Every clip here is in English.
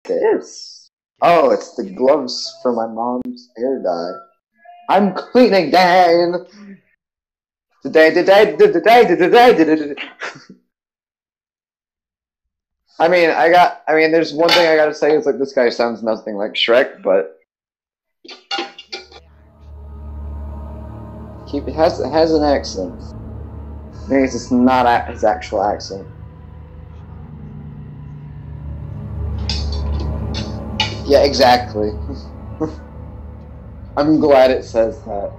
this? Oh, it's the gloves for my mom's hair dye. I'm cleaning again! I mean, there's one thing I gotta say is like this guy sounds nothing like Shrek, but it has an accent. Maybe it's not his actual accent. Yeah, exactly. I'm glad it says that.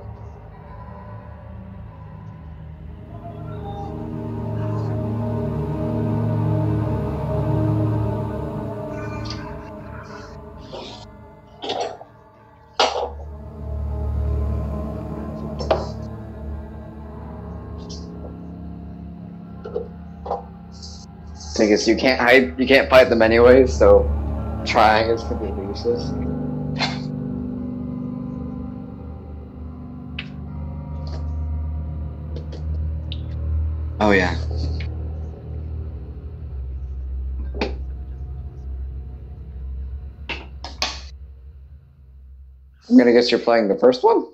Thing is, you can't fight them anyways, so trying is completely useless. Oh yeah. I'm gonna guess you're playing the first one?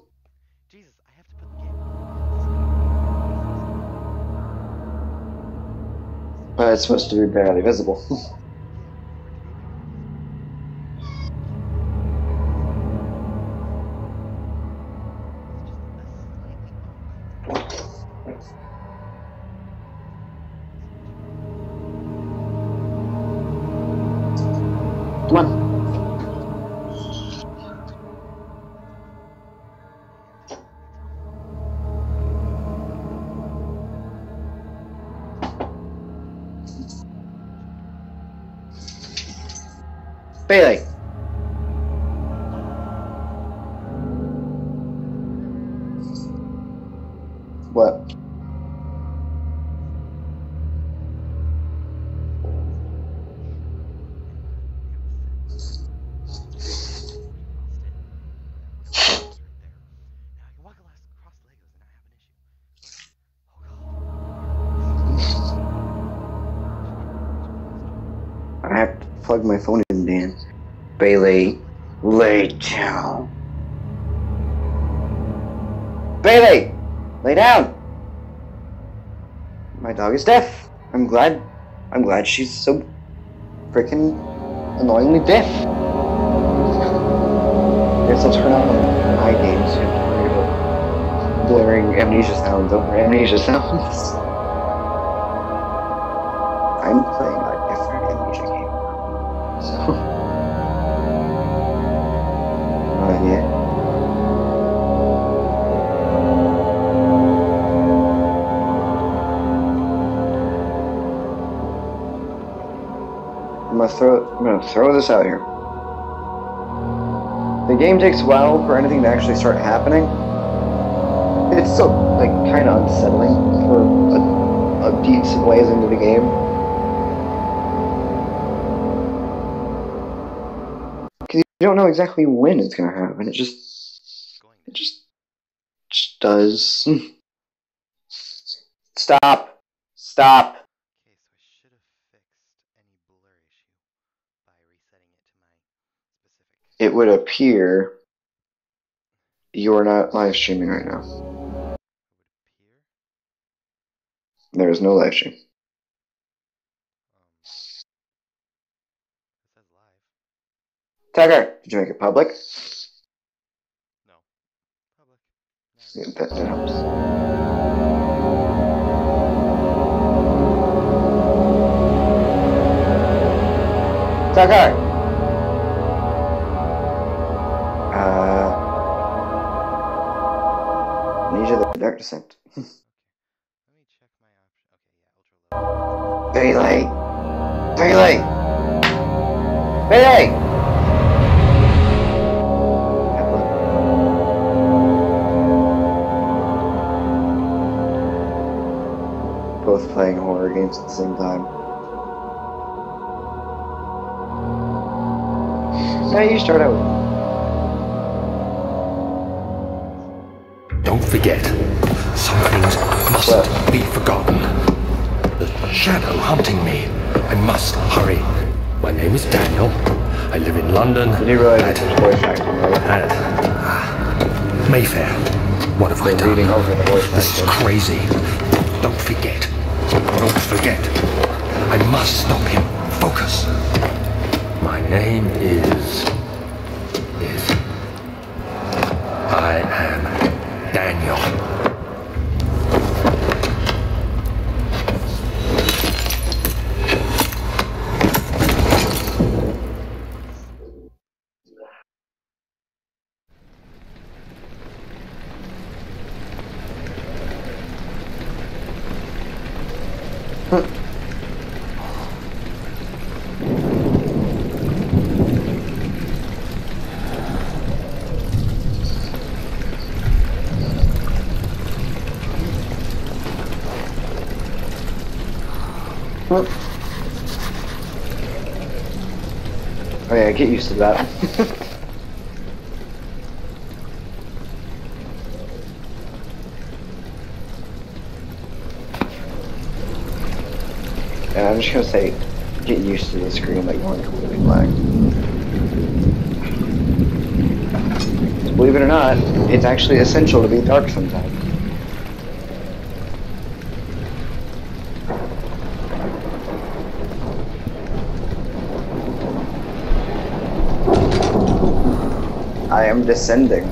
Jesus, I have to put the game. But it's supposed to be barely visible. Come on. Bailey. What? I have to plug my phone in, Dan. Bailey, lay down. Bailey, lay down. My dog is deaf. I'm glad she's so freaking annoyingly deaf. I guess I'll turn on my games so you have to worry about blaring Amnesia sounds over Amnesia sounds. I'm playing a different Amnesia game now, so. Yeah. I'm gonna throw this out here. The game takes a while for anything to actually start happening. It's still like kind of unsettling for a decent ways into the game. You don't know exactly when it's gonna happen. It just does. Stop. Stop. Okay, so I should have fixed any blur issue by resetting it to my specific. It would appear you're not live streaming right now. It would appear? There is no live stream. It says live. Tucker, did you make it public? No. Public. Yeah, that helps. Tucker! Amnesia the Dark Descent. Let me check my option. Okay, yeah, ultra low. Very late. Very late. Very late. Both playing horror games at the same time. Now you start out with. Don't forget, some things mustn't be forgotten. The shadow hunting me. I must hurry. My name is Daniel. I live in London. You do realize it's just voice acting, right? Mayfair. What have I They're reading done? over the voice This is acting. crazy. Don't forget. Don't forget. I must stop him. Focus. My name is... I am Daniel. Oh yeah, get used to that. And I'm just gonna say, get used to the screen like going completely black. Believe it or not, it's actually essential to be dark sometimes. I am descending.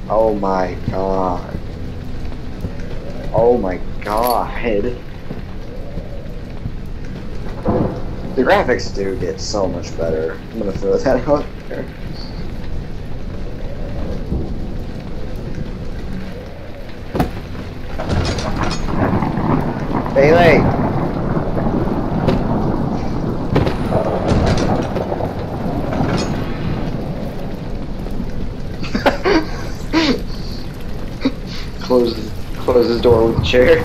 Oh my god. Oh my god. The graphics do get so much better. I'm gonna throw that out there. Bailey! Close his door with a chair.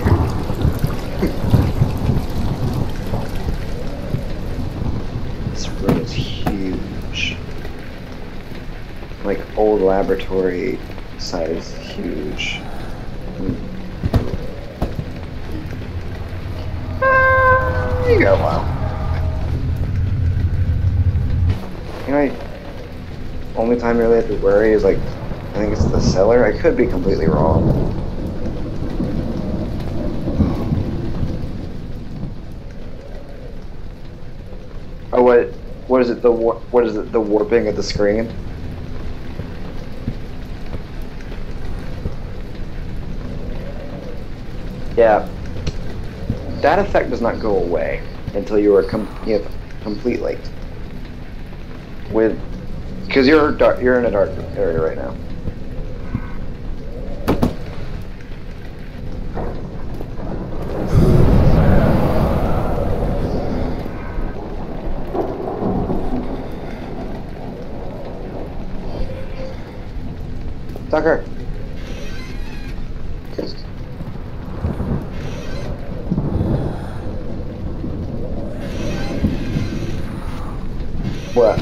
This room is huge. Like old laboratory size, huge. You got a while. You know, only time you really have to worry is like, I think it's the cellar. I could be completely wrong. Oh, what is it? What is it? The warping of the screen? Yeah, that effect does not go away until you are complete light. Because you're in a dark area right now. Tucker. What?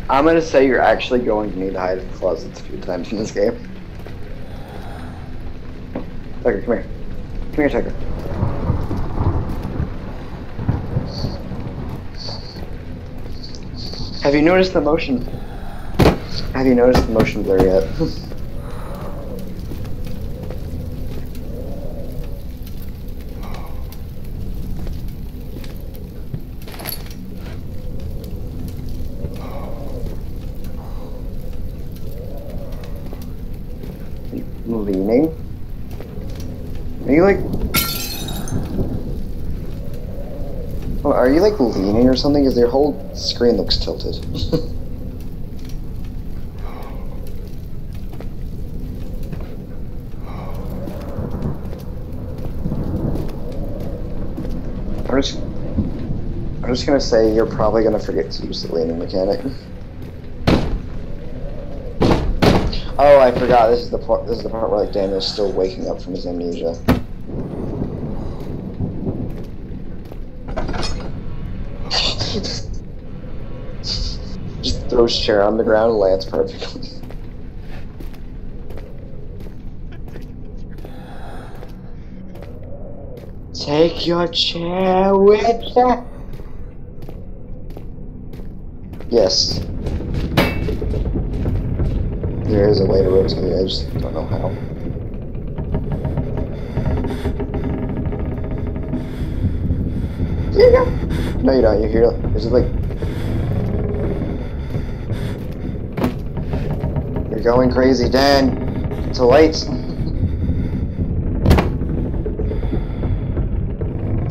I'm gonna say you're actually going to need to hide in closets a few times in this game. Tucker, come here. Come here, Tucker. Have you noticed the motion? Have you noticed the motion blur yet? Leaning? Are you like... Oh, are you like leaning or something? Because your whole screen looks tilted. I'm just gonna say you're probably gonna forget to use the leaning mechanic. Oh, I forgot. This is the part. This is the part where like Daniel's still waking up from his amnesia. Just throws chair on the ground and lands perfectly. Take your chair with you. Yes. There is a way to rotate, I just don't know how. Here you go. No, you don't. You hear it. Is it like... You're going crazy, Dan. It's a light.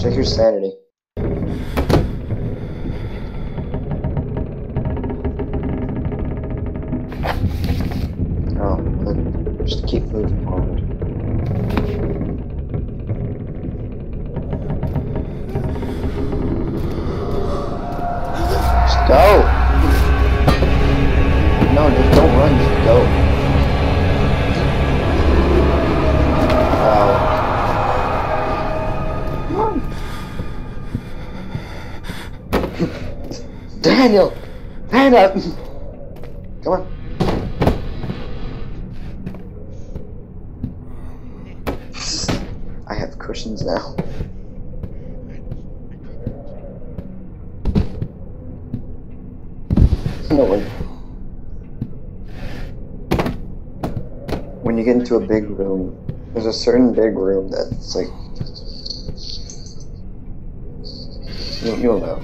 Check your sanity. Oh, then just keep moving forward. Just go! No, just don't run, just go. Daniel! Stand up! Come on. I have cushions now. No way. When you get into a big room, there's a certain big room that's like... You'll know.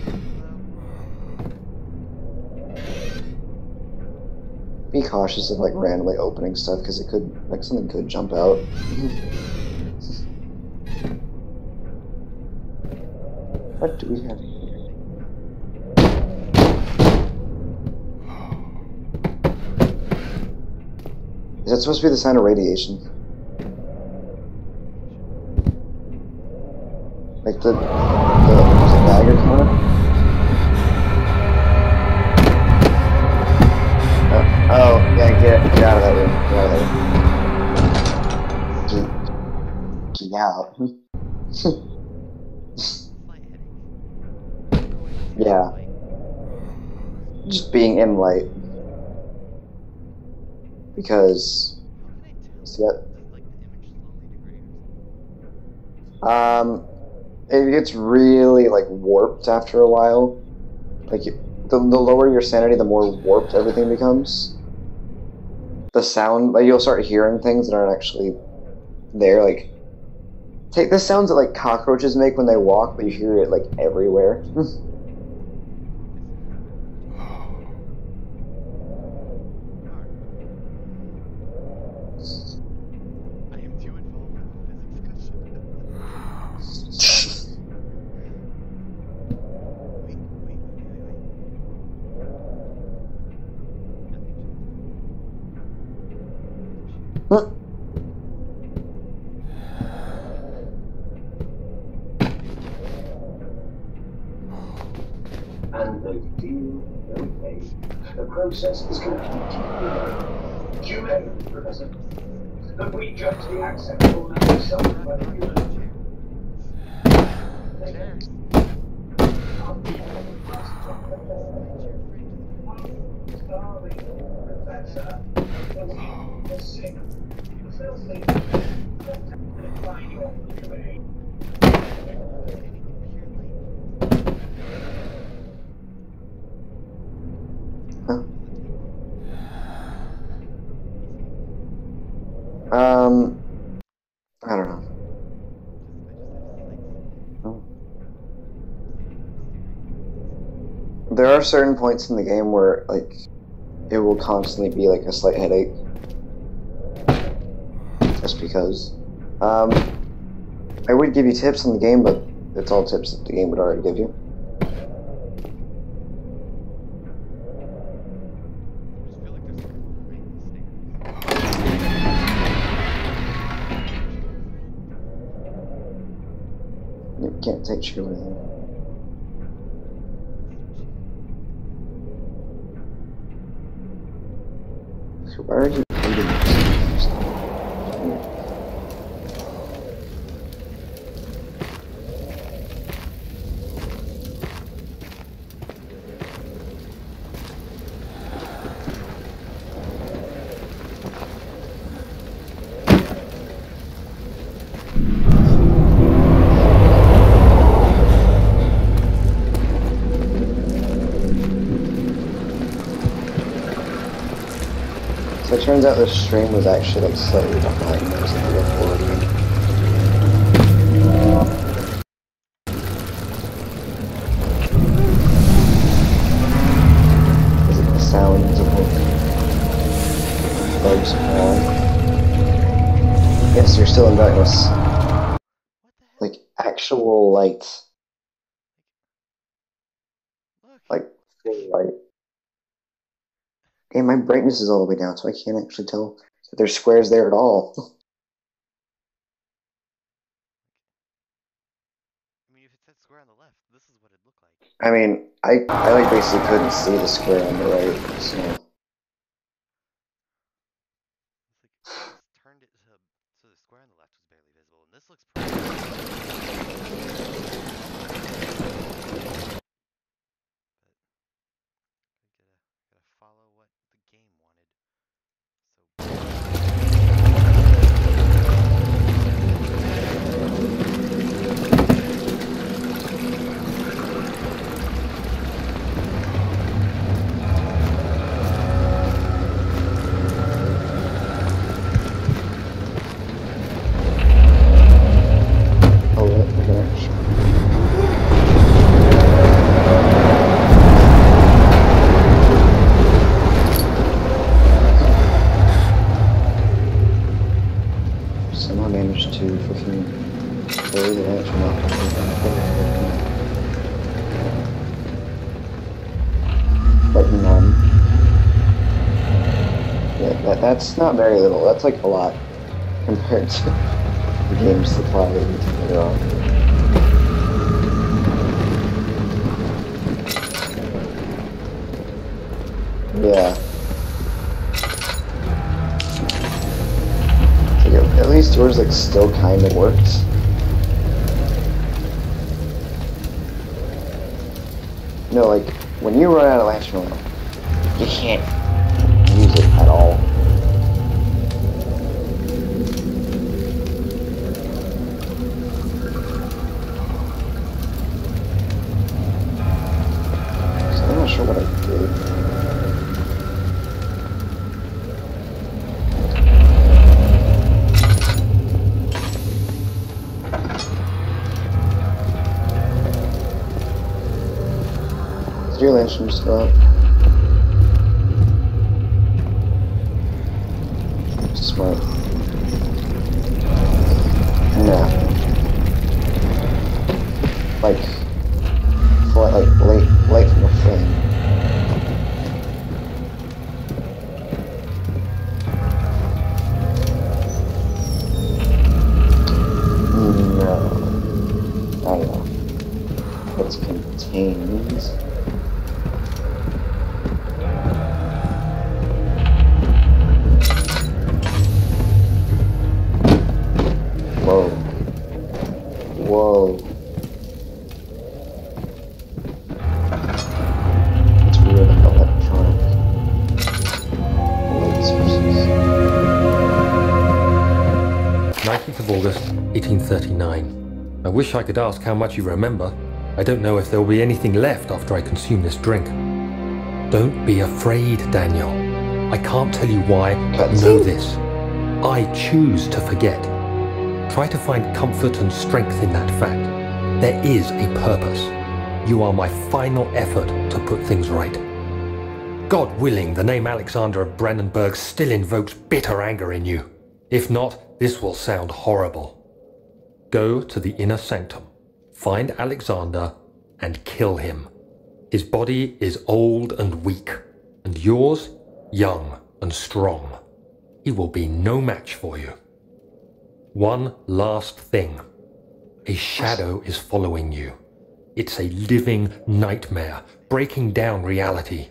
Be cautious of like randomly opening stuff because it could, like, something could jump out. What do we have here? Is that supposed to be the sign of radiation? Like there's a dagger coming up? Oh, yeah, get out of that room. Get out. Yeah. Just being in light. Because... See that? It gets really, like, warped after a while. Like, the lower your sanity, the more warped everything becomes. The sound, like, you'll start hearing things that aren't actually there, like... Take the sounds that, like, cockroaches make when they walk, but you hear it, like, everywhere. And they feel no pain. The process is completely humane, Professor. But we judge the acceptable and acceptable by the human. Professor, the weak, the sick, the filthy, and find your humane. I don't know. Oh. There are certain points in the game where, like, it will constantly be, like, a slight headache. Just because. I would give you tips on the game, but it's all tips that the game would already give you. You can't take shit with him. So why are you eating this? turns out this stream was actually like slightly behind those in the recording. Is it the sounds of bugs falling? Yes, you're still in darkness. What the hell? Like actual light. Look. Like full light. And my brightness is all the way down, so I can't actually tell if there's squares there at all. I mean, if it said square on the left, this is what it'd look like. I mean, I like basically couldn't see the square on the right, so It's like, this turned it so the square on the left was barely visible, and this looks pretty. But gotta follow what the game wanted. oh, look at that. Somehow managed to freaking play the actual not like none. Yeah, that's not very little. That's like a lot compared to the game supply that you can put on. Yeah. At least yours like still kind of worked. No, like when you run out of marshmallow, you can't use it at all. So I'm not sure what I did. Is your lantern still up? Smart. No. Like light from a flame. No. I don't know. It's contained. Whoa. Whoa. It's weird how electronic light sources. 19th of August, 1839. I wish I could ask how much you remember. I don't know if there will be anything left after I consume this drink. Don't be afraid, Daniel. I can't tell you why, but know this. I choose to forget. Try to find comfort and strength in that fact. There is a purpose. You are my final effort to put things right. God willing, the name Alexander of Brandenburg still invokes bitter anger in you. If not, this will sound horrible. Go to the inner sanctum, find Alexander, and kill him. His body is old and weak, and yours, young and strong. He will be no match for you. One last thing. A shadow is following you. It's a living nightmare, breaking down reality.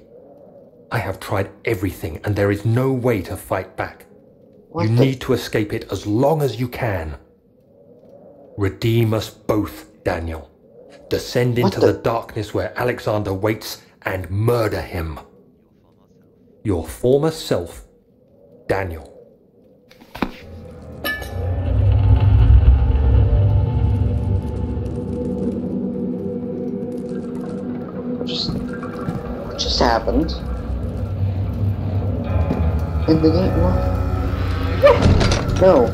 I have tried everything, and there is no way to fight back. You need to escape it as long as you can. Redeem us both, Daniel. Descend into the darkness where Alexander waits and murder him. Your former self, Daniel. What just happened? in the game? What? No.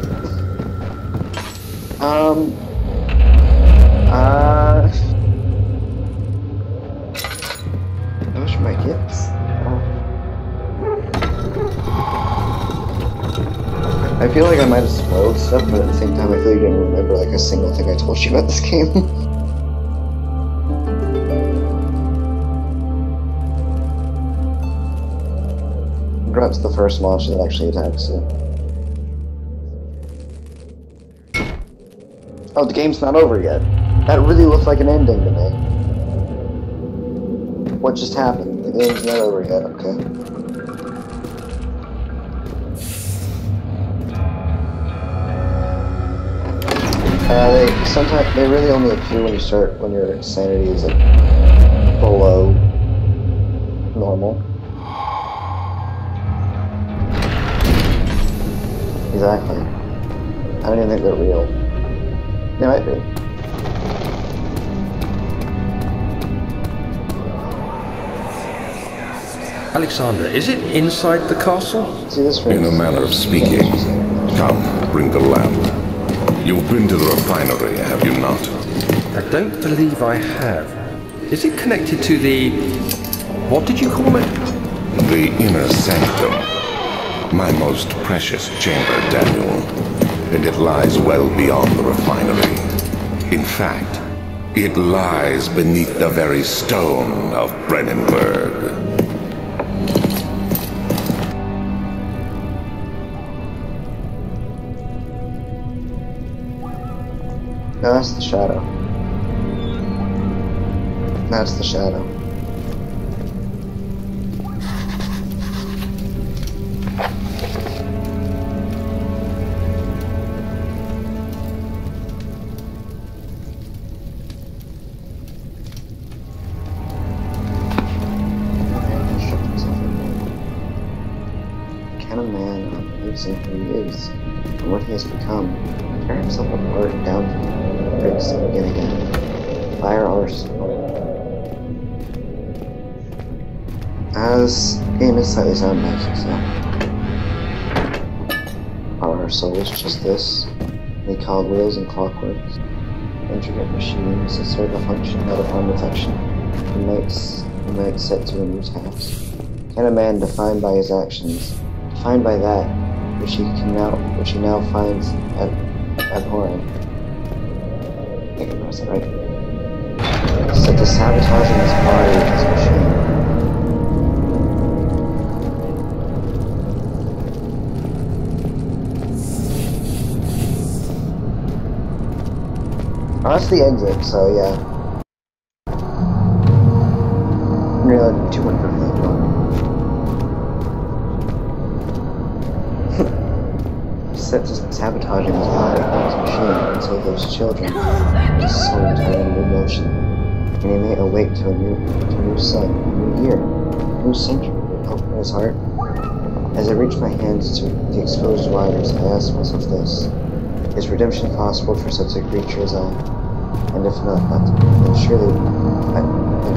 Those are my kids. I feel like I might have spoiled stuff, but at the same time I feel like you didn't remember like a single thing I told you about this game. Perhaps the first monster that actually attacks you. Oh, the game's not over yet. That really looked like an ending to me. What just happened? The game's not over yet, okay. Sometimes they really only appear when your sanity is like below normal. Exactly. I don't even think they're real. They might be. Alexander, is it inside the castle? See this ring? In a manner of speaking. Come, bring the lamp. You've been to the refinery, have you not? I don't believe I have. Is it connected to the... what did you call it? The inner sanctum. My most precious chamber, Daniel. And it lies well beyond the refinery. In fact, it lies beneath the very stone of Brennenburg. No, that's the shadow. That's the shadow. Can a man, on losing who he is and what he has become, tear himself apart down from the bricks and begin again? Fire arsenal. This game is slightly soundbased, so. Are our souls just this? They cogwheels and clockworks, intricate machines that serve a function out of harm reduction. He might set to a new task. Can a man defined by his actions, defined by that which he now finds abhorrent? I think I pronounced that right. Set to sabotaging his body with his machine. Oh, that's the exit, so yeah. Really, that'd be too much for that. Set to sabotaging his body with his machine until those children, his soul turn into motion, and he may awake to a new sun, a new year, a new century with hope in his heart. As I reach my hands to the exposed wires, I ask myself this: is redemption possible for such a creature as I? And if not, then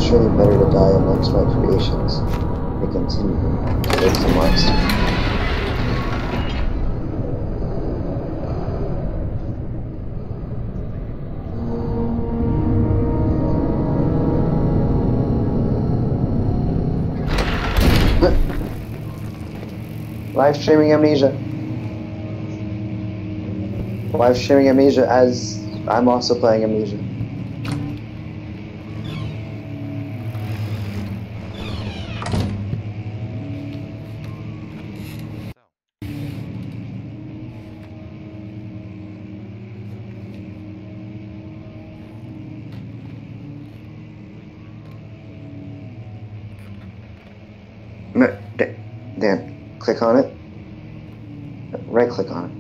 surely better to die amongst my creations than continue to live as a monster. Live streaming Amnesia. Live streaming Amnesia as I'm also playing Amnesia. Dan, click on it. Right click on it.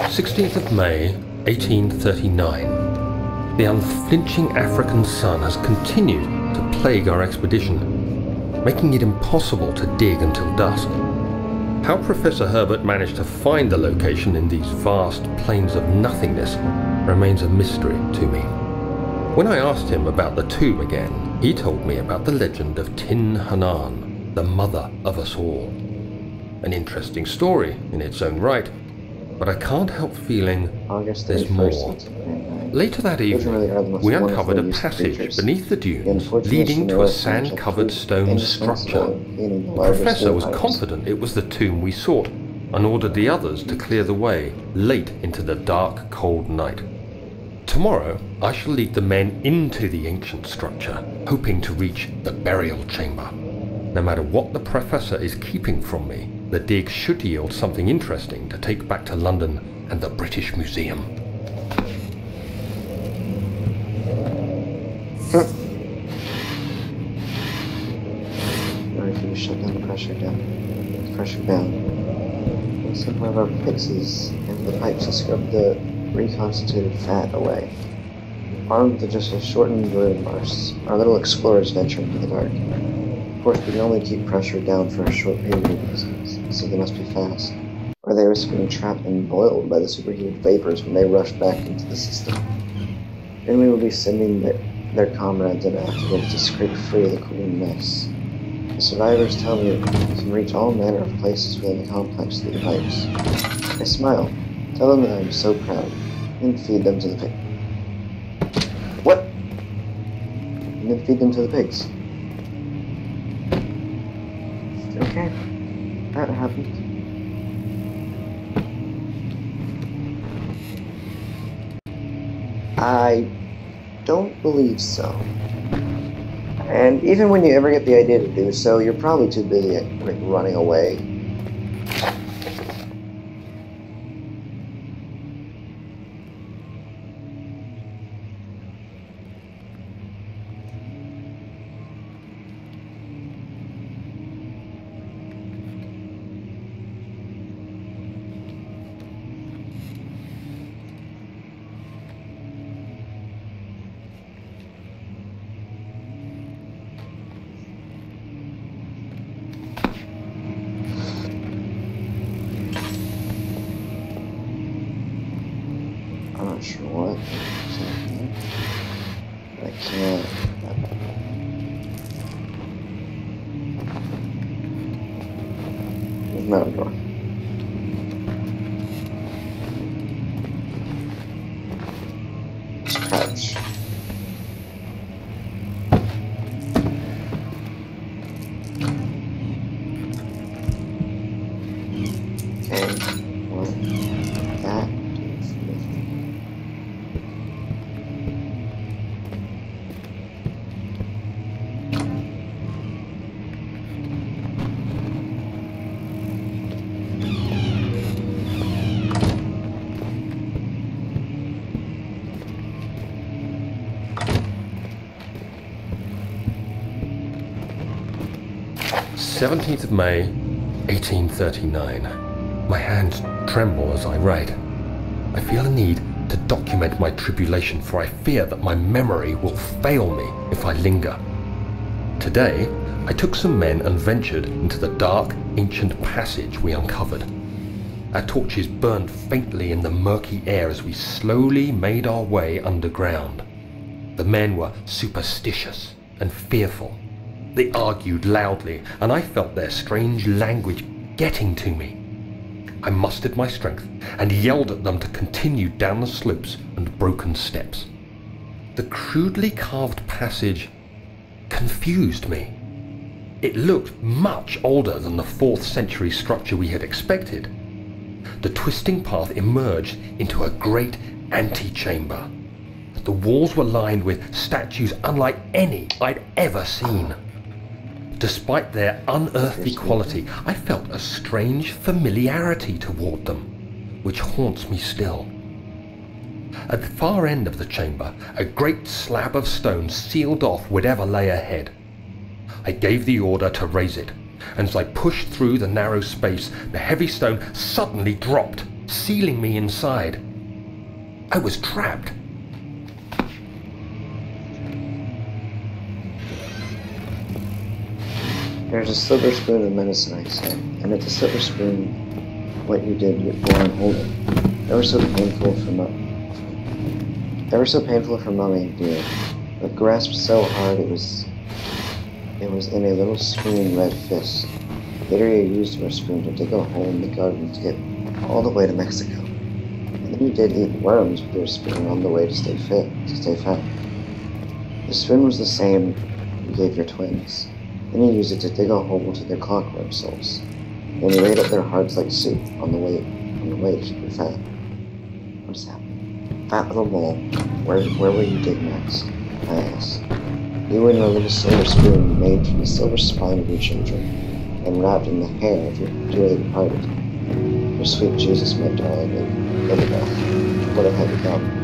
16th of May, 1839. The unflinching African sun has continued to plague our expedition, making it impossible to dig until dusk. How Professor Herbert managed to find the location in these vast plains of nothingness remains a mystery to me. When I asked him about the tomb again, he told me about the legend of Tin Hanan, the mother of us all. An interesting story in its own right, but I can't help feeling August there's 31st, more. 1999. Later that Children really are the evening, most we wonderful uncovered a use of passage creatures. beneath the The dunes unfortunate leading to a scenario sand-covered proved stone indispensable structure. in cleaning the The largest professor was vampires. confident it was the tomb we sought and ordered the others to clear the way late into the dark, cold night. Tomorrow, I shall lead the men into the ancient structure, hoping to reach the burial chamber. No matter what the professor is keeping from me, the dig should yield something interesting to take back to London and the British Museum. If you shut down the pressure down. We'll send one of our pixies into the pipes to scrub the reconstituted fat away. Armed with just a shortened broom, our little explorers venture into the dark. Of course, we can only keep pressure down for a short period, so they must be fast, or they risk being trapped and boiled by the superheated vapors when they rush back into the system. Then we will be sending their comrades in afterwards to scrape free of the cooling mess. The survivors tell me that we can reach all manner of places within the complex through the pipes. I smile, tell them that I am so proud, and feed them to the pigs. What? And then feed them to the pigs. Okay, that happened. I don't believe so. And even when you ever get the idea to do so, you're probably too busy like running away. I'm not sure what exactly, but I can't. There's not a door. Just crouch. Okay, well, that. "17th of May, 1839. My hands tremble as I write. I feel a need to document my tribulation, for I fear that my memory will fail me if I linger. Today, I took some men and ventured into the dark, ancient passage we uncovered. Our torches burned faintly in the murky air as we slowly made our way underground. The men were superstitious and fearful. They argued loudly, and I felt their strange language getting to me. I mustered my strength and yelled at them to continue down the slopes and broken steps. The crudely carved passage confused me. It looked much older than the 4th century structure we had expected. The twisting path emerged into a great antechamber. The walls were lined with statues unlike any I'd ever seen. Despite their unearthly quality, I felt a strange familiarity toward them, which haunts me still. At the far end of the chamber, a great slab of stone sealed off whatever lay ahead. I gave the order to raise it, and as I pushed through the narrow space, the heavy stone suddenly dropped, sealing me inside. I was trapped. There's a silver spoon of medicine, I said, and at the silver spoon, what you did, you go on holding. Ever so painful Ever so painful for Mummy, dear, but grasped so hard it was in a little screaming red fist. Later you used her spoon to dig a hole in the garden to get all the way to Mexico. And then you did eat worms with your spoon on the way to stay fat. The spoon was the same you gave your twins. Then you used it to dig a hole to their clockworm souls. Then you ate up their hearts like soup on the way to keep you fat. What is happening? Fat little mole, where will you dig next? I asked. You and your little silver spoon made from the silver spine of your children, and wrapped in the hair of your dearly departed. Your sweet Jesus, my darling, and Isabel, what it had become.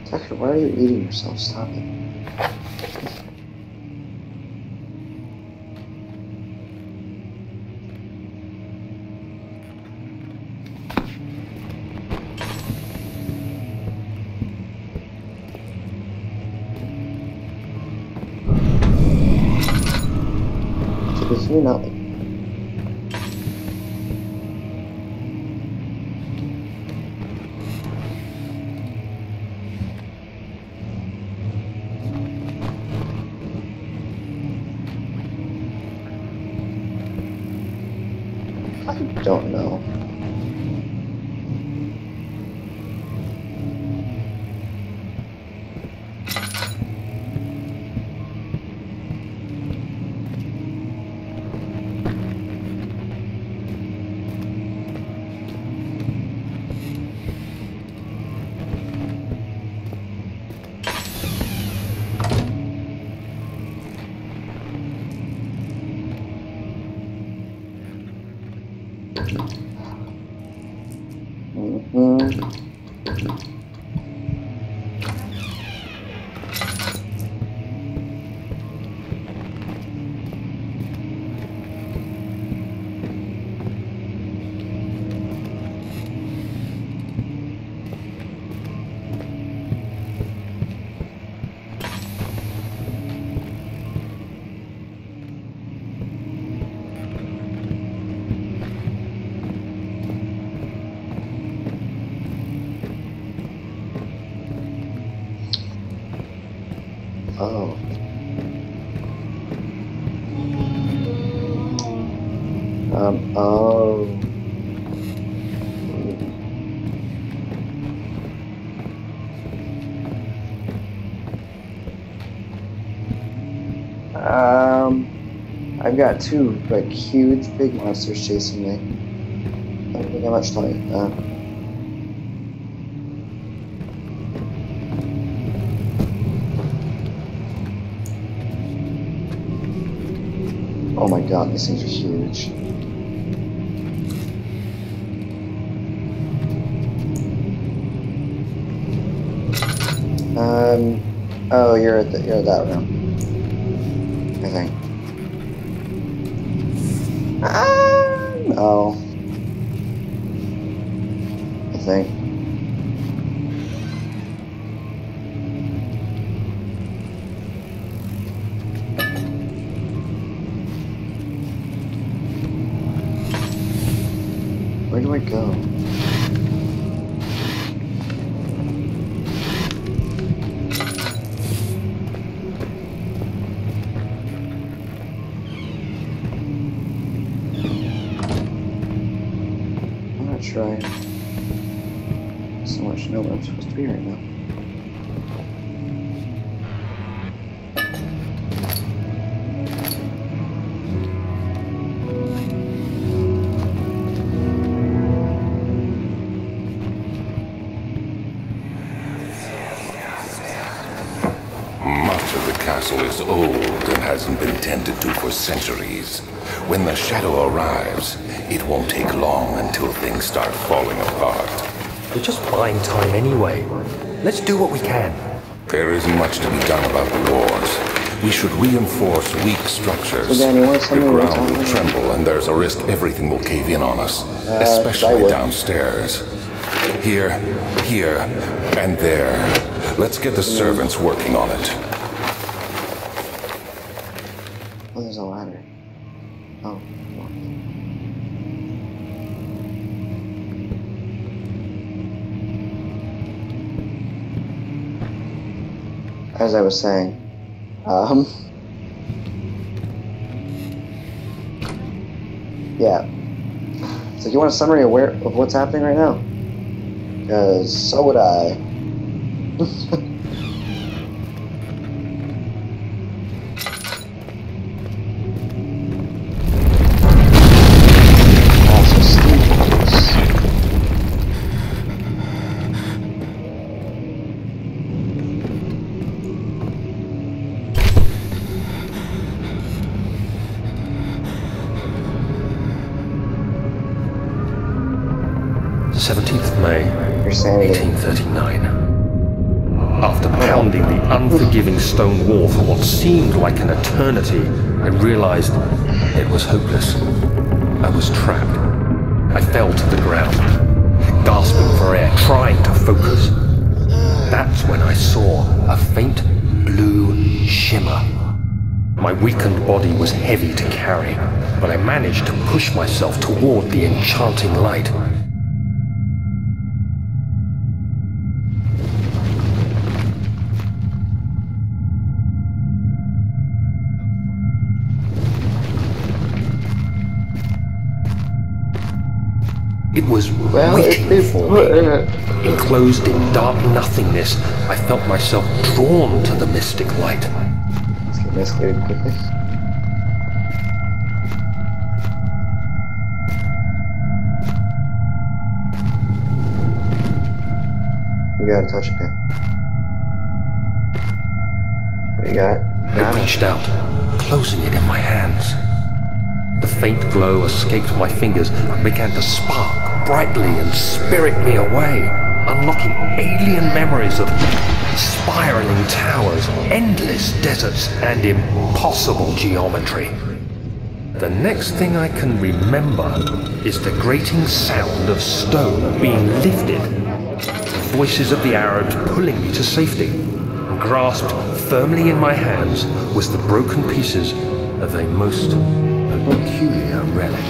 Tucker, why are you eating yourself? Stop it. Can you not? I don't know. Oh. Oh. I've got two, like, huge, big monsters chasing me. I don't think how much time. Oh my god, these things are huge. Oh, you're at that room, I think. No. I think. Where do I go? I'm not sure I so much know where I'm supposed to be right now. much of the castle is old and hasn't been tended to for centuries. When the shadow arrives, it won't take long until things start falling apart. We're just buying time anyway. Let's do what we can. There isn't much to be done about the wars. We should reinforce weak structures. So Danny, what's The something we're ground talking will about? tremble and there's a risk everything will cave in on us. Especially plywood. downstairs. Here, and there. Let's get the servants working on it. Oh, there's a ladder. Oh. As I was saying, yeah. So you want a summary of what's happening right now? Because so would I. So Steve is... 17th May, Your sanity. 1839. After pounding the unforgiving stone wall for what seemed like an eternity, I realized it was hopeless. I was trapped. I fell to the ground, gasping for air, trying to focus. That's when I saw a faint blue shimmer. My weakened body was heavy to carry, but I managed to push myself toward the enchanting light. It was waiting for me. Enclosed in dark nothingness, I felt myself drawn to the mystic light. Let's get escalated quickly. You gotta touch it. What do you got? I reached out, closing it in my hands. The faint glow escaped my fingers and began to spark brightly and spirit me away, unlocking alien memories of spiraling towers, endless deserts, and impossible geometry. The next thing I can remember is the grating sound of stone being lifted, the voices of the Arabs pulling me to safety, and grasped firmly in my hands was the broken pieces of a most peculiar relic.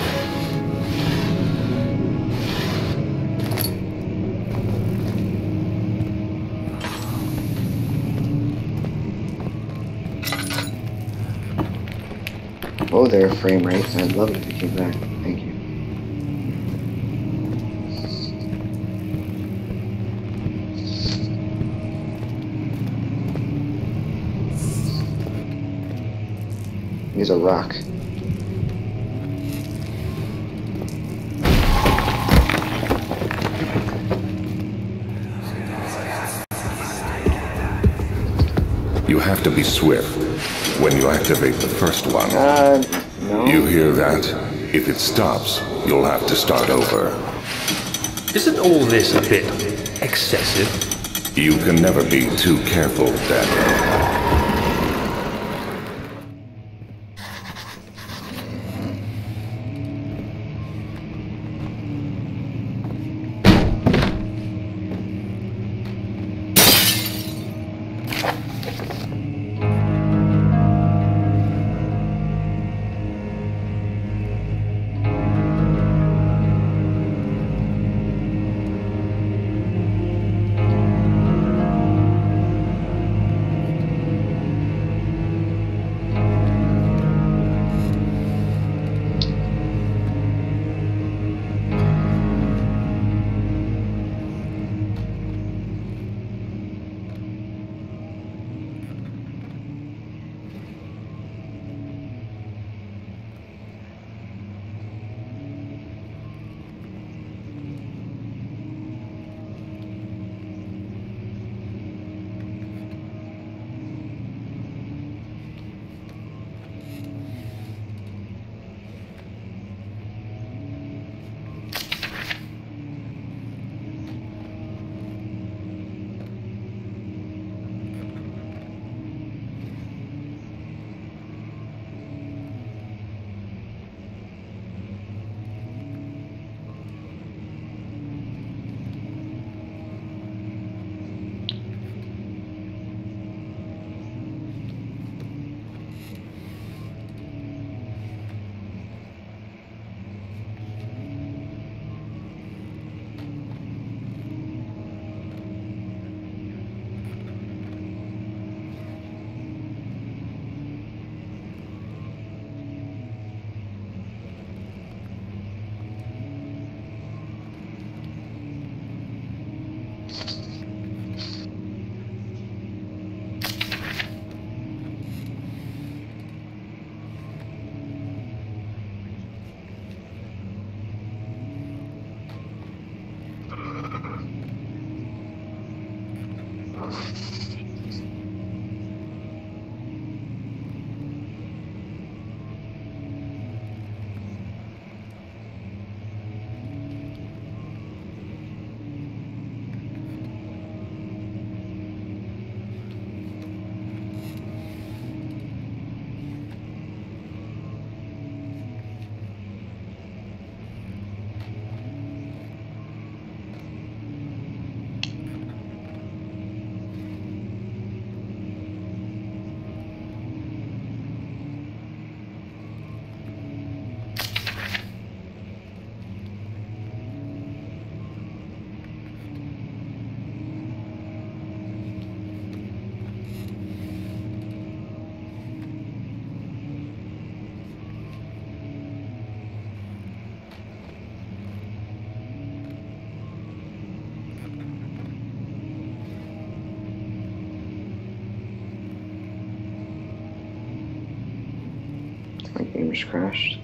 Oh, there, frame rate. I'd love it if you came back. Thank you. Use a rock. You have to be swift when you activate the first one. No. You hear that? If it stops, you'll have to start over. Isn't all this a bit excessive? You can never be too careful, Daniel. My game just crashed.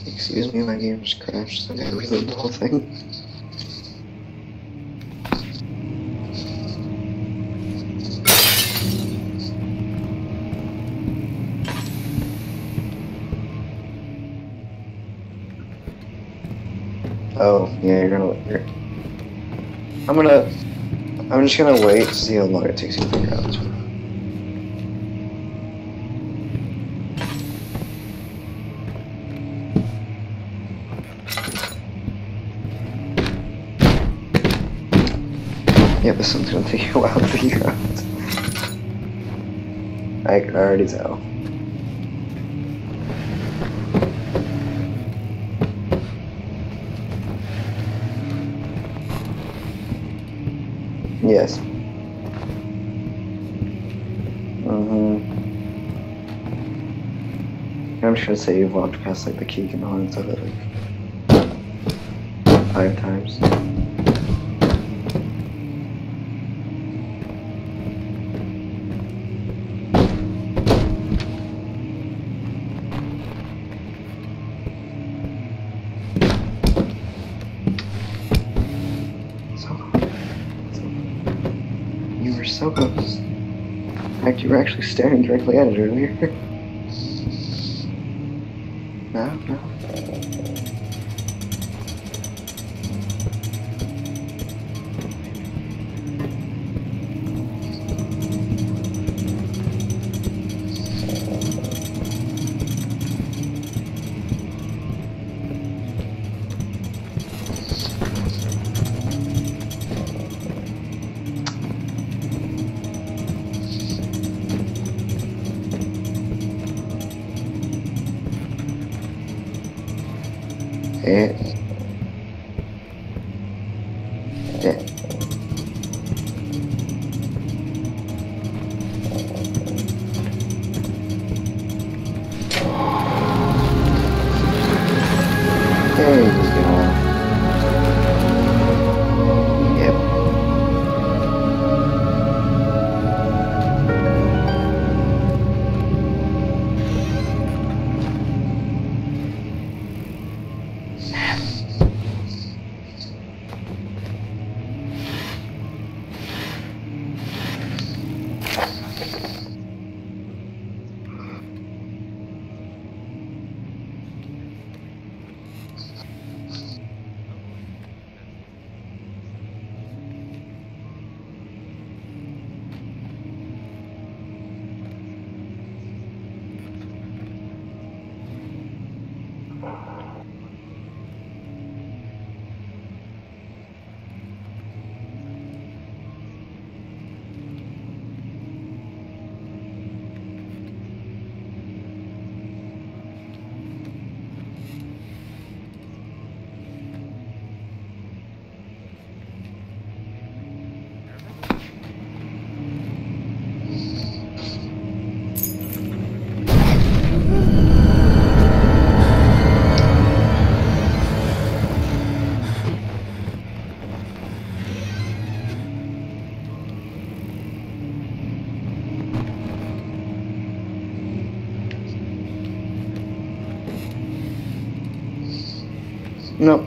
Excuse me, my game just crashed, so I gotta reload the whole thing. Oh, yeah, I'm just gonna wait to see how long it takes you to figure out this one. Yeah, this one's gonna take a while to figure out. I can already tell. Yes. I'm just gonna say you've walked past like the key components of it like 5 times. You were so close. In fact, you were actually staring directly at it earlier. No. Yeah. There you go. Yep. No.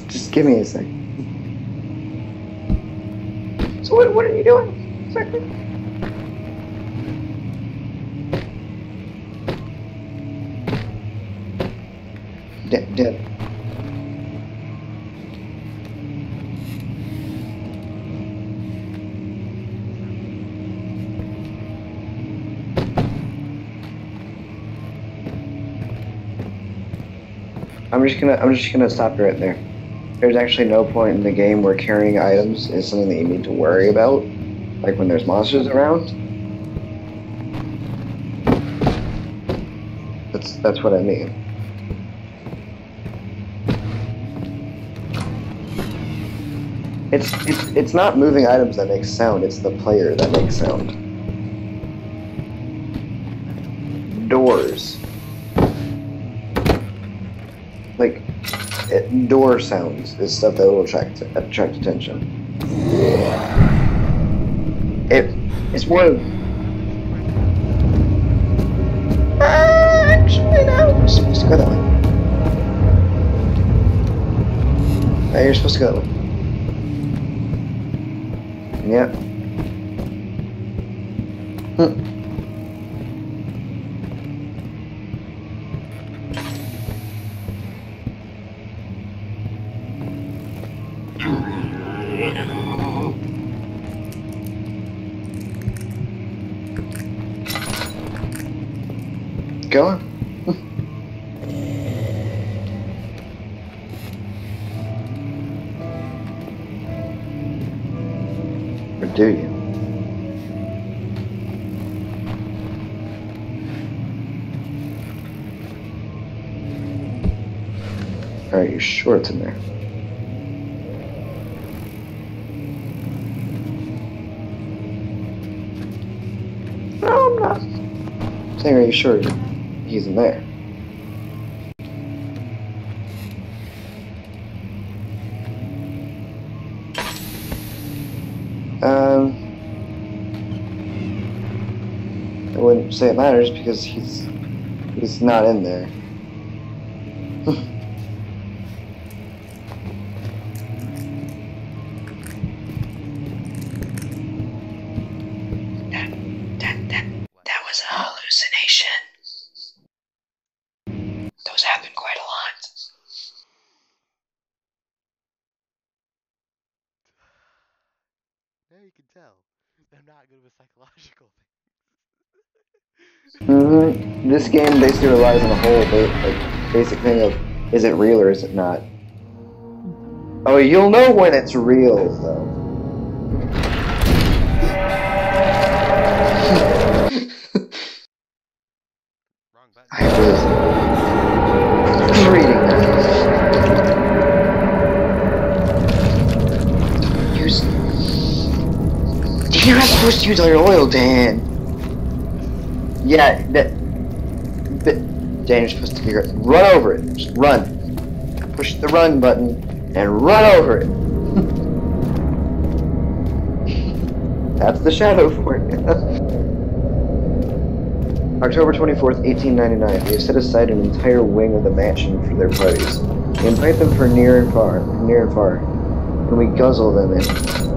Just give me a sec. So what are you doing exactly? Dead. I'm just gonna stop you right there. There's actually no point in the game where carrying items is something that you need to worry about, like when there's monsters around. That's what I mean. It's not moving items that makes sound, it's the player that makes sound. Doors. Like, door sounds is stuff that will attract attention. It's more of... Actually, no, you're supposed to go that way. No, you're supposed to go that way. Yeah. Go on. Or do you? Are you sure it's in there? No, I'm not. I'm saying, are you sure he's in there? I wouldn't say it matters because he's not in there. That was a hallucination. Those happen quite a lot. Now you can tell. I'm not good with psychological things. This game basically relies on a whole basic thing of, is it real or is it not? Oh, you'll know when it's real, though. Wrong button. I was reading that. You're not supposed to use all your oil, Dan. Yeah, Daniel's supposed to figure it. Run over it. Just run. Push the run button and run over it. That's the shadow for you. October 24th, 1899. We have set aside an entire wing of the mansion for their parties. We invite them from near and far, and we guzzle them in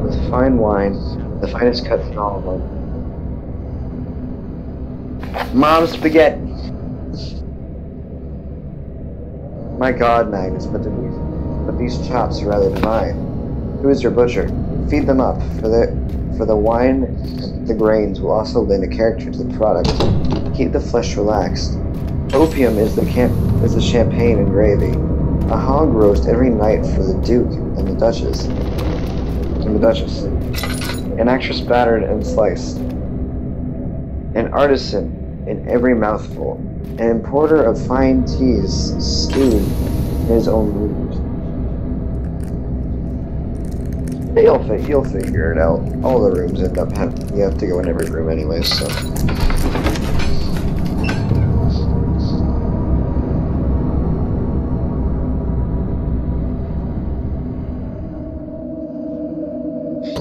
with fine wine, the finest cuts in all of them. Mom spaghetti. My God, Magnus, but these chops are rather divine. Who is your butcher? Feed them up, for the wine and the grains will also lend a character to the product. Keep the flesh relaxed. Opium is the champagne and gravy. A hog roast every night for the Duke and the Duchess. An actress battered and sliced. An artisan in every mouthful. An importer of fine teas stewed in his own root. You'll figure it out. All the rooms end up you have to go in every room anyway, so.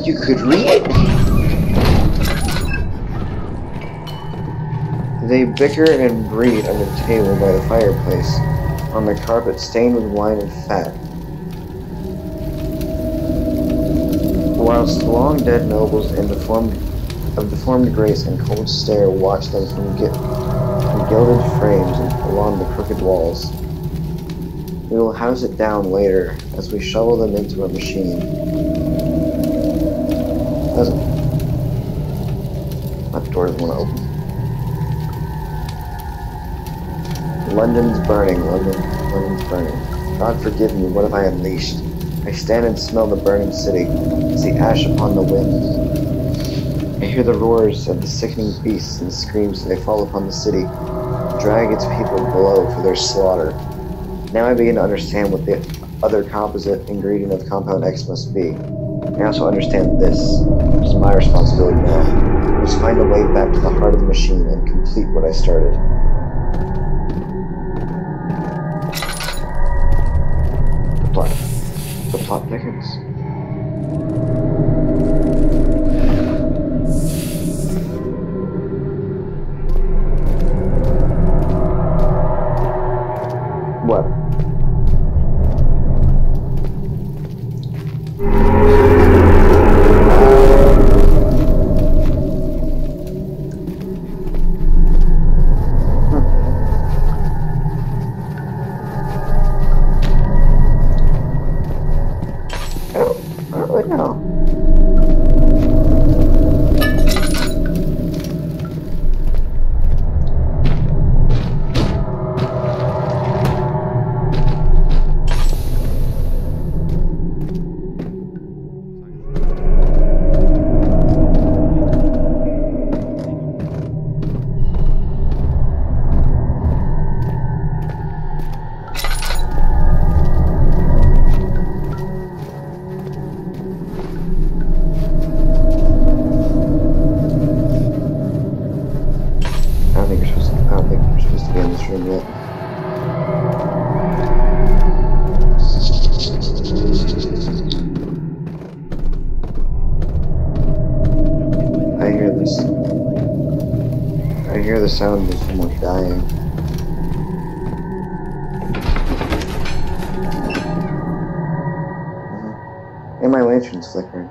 You could read. They bicker and breed under the table by the fireplace, on the carpet stained with wine and fat. Whilst long-dead nobles and deformed grace and cold stare watch them from gilded frames and along the crooked walls. We will house it down later as we shovel them into a machine. That door doesn't want to open. London's burning, London's burning. God forgive me, what have I unleashed? I stand and smell the burning city, see ash upon the wind. I hear the roars of the sickening beasts and screams as they fall upon the city, drag its people below for their slaughter. Now I begin to understand what the other composite ingredient of Compound X must be. I also understand this, which is my responsibility now, is find a way back to the heart of the machine and complete what I started. The plot thickens. What? I don't really know. I don't think you're supposed to be in this room yet. I hear the sound of someone dying. And my lantern's flickering.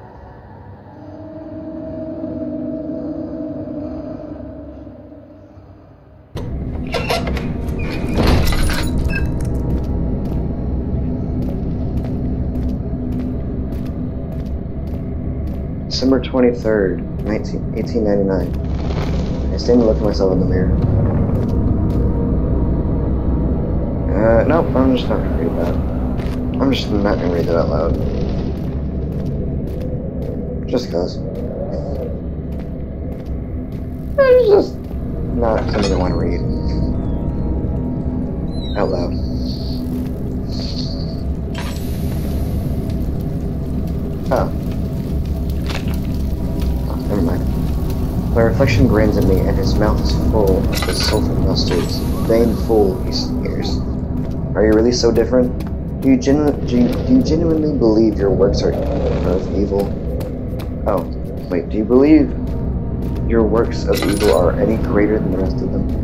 December 23rd, 1899. I stand and look at myself in the mirror. Nope, I'm just not gonna read that. I'm just not gonna read that out loud. Just cause. It's just not something I want to read out loud. Oh. Never mind. My reflection grins at me, and his mouth is full of the sulfur mustards. Vain fool, he sneers. Are you really so different? Do you genuinely believe your works are of evil? Oh, wait, do you believe your works of evil are any greater than the rest of them?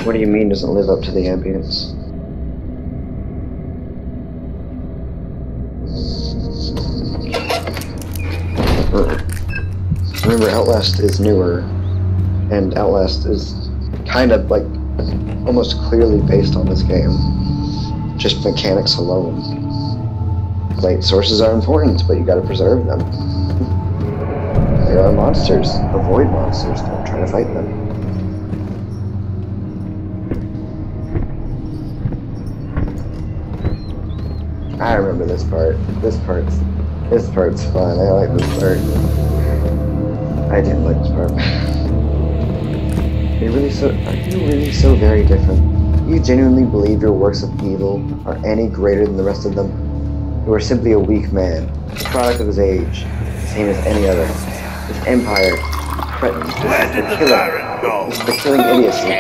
What do you mean doesn't live up to the ambience? Remember, Outlast is newer, and Outlast is kind of like almost clearly based on this game. Just mechanics alone. Light sources are important, but you gotta preserve them. There are monsters. Avoid monsters, don't try to fight them. I remember this part. This part's fun. I like this part. I didn't like this part. Are you really so very different? You genuinely believe your works of evil are any greater than the rest of them? You are simply a weak man, the product of his age, same as any other. This empire, cretins, this is the killing idiocy,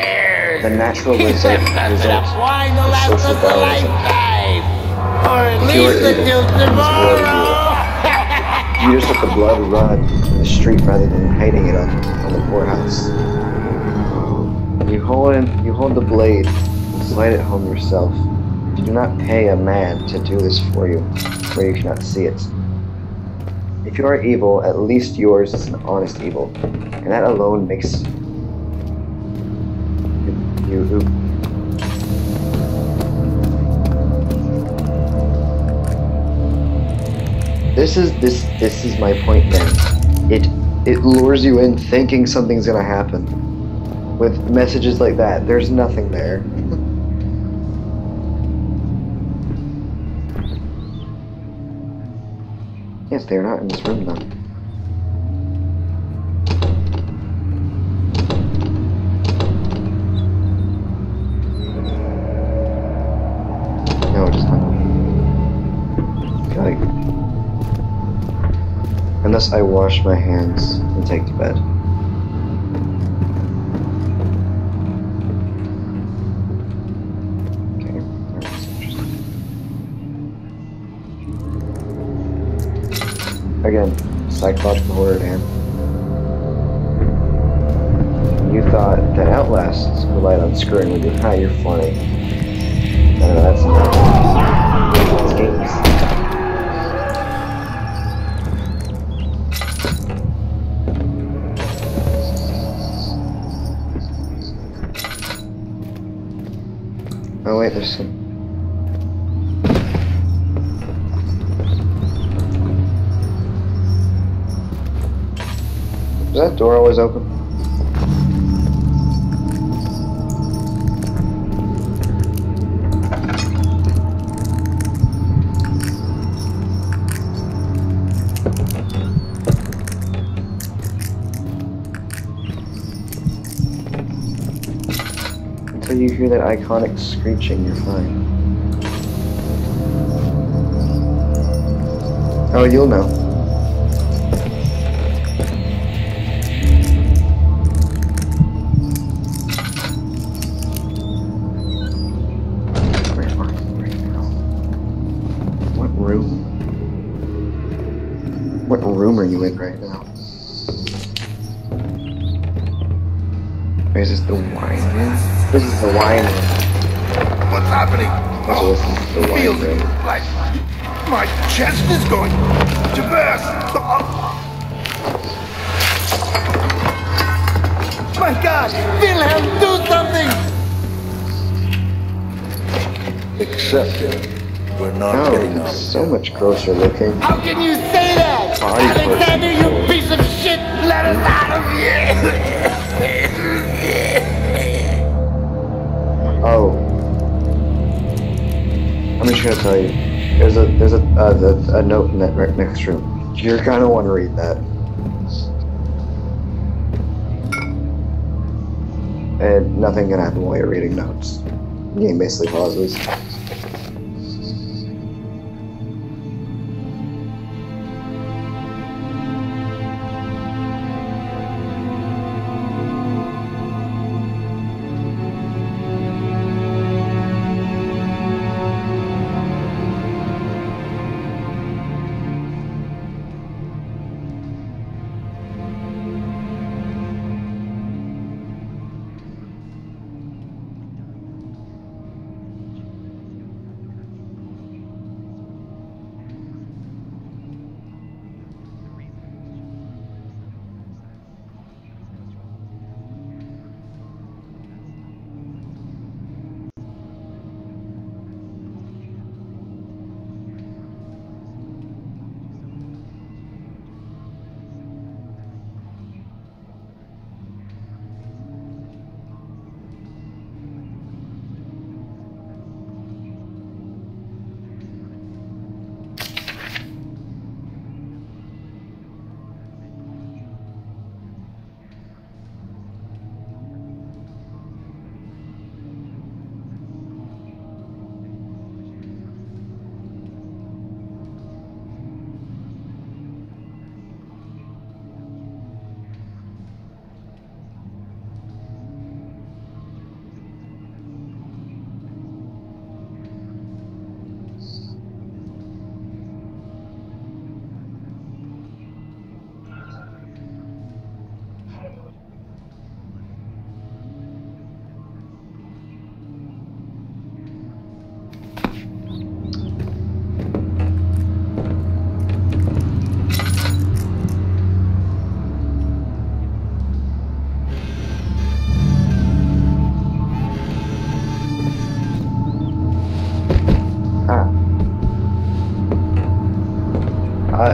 the natural result of social Darwinism. Or at If you least are until evil, tomorrow! you just let the blood run in the street rather than hiding it on the courthouse. You hold the blade, and slide it home yourself. You do not pay a man to do this for you, where you cannot see it. If you are evil, at least yours is an honest evil, and that alone makes you. This is my point then. It lures you in thinking something's gonna happen. With messages like that, there's nothing there. Yes, they're not in this room though. No, just not. Gotta... Unless I wash my hands and take to bed. Okay, that's interesting. Again, psychological horror, Dan. You thought that Outlast relied on screwing with you. Ha, you're funny. No, that's not. It's games. Oh wait, there's some... Is that door always open? Until you hear that iconic screeching, you're fine. Oh, you'll know. Where are you right now? What room? What room are you in right now? Or is this the wine room? This is the wine room. What's happening? Oh, this is the wine Feels room. like my chest is going to burst. My God! Wilhelm, do something! Except we're not Oh, getting it's out. so much grosser looking. How can you say that? Body Alexander, person. you piece of shit! Let us out of here! Oh, I'm just gonna tell you. There's a note in that right next room. You're gonna want to read that. And nothing can happen while you're reading notes. The game basically pauses.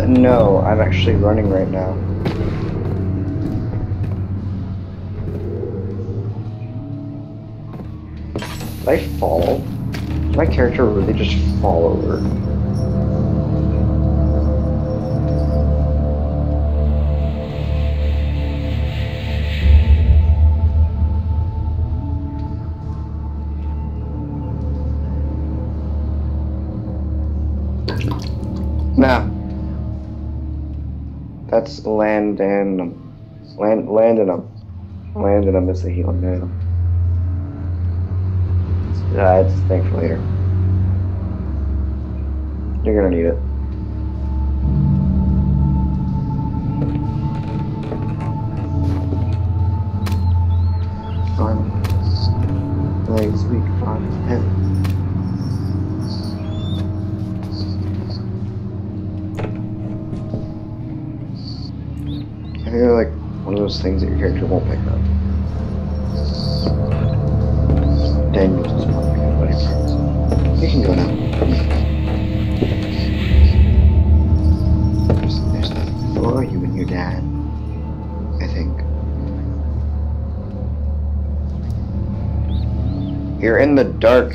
No, I'm actually running right now. Did I fall? Did my character really just fall over? Nah. That's Landinum. Landinum. Landinum is the healing item. It's a thing for later. You're gonna need it. Legs weak, fine, heavy. I think they're like one of those things that your character won't pick up. Daniel's just won't pick up whatever. You can go now. There's nothing for you and your dad, I think. You're in the dark.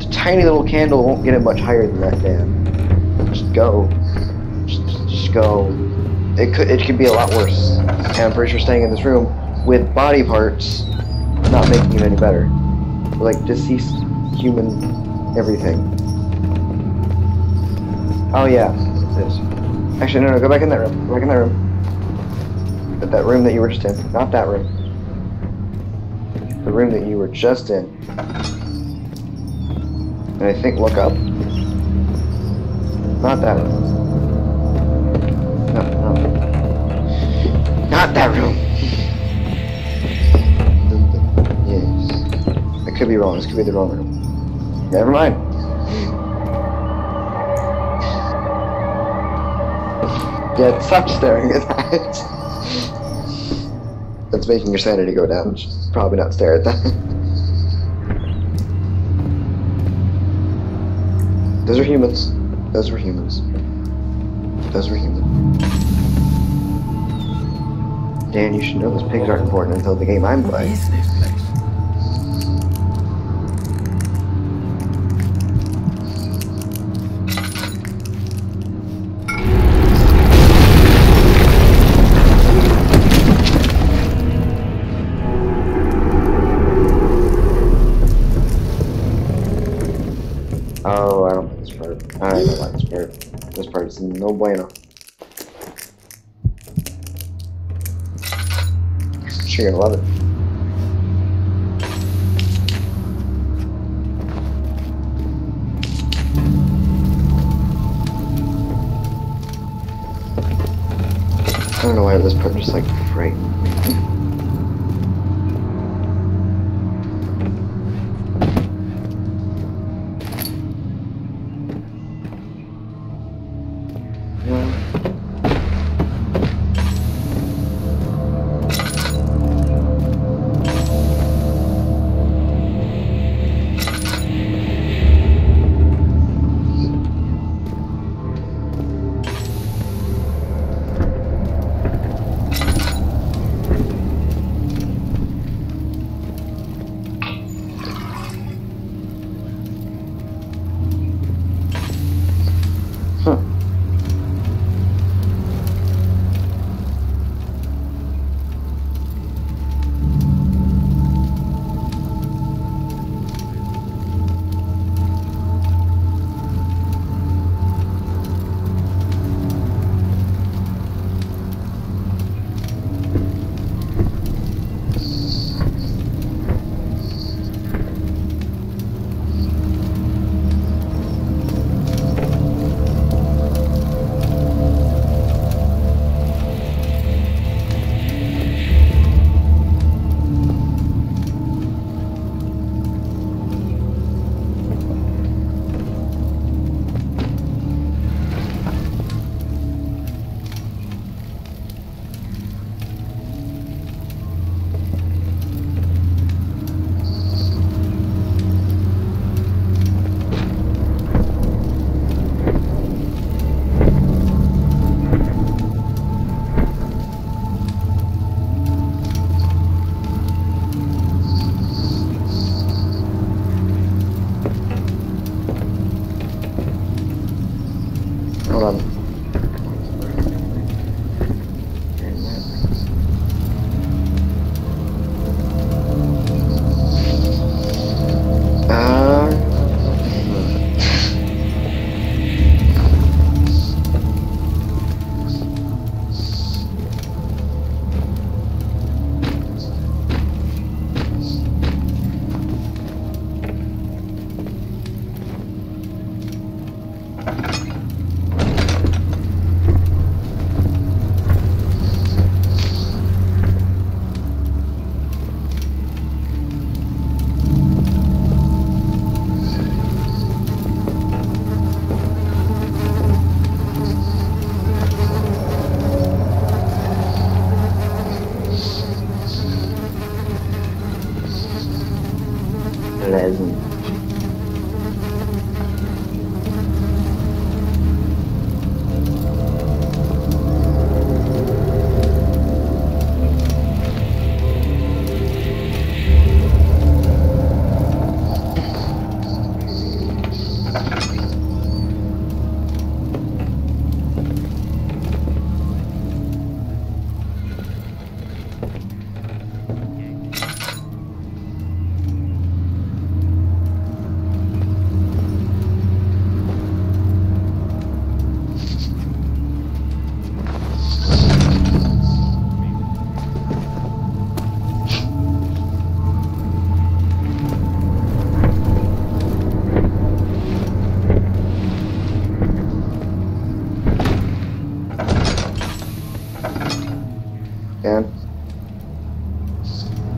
The tiny little candle won't get it much higher than that, Dan. Just go. Just go. It could be a lot worse. And I'm pretty sure staying in this room with body parts not making it any better. Like deceased human everything. Oh yeah, this. Actually no, go back in that room. Go back in that room. But that room that you were just in. Not that room. The room that you were just in. And I think look up. Not that room. No. Not that room. Yes. I could be wrong. This could be the wrong room. Never mind. Yeah, stop staring at that. That's making your sanity go down. You should probably not stare at that. Those are humans. Those were humans. Those were humans. Dan, you should know those pigs aren't important until the game I'm playing. What is this place? Oh, I don't like this part. I don't like this part. This part is no bueno. You're gonna love it. I don't know why this part just like frightened me. Hold on. Pleasant. And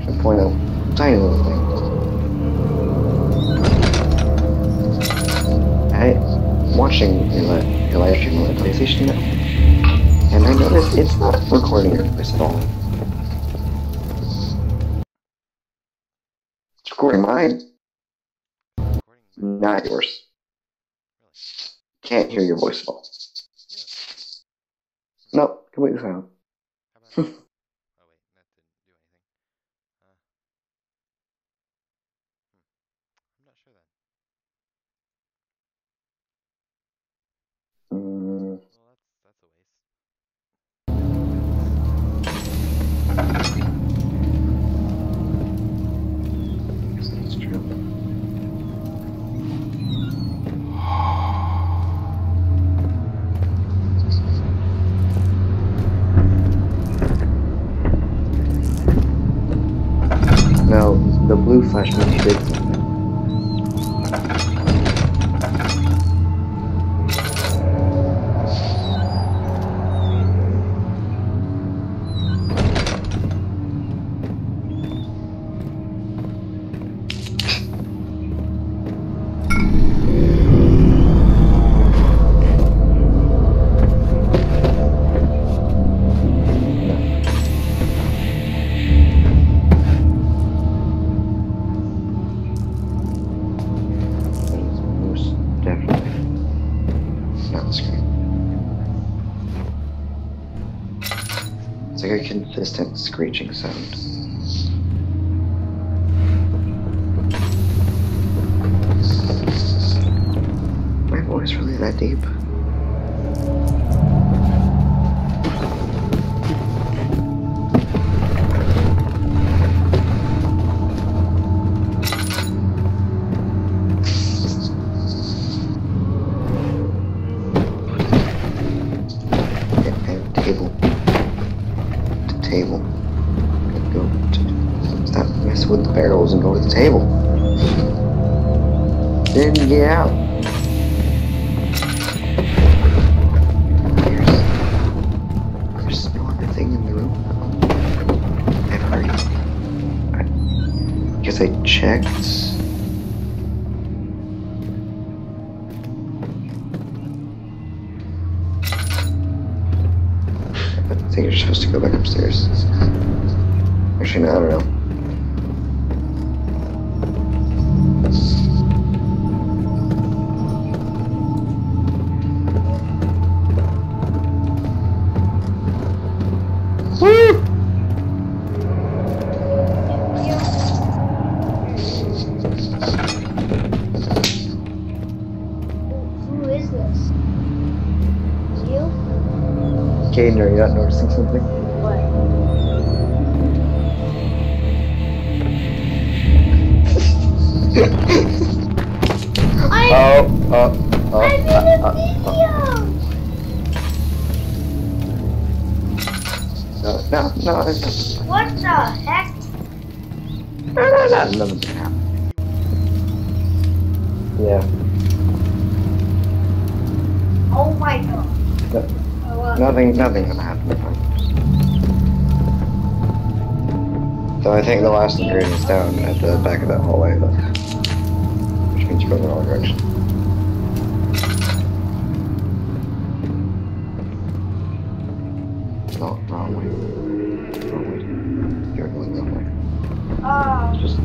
should point out a tiny little thing. I'm watching your live stream on the PlayStation now, and I noticed it's not recording your voice at all. It's recording mine, not yours. Can't hear your voice at all. No, completely silent. How about oh wait, that didn't do anything. I'm not sure then. Well, that's a waste. That's true. flash means you did something. It's like a consistent screeching sound. My voice really that deep? Table. Stop messing with the barrels and go to the table. Then get out. There's no other thing in the room. I guess I checked. I think you're supposed to go back upstairs. Actually, no, I don't know. Woo! Who is this? You? Caden, are you not noticing something? What? I'm in a video! No. What the heck? No, nothing's gonna happen. Yeah. Oh my god. Nothing's gonna happen. So I think the last ingredient's down at the back of that hallway, but which means you're going the wrong direction. No, wrong way. You're going the wrong way. Just,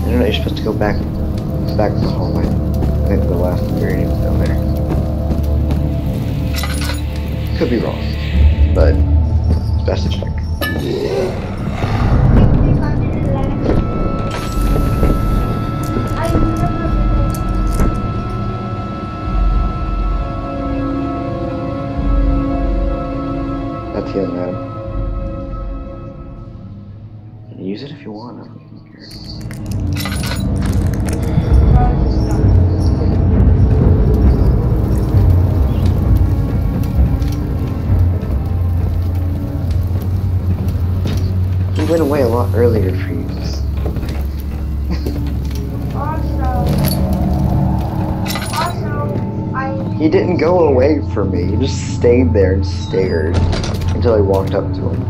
no, you're supposed to go back of the hallway. I think the last ingredient's down there. Could be wrong, but it's best to check. That's the other man. Use it if you want. I don't care. He went away a lot earlier for you. He didn't go away from me. He just stayed there and stared until I walked up to him.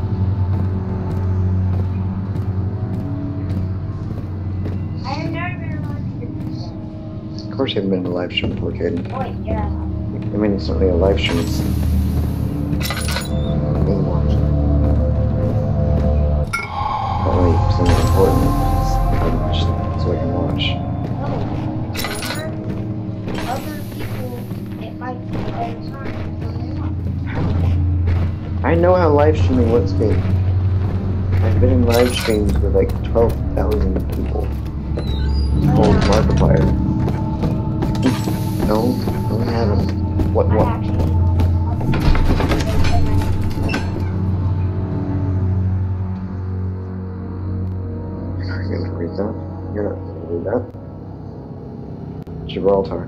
I have never been in a live stream. Of course, you haven't been in a live stream before, Caden. Oh, yeah. I mean, it's not really a live stream. It's being watched. Not really something important. It's just so I can watch. Other people, it might be all the time. I know how live streaming works, Caden. I've been in live streams with like 12,000 people. Old Markiplier. No, I haven't. What? I actually. You're not going to read that? You're not going to read that? Gibraltar.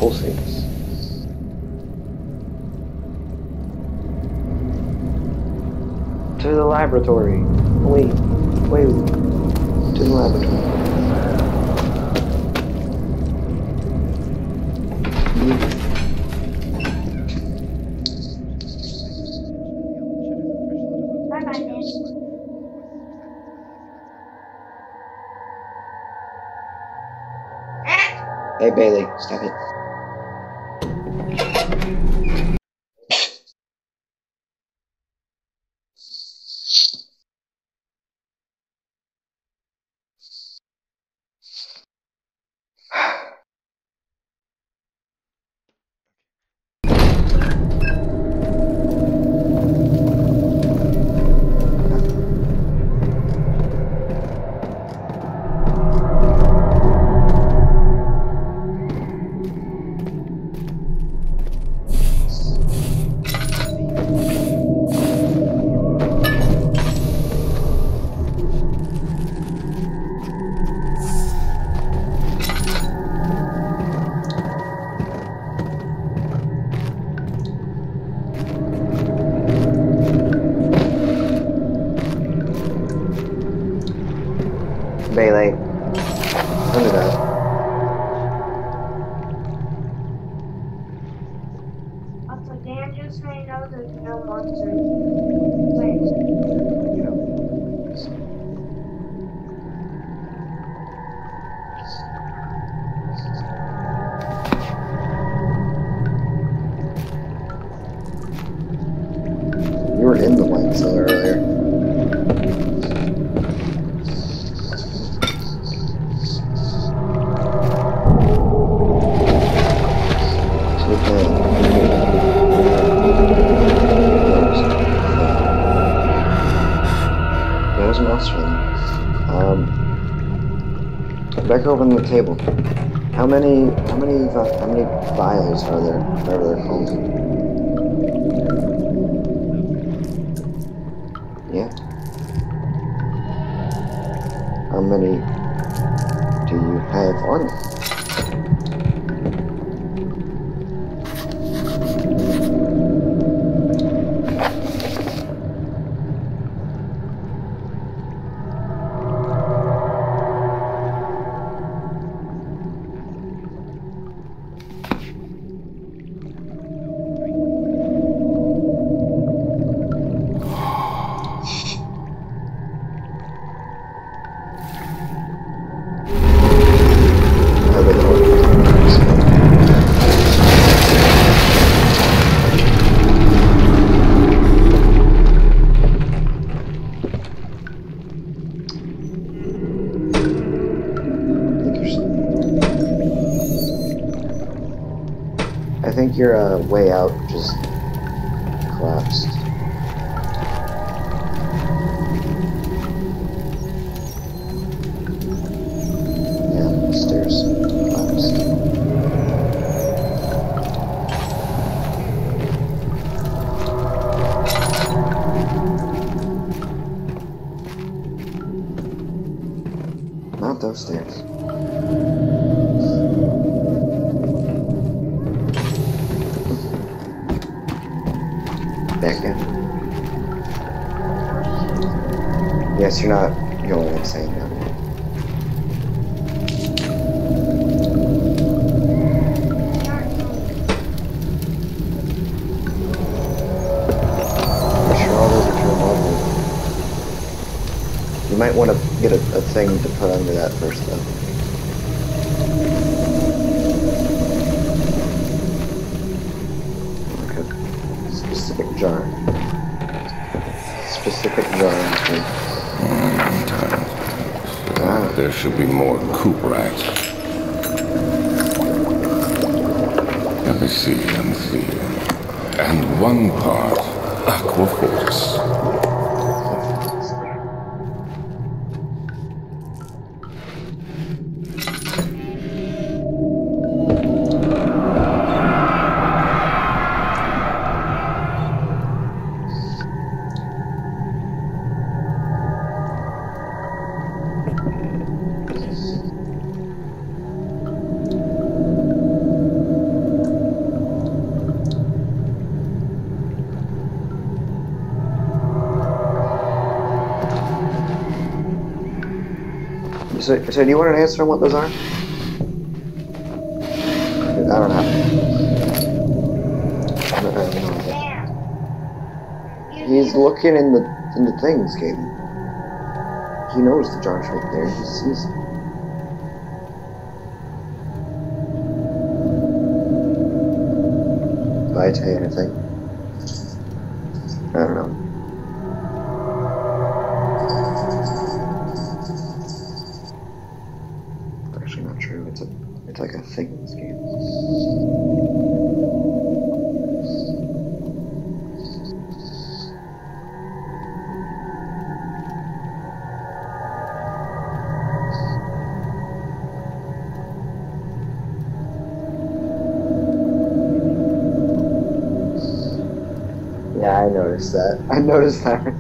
pulsates. To the laboratory. Wait. To the laboratory. Bye bye, Nick. Hey Bailey, stop it. Bailey, don't do that. Also, Dan just made know there's no monsters. Wait. You were in the wine cellar earlier. There's a monster in there. Back over on the table. How many vials are there? Whatever they're called. Yeah. How many do you have on you? I think your way out just collapsed. Yeah, the stairs collapsed. Not those stairs. Back in. Yes, you're not going insane now. I'm sure all those are true lovely. You might want to get a thing to put under that first, though. Specific jar. Specific jar. There should be more coop rats. Let me see. And one part aquaforce. So do you want an answer on what those are? I don't have it. I don't know. Damn. He's looking in the things, Gabe. He knows the jar's right there. He sees it. Did I tell you anything? I don't know. Actually, not true. It's like a thing in this game. Yeah, I noticed that. I noticed that.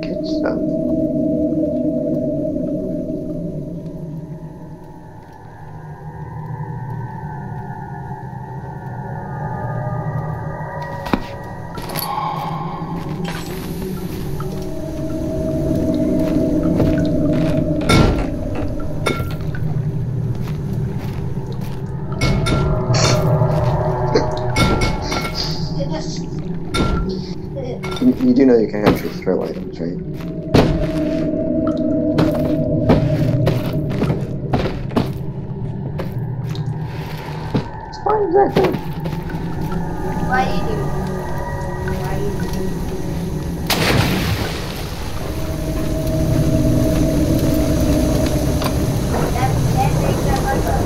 Good stuff. You do know you can actually throw items, right? It's fine, exactly. Why you do? Why you do? That makes that much up.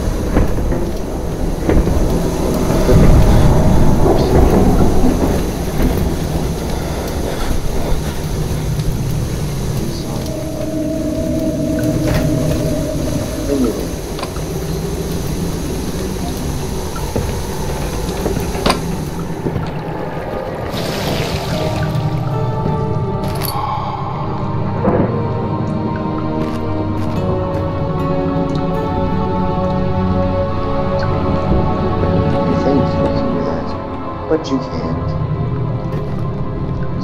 But you can't.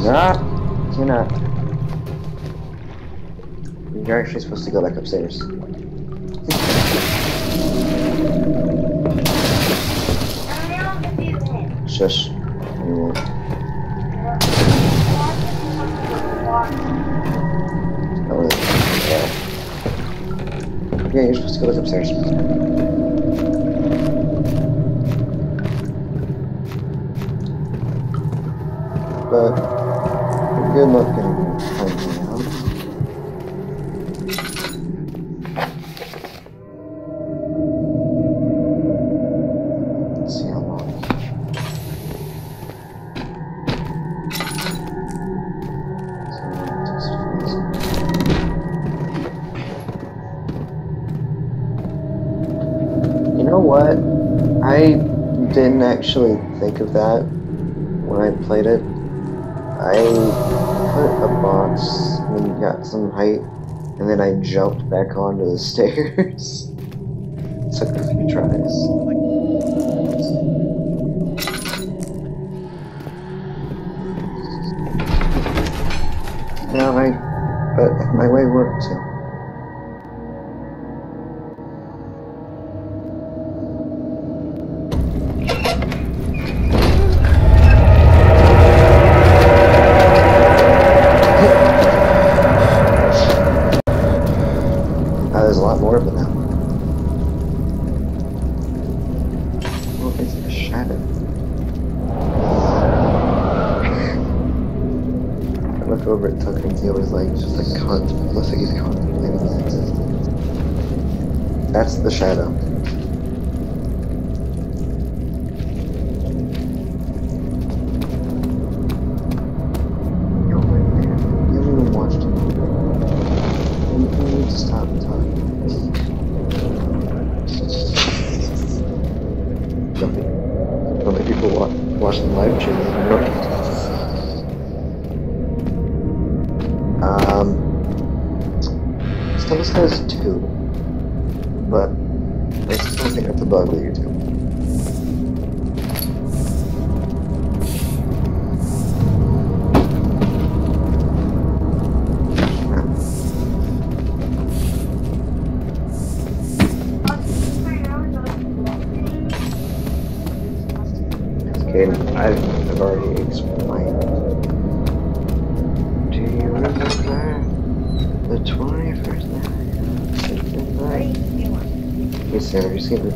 Not. Cannot. You're actually supposed to go back upstairs. I don't get you in. Shush. You won't. Oh, really? Yeah. Yeah, you're supposed to go back upstairs. But good luck getting there. Let's see how long. You know what? I didn't actually think of that when I played it. I put a box and got some height, and then I jumped back onto the stairs. Took a few tries. No, but my way worked too. There's a lot more of it now. Oh, it's a shadow. I look over at Tucker and he always like, just like, looks like he's contemplating his existence. That's the shadow. Go right there. You haven't even watched it. You need to stop talking. Don't let people watch the live stream. Still says 2, but I still think that's above the YouTube. I've already explained. Do you remember the 21st night? Hey Sarah, just give it.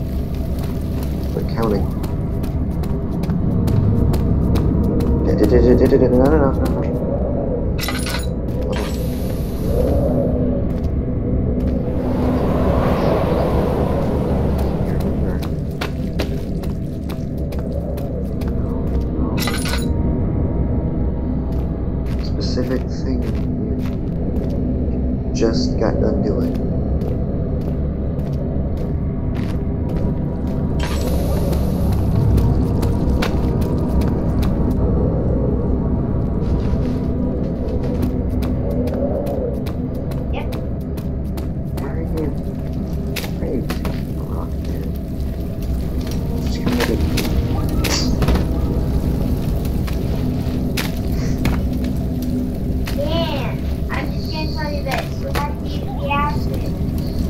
Quit counting. No. Specific thing you just got done doing.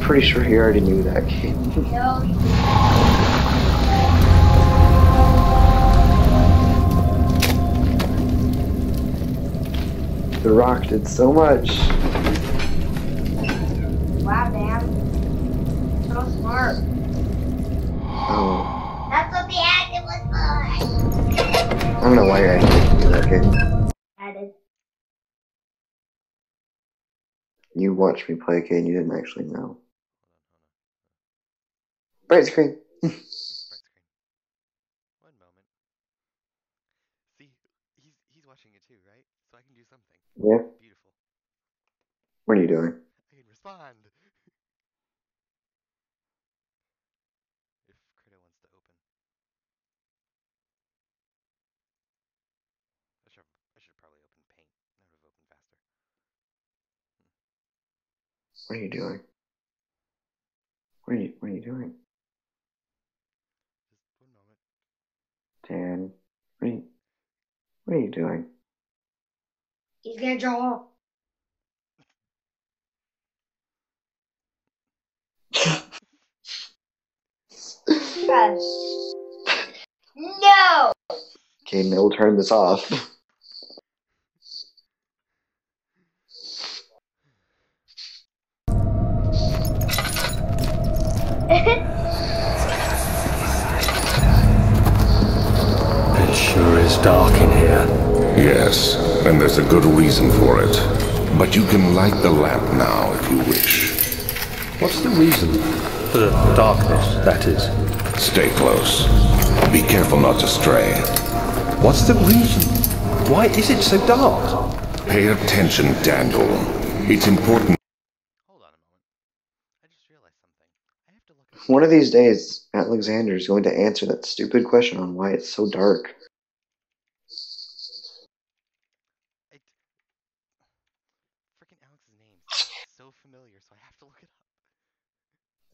Pretty sure he already knew that game. No. The Rock did so much. Wow, damn. So smart. Oh. That's what the acting was for. I don't know why you're actually do that game. Added. You watched me play a game you didn't actually know. Bright screen. Bright screen. One moment. See, he's watching it too, right? So I can do something. Yeah. Beautiful. What are you doing? I can respond. If Critter wants to open. I should probably open Paint. That would have opened faster. What are you doing? What are you doing? Just one moment. Dan, what are you doing? He's gonna draw. No! Okay, now we'll turn this off. It sure is dark in here. Yes, and there's a good reason for it. But you can light the lamp now if you wish. What's the reason? For the darkness, that is. Stay close. Be careful not to stray. What's the reason? Why is it so dark? Pay attention, Daniel. It's important. Hold on a moment. I just realized something. I have to look at One of these days, Alexander's going to answer that stupid question on why it's so dark. freaking Alex's name. It's so familiar, so I have to look it up.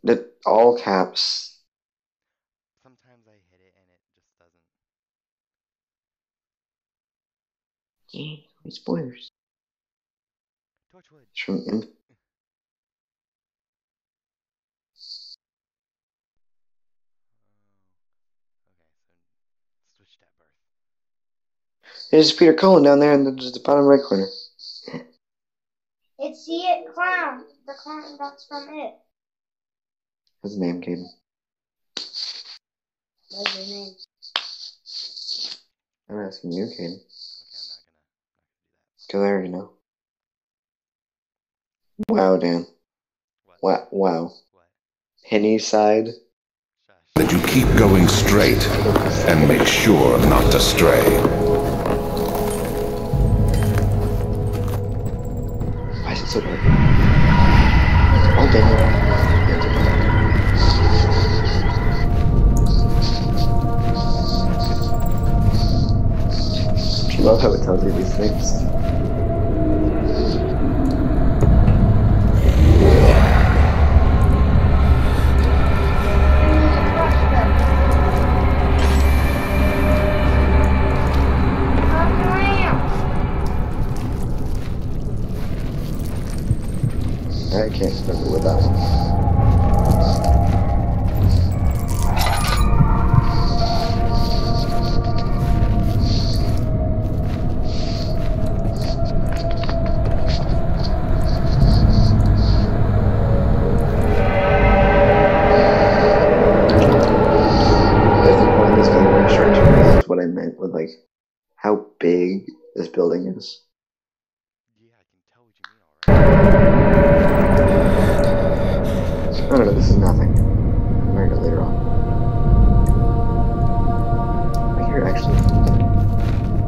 That all caps. Sometimes I hit it and it just doesn't. Yeah, spoilers. Torchwood. It's from Okay, so switched at birth. There's Peter Cullen down there in the bottom right corner. It's the clown. The clown that's from it. What's his name, Caden? What's his name? I'm asking you, Caden. Okay, I'm not gonna do that. Because I already know. Wow, Dan. What? Wow. What? Penny side. Shush. That you keep going straight and make sure not to stray. Why is it so dark? Oh, Daniel. I love how it tells you these things. I can't remember what that one. No, this is nothing. I'll mark it later on. I hear it actually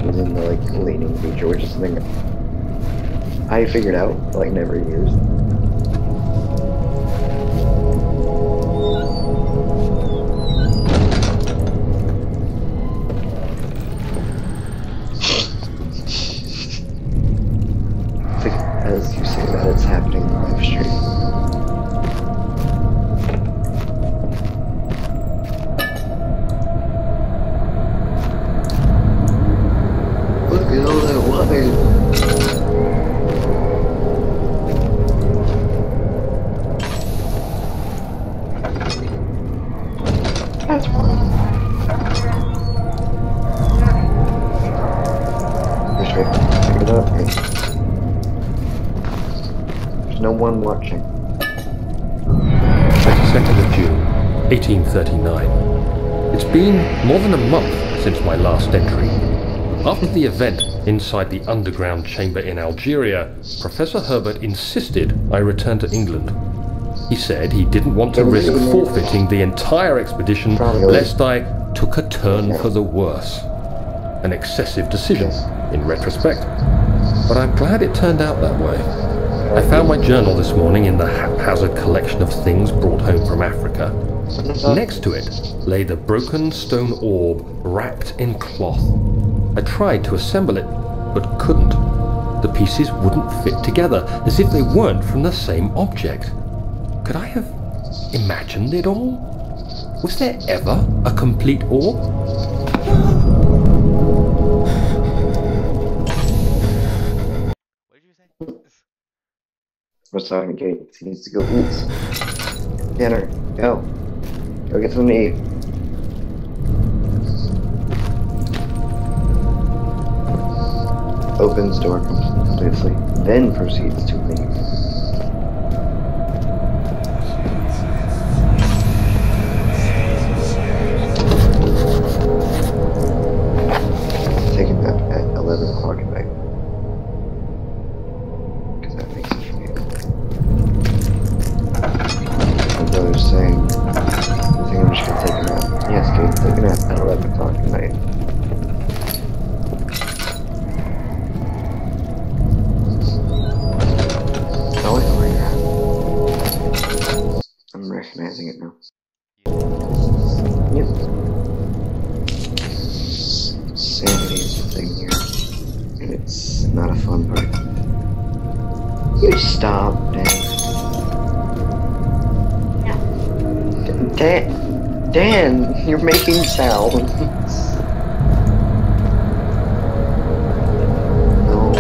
within the like leaning feature, which is something I figured out like never used. As you say that, it's happening in the live stream. Look at all that water. That's fun. Just wait. Pick it up. Okay. There's no one watching. 22nd of June, 1839. It's been more than a month since my last entry. After the event inside the underground chamber in Algeria, Professor Herbert insisted I return to England. He said he didn't want to risk forfeiting the entire expedition lest I took a turn for the worse. An excessive decision, in retrospect, but I'm glad it turned out that way. I found my journal this morning in the haphazard collection of things brought home from Africa. Next to it lay the broken stone orb wrapped in cloth. I tried to assemble it, but couldn't. The pieces wouldn't fit together, as if they weren't from the same object. Could I have imagined it all? Was there ever a complete orb? What did you say? What's talking to Kate? He needs to go eat. Dinner. Go. Go get something to eat. Opens door completely, then proceeds to leave. Taking that at 11 o'clock at night. Because that makes it feel. My brother's saying, I think I'm just gonna take a nap. Yes, Kate, take a nap at 11 o'clock at night. I'm recognizing it now. Yep. Sanity is the thing here. And it's not a fun part. You stop, Dan. Dan, you're making sounds. No.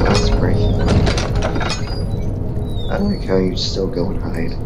That's breaking. I like how you still go and hide.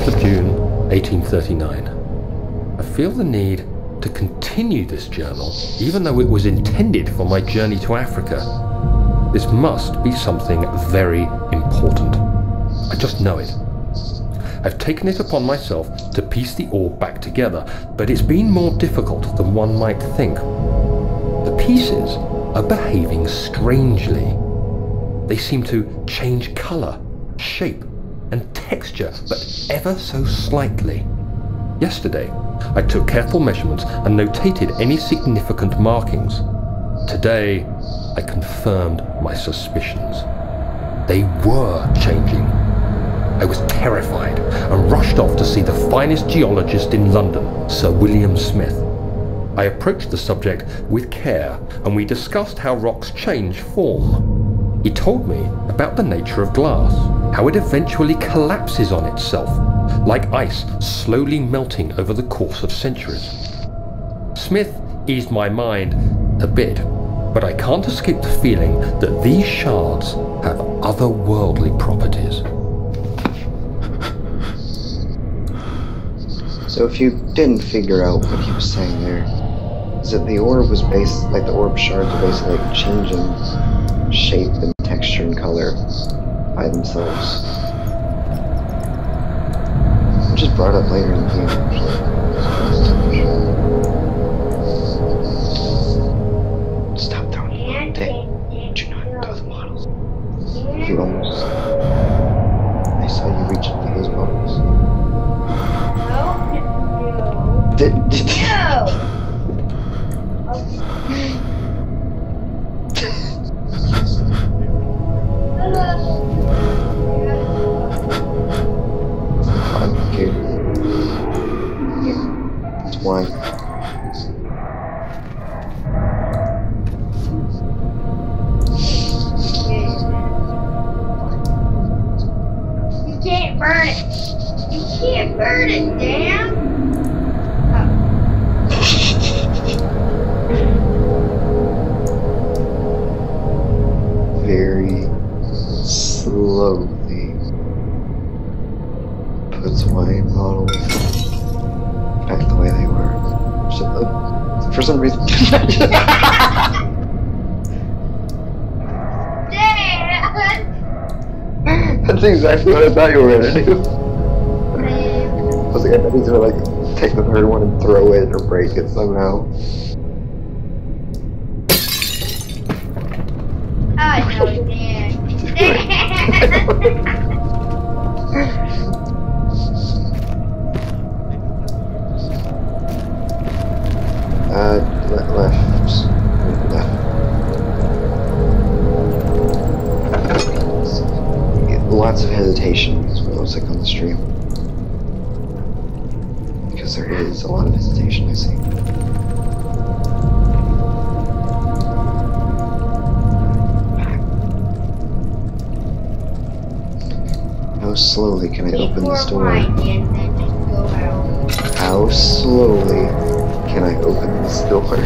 of June, 1839. I feel the need to continue this journal, even though it was intended for my journey to Africa. This must be something very important. I just know it. I've taken it upon myself to piece the orb back together, but it's been more difficult than one might think. The pieces are behaving strangely. They seem to change colour, shape, and texture, but ever so slightly. Yesterday, I took careful measurements and notated any significant markings. Today, I confirmed my suspicions. They were changing. I was terrified and rushed off to see the finest geologist in London, Sir William Smith. I approached the subject with care and we discussed how rocks change form. He told me about the nature of glass, how it eventually collapses on itself, like ice slowly melting over the course of centuries. Smith eased my mind a bit, but I can't escape the feeling that these shards have otherworldly properties. So if you didn't figure out what he was saying there, is that the orb was the orb shards are basically like changing shape and texture and color by themselves. Which is brought up later in the game, actually. Stop throwing the model, Dick. Do not throw the models. You almost... I saw you reach into those bottles. Did No. Okay. It's wine. You can't burn it. You can't burn it, damn. Very slowly puts wine bottles back the way they were. For some reason. Dad! That's exactly what I thought you were gonna do. I was like, I bet he's gonna like take the third one and throw it or break it somehow. Oh no, Dad. Left. Lots of hesitation is what it looks like on the stream. Because there is a lot of hesitation, I see. How slowly can I open this door? How slowly can I open this door?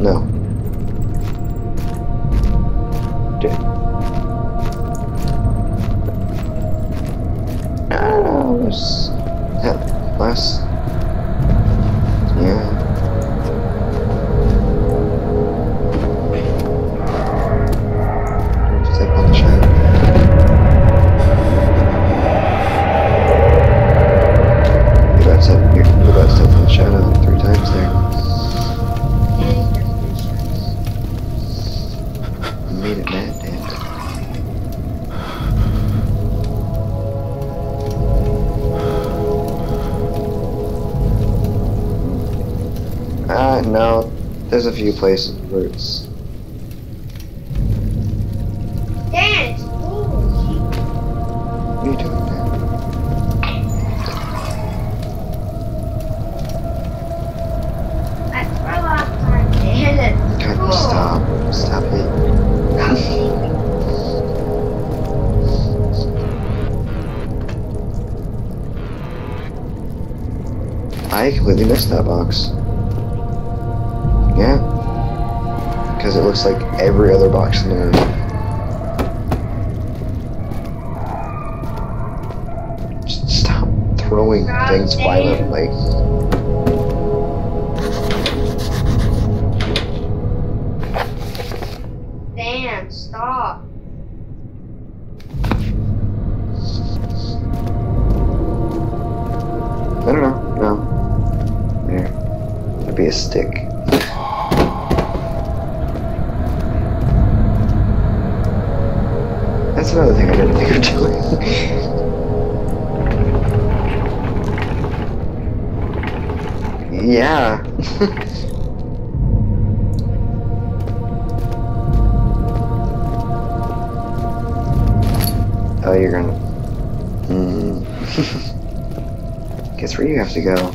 No. That last... Yeah. Step on the shadow. You're about to step on the shadow 3 times there. You made it mad, Dan. No. There's a few places where it's... Dan, it's cool. What are you doing, Dan? That's for a long time, Dan. It's God, cool. stop. Stop it. I completely missed that box. Yeah. Because it looks like every other box in the room. Just stop throwing things violently. Dan, stop. I don't know. No. There. It'd be a stick. That's another thing I didn't think of doing. Yeah. Oh, you're gonna... Guess where you have to go.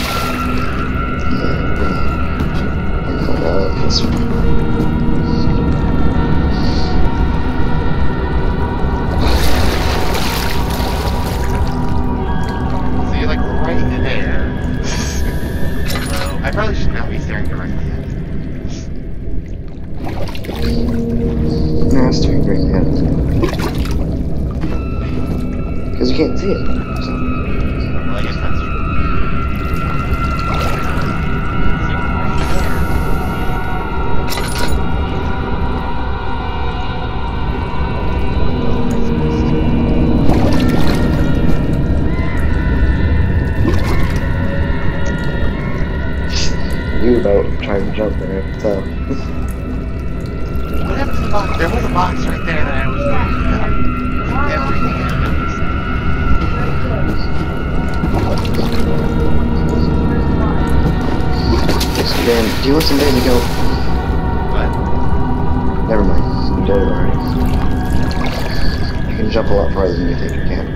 tried to jump there, I can tell. What happened to the box? There was a box right there that I was going to pick up. Everything I noticed. Dan, do you want some days ago? What? Never mind. You did it already. You can jump a lot farther than you think you can.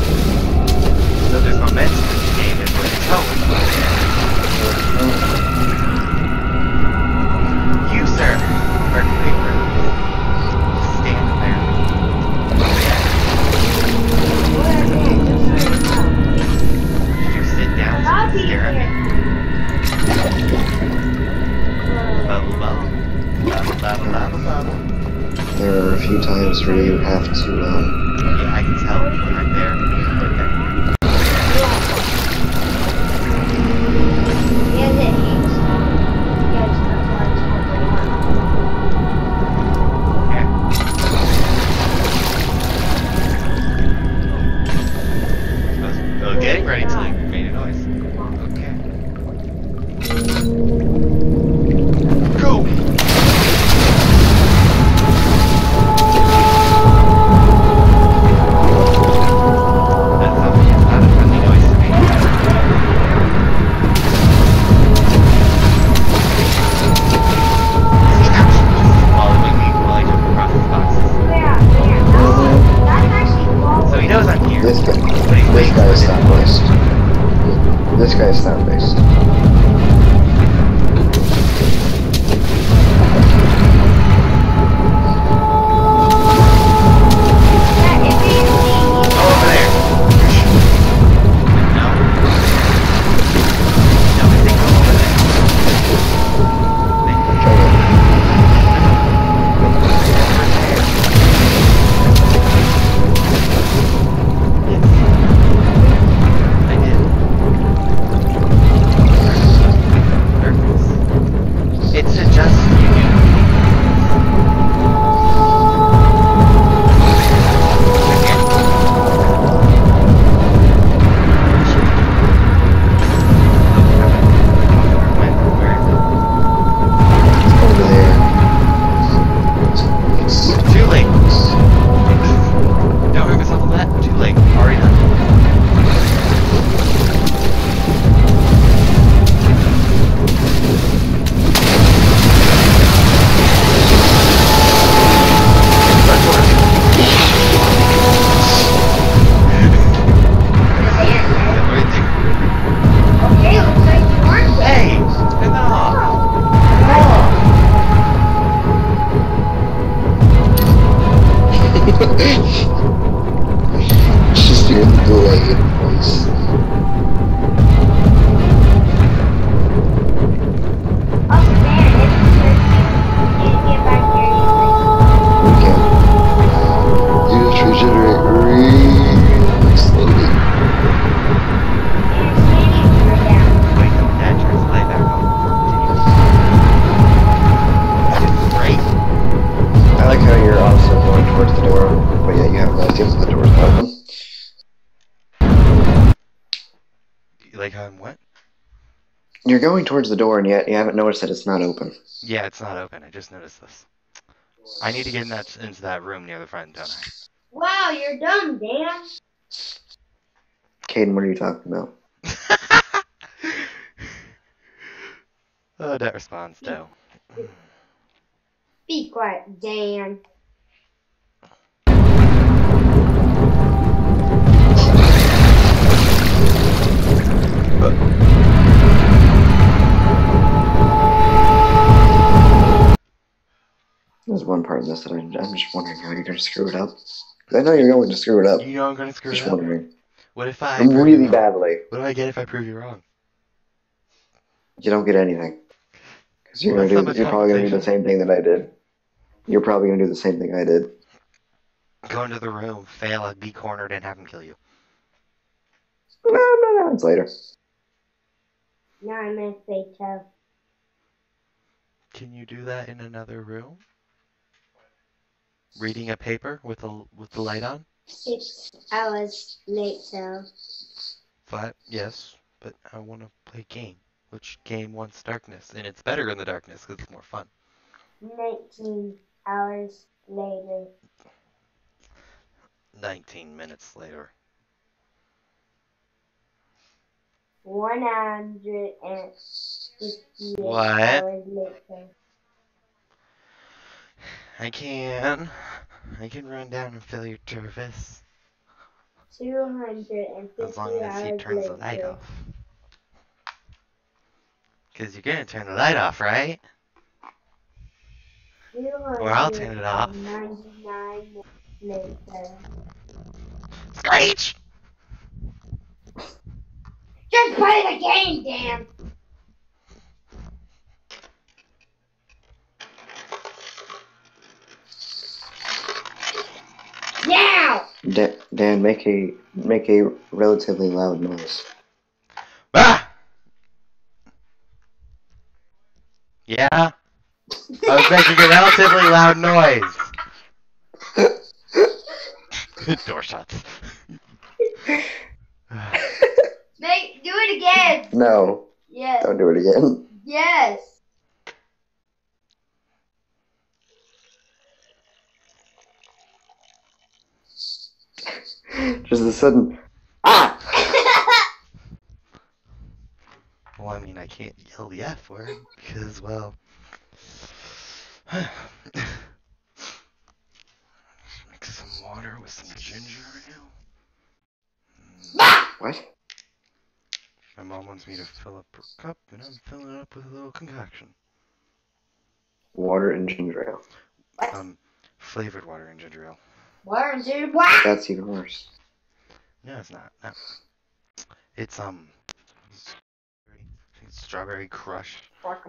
So there's momentum in the game, is what you're telling me. You, sir, are paper. Stand there. You sit down and stare at me. Bubble, bubble. Bubble, bubble, bubble, bubble. There are a few times where you have to, Yeah, I can tell when I'm there. Okay. Oh, getting ready till you made a noise. Okay. Go! That's not a friendly noise to me. Is he actually following me while I jump across his boxes? So he knows I'm here. this guy. But he's This waiting guy for is me. sound-based. This guy is sound-based. Go over there. No. No, I think go over there. Thank you. Try it. Yes. I did. Purpose. It suggests you do. Over there. Too late. Don't hurt yourself on that. Too late. Already done. Let's work. Hey! Enough! Just hear the delay in voice. You can. You just regenerate really slowly. Wait, no, Dad turns the light back on. Continue. Great. I like how you're also going towards the door, but yeah, you haven't realized yet that the door's not open. You like how I'm what? You're going towards the door, and yet you haven't noticed that it's not open. Yeah, it's not open. I just noticed this. I need to get into that room near the front, don't I? Wow, you're done, Dan. Caden, what are you talking about? Oh, that response, though. Be quiet, Dan. There's one part in this that I'm just wondering how you're going to screw it up. 'Cause I know you're going to screw it up. You know I'm gonna screw Just it up. wondering. What if I I'm prove you really wrong? badly. What do I get if I prove you wrong? You don't get anything. Because you're, Well, that's not gonna much do, you're probably going to do the compensation. same thing that I did. You're probably going to do the same thing I did. Go into the room, fail, be cornered, and have him kill you. No, it's later. Now I'm gonna say tough. Can you do that in another room? Reading a paper with the light on? 6 hours later. Yes, but I want to play a game. Which game wants darkness? And it's better in the darkness because it's more fun. 19 hours later. 19 minutes later. 158 What? hours later. I can run down and fill your turvis. 250 As long as he hours turns the light later. off. Because you're going to turn the light off, right? Or I'll turn it off. 299 minutes later. Screech! Just play the game, damn! Now! Dan, make a relatively loud noise. Ah! Yeah? I was making a relatively loud noise. Door shuts. Do it again! No, Yes. don't do it again. Yes! Just a sudden, ah! Well, I mean, I can't yell the F word, because, well... Mix some water with some ginger ale. What? My mom wants me to fill up her cup, and I'm filling it up with a little concoction. Water and ginger ale. Flavored water and ginger ale. Water and ginger ale. That's even worse. No, it's not. No. It's, strawberry crush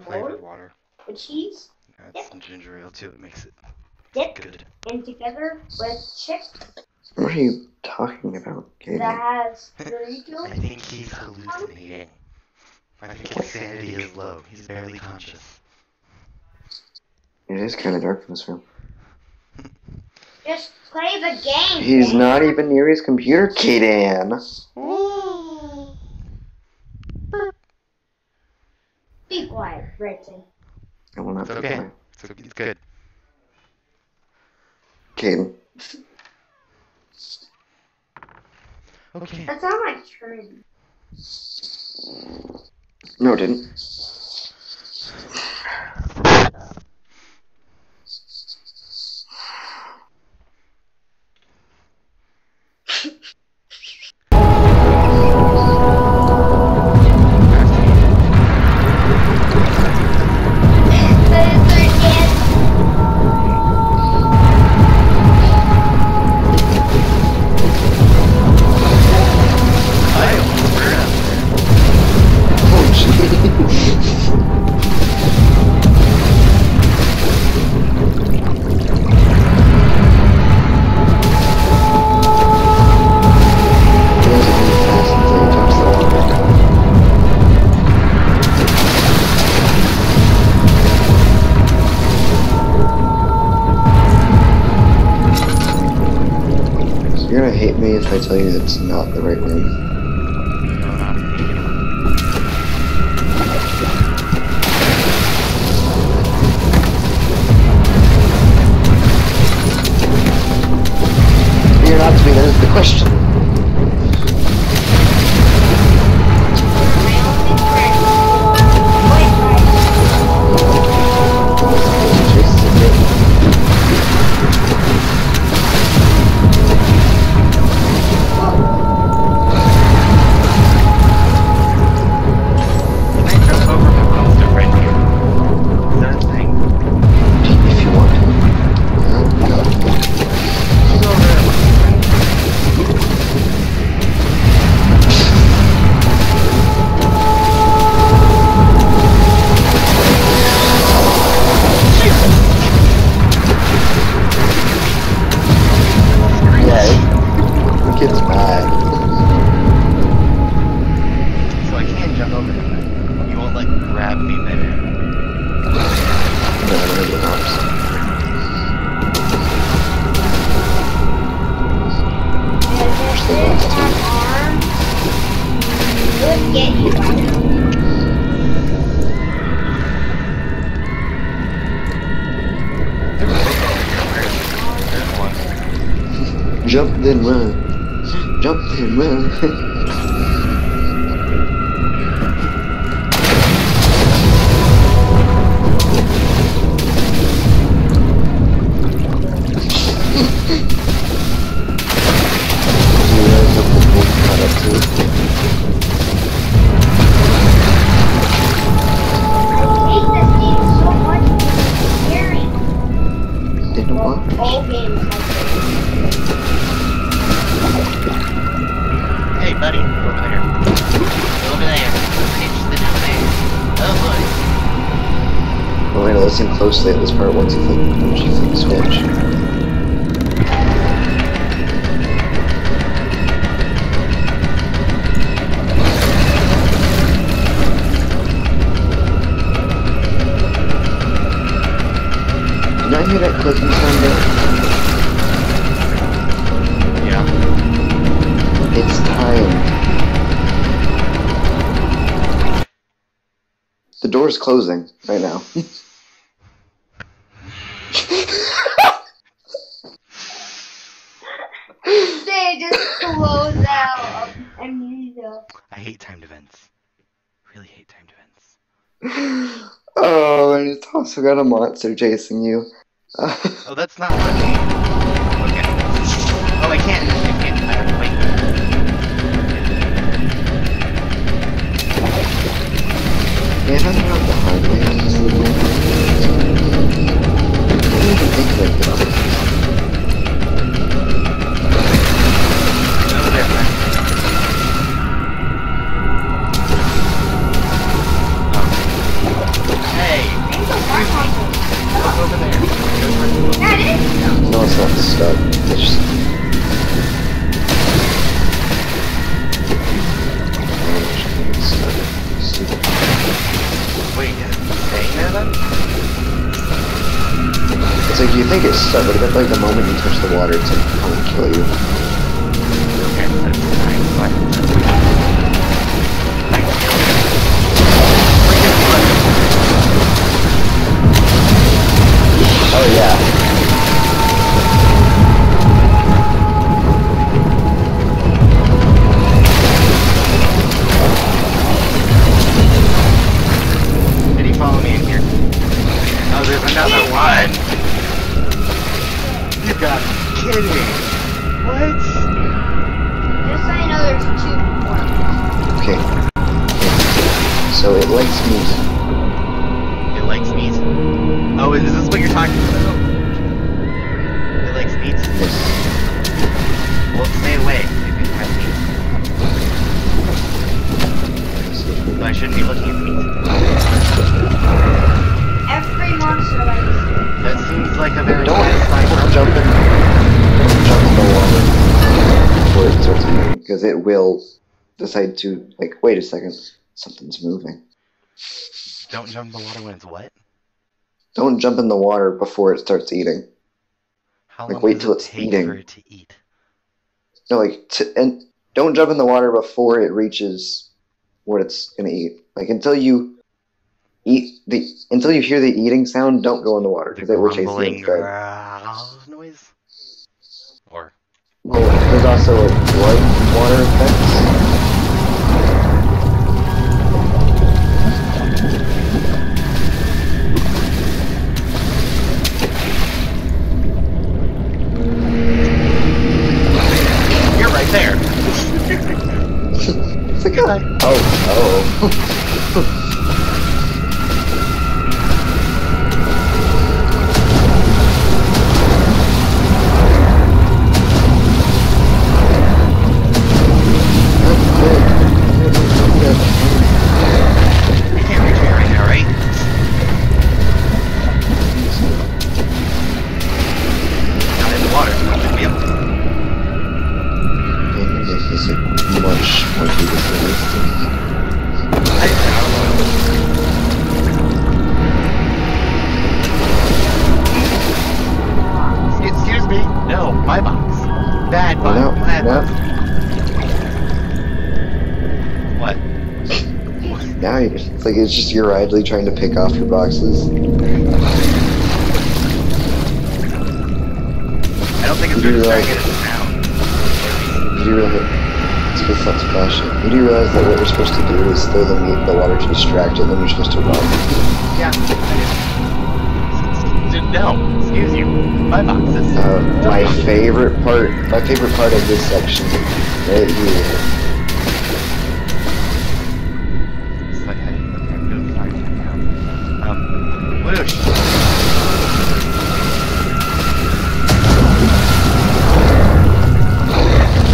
flavored water. With cheese. Add some ginger ale too. It makes it Dip good. in together with chips What are you talking about, Katie? that has I Doritos. think he's hallucinating. I think his sanity is low. He's barely conscious. It is kind of dark in this room. Just play the game. He's man. not even near his computer, Kaden. Be quiet, Britton. I will not It's be okay. quiet. It's good. Kaden. Okay. That's not my turn. No, it didn't. You're gonna hate me if I tell you it's not the right room. You're not to me, that is the question. If you want yeah, the kid's mad. So I can't jump over him. You won't like grab me midair. then run. Jump then run. Hey, buddy, over there. Over there. It's the new thing. Oh boy. We're gonna listen closely at this part once you flick the switch. Did I hear that clicking sound there? Yeah. It's time. The door's closing right now. They just close out of Amnesia. I hate timed events. Really hate timed events. Oh, and it's also got a monster chasing you. Oh, that's not working. Okay. Oh, I can't. I have to wait. Yeah, that's not the hard way. I didn't even think like this. Over there, friend. Hey! Look over there. That is. No, it's not stuck. It's just... Stupid. Wait, is it staying there then? It's like you think it's stuck, but I bet like the moment you touch the water, it's like gonna kill you. Okay, that's fine. Fine. Oh yeah. Did he follow me in here? Oh, there's another one! You got me kidding! What? Just so you know, there's two more. Okay. So it likes meat. It likes meat? Oh, is this what you're talking about? It likes meat? Yes. Well, stay away if it has meat. So I shouldn't be looking at meat. Every monster likes it. That seems like a very Don't satisfying jump in the water before it starts moving, because it will decide to, like, wait a second, something's moving. Don't jump in the water when it's wet? Don't jump in the water before it starts eating. How Like, long wait does till it it's take eating. for it to eat? No, like, and don't jump in the water before it reaches what it's gonna eat. Like, until you hear the eating sound, don't go in the water, because it will chase you Grumbling instead. noise? Or... Well, there's also like blood water effects. You're right there! It's a guy. Oh. You can't reach me right now, right? Not in the water, so don't pick me up. This is much more beautiful. Excuse me? No, my box. Bad box. No, Bad no. box. What? Now it's like it's just you're idly trying to pick off your boxes. I don't think it's You're really right. trying to get it down. do you realize it's good thoughts flashing. You do realize that what you're supposed to do is throw the meat in the water to distract it, and then you're supposed to run. Yeah, I did. No, excuse you. My box is... My favorite part of this section, right here. It's like, okay, I'm doing fine now. Whoosh.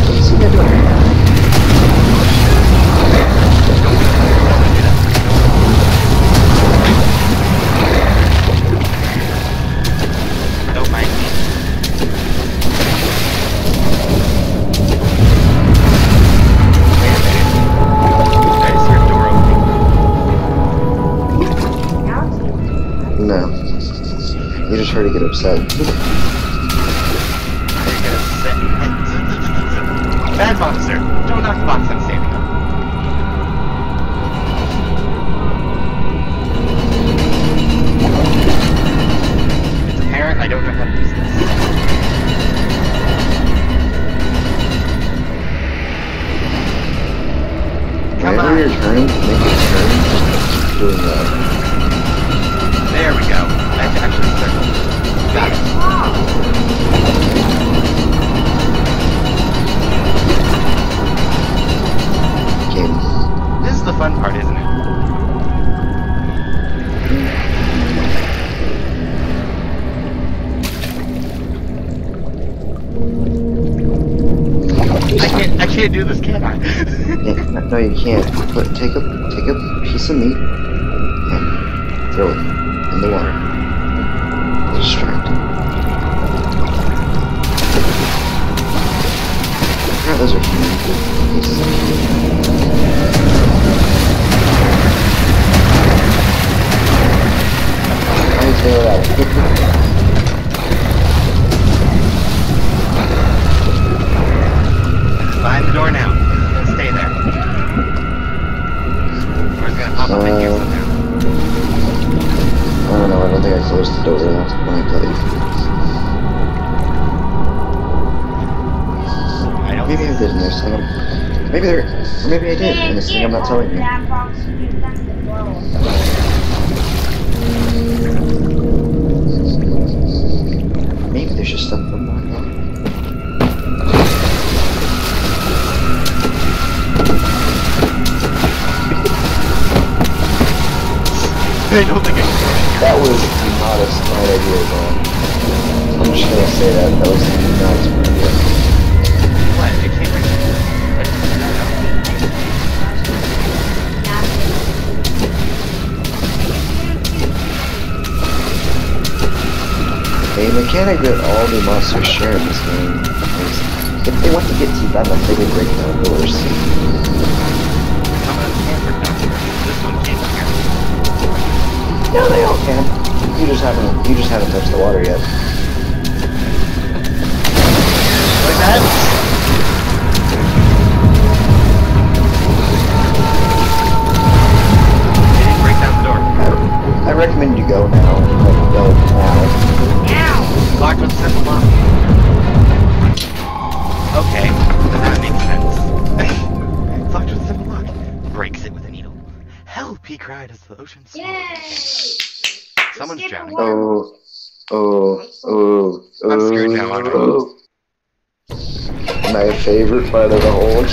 What's he doing? Don't mind me. Wait a minute. I just hear a door opening. No. You just heard it get upset. I get upset. Bad box, sir. Don't knock the box I'm standing on. It's apparent I don't know how to use this. Come Whenever on. you're turning, make it turn, just keep doing that. There we go. I have to actually circle. Got it. Game. This is the fun part, isn't it? I can't do this, can I? Yeah, no, you can't. But take a piece of meat and throw it in the water. Distract it. Yeah, those are human pieces of meat. I throw it out. Behind the door now. It's gonna stay there. Or it's gonna pop up in here somehow. I don't know, I don't think I closed the door when I played. I don't Maybe I did, and there's something. Maybe there. Or maybe I did, and it's something I'm not telling you. That box to do that as well. Maybe there's just something going on. I don't think I can. That was not a smart idea at all. I'm just gonna say that. That was not a smart idea. What? It came right here. I just figured A mechanic that all the monsters share in this game is if they want to get to them, they can break down doors. I'm gonna camper down here. This one can't hear. No, they all can. You just haven't touched the water yet. Like that? They didn't break down the door. I recommend you go now. Like, go now. Ow! Locked with a simple lock. Okay, that makes sense. It's locked with a simple lock. Breaks it with a needle. Help! He cried as the ocean swelled. Yay! Someone's drowning. I'm screwed now, aren't I? My favorite part of the whole.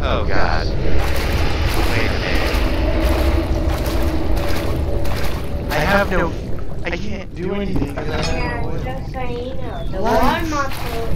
Oh god. Wait a minute. I have no... I can't do anything. Yeah, just so you know, the water monster.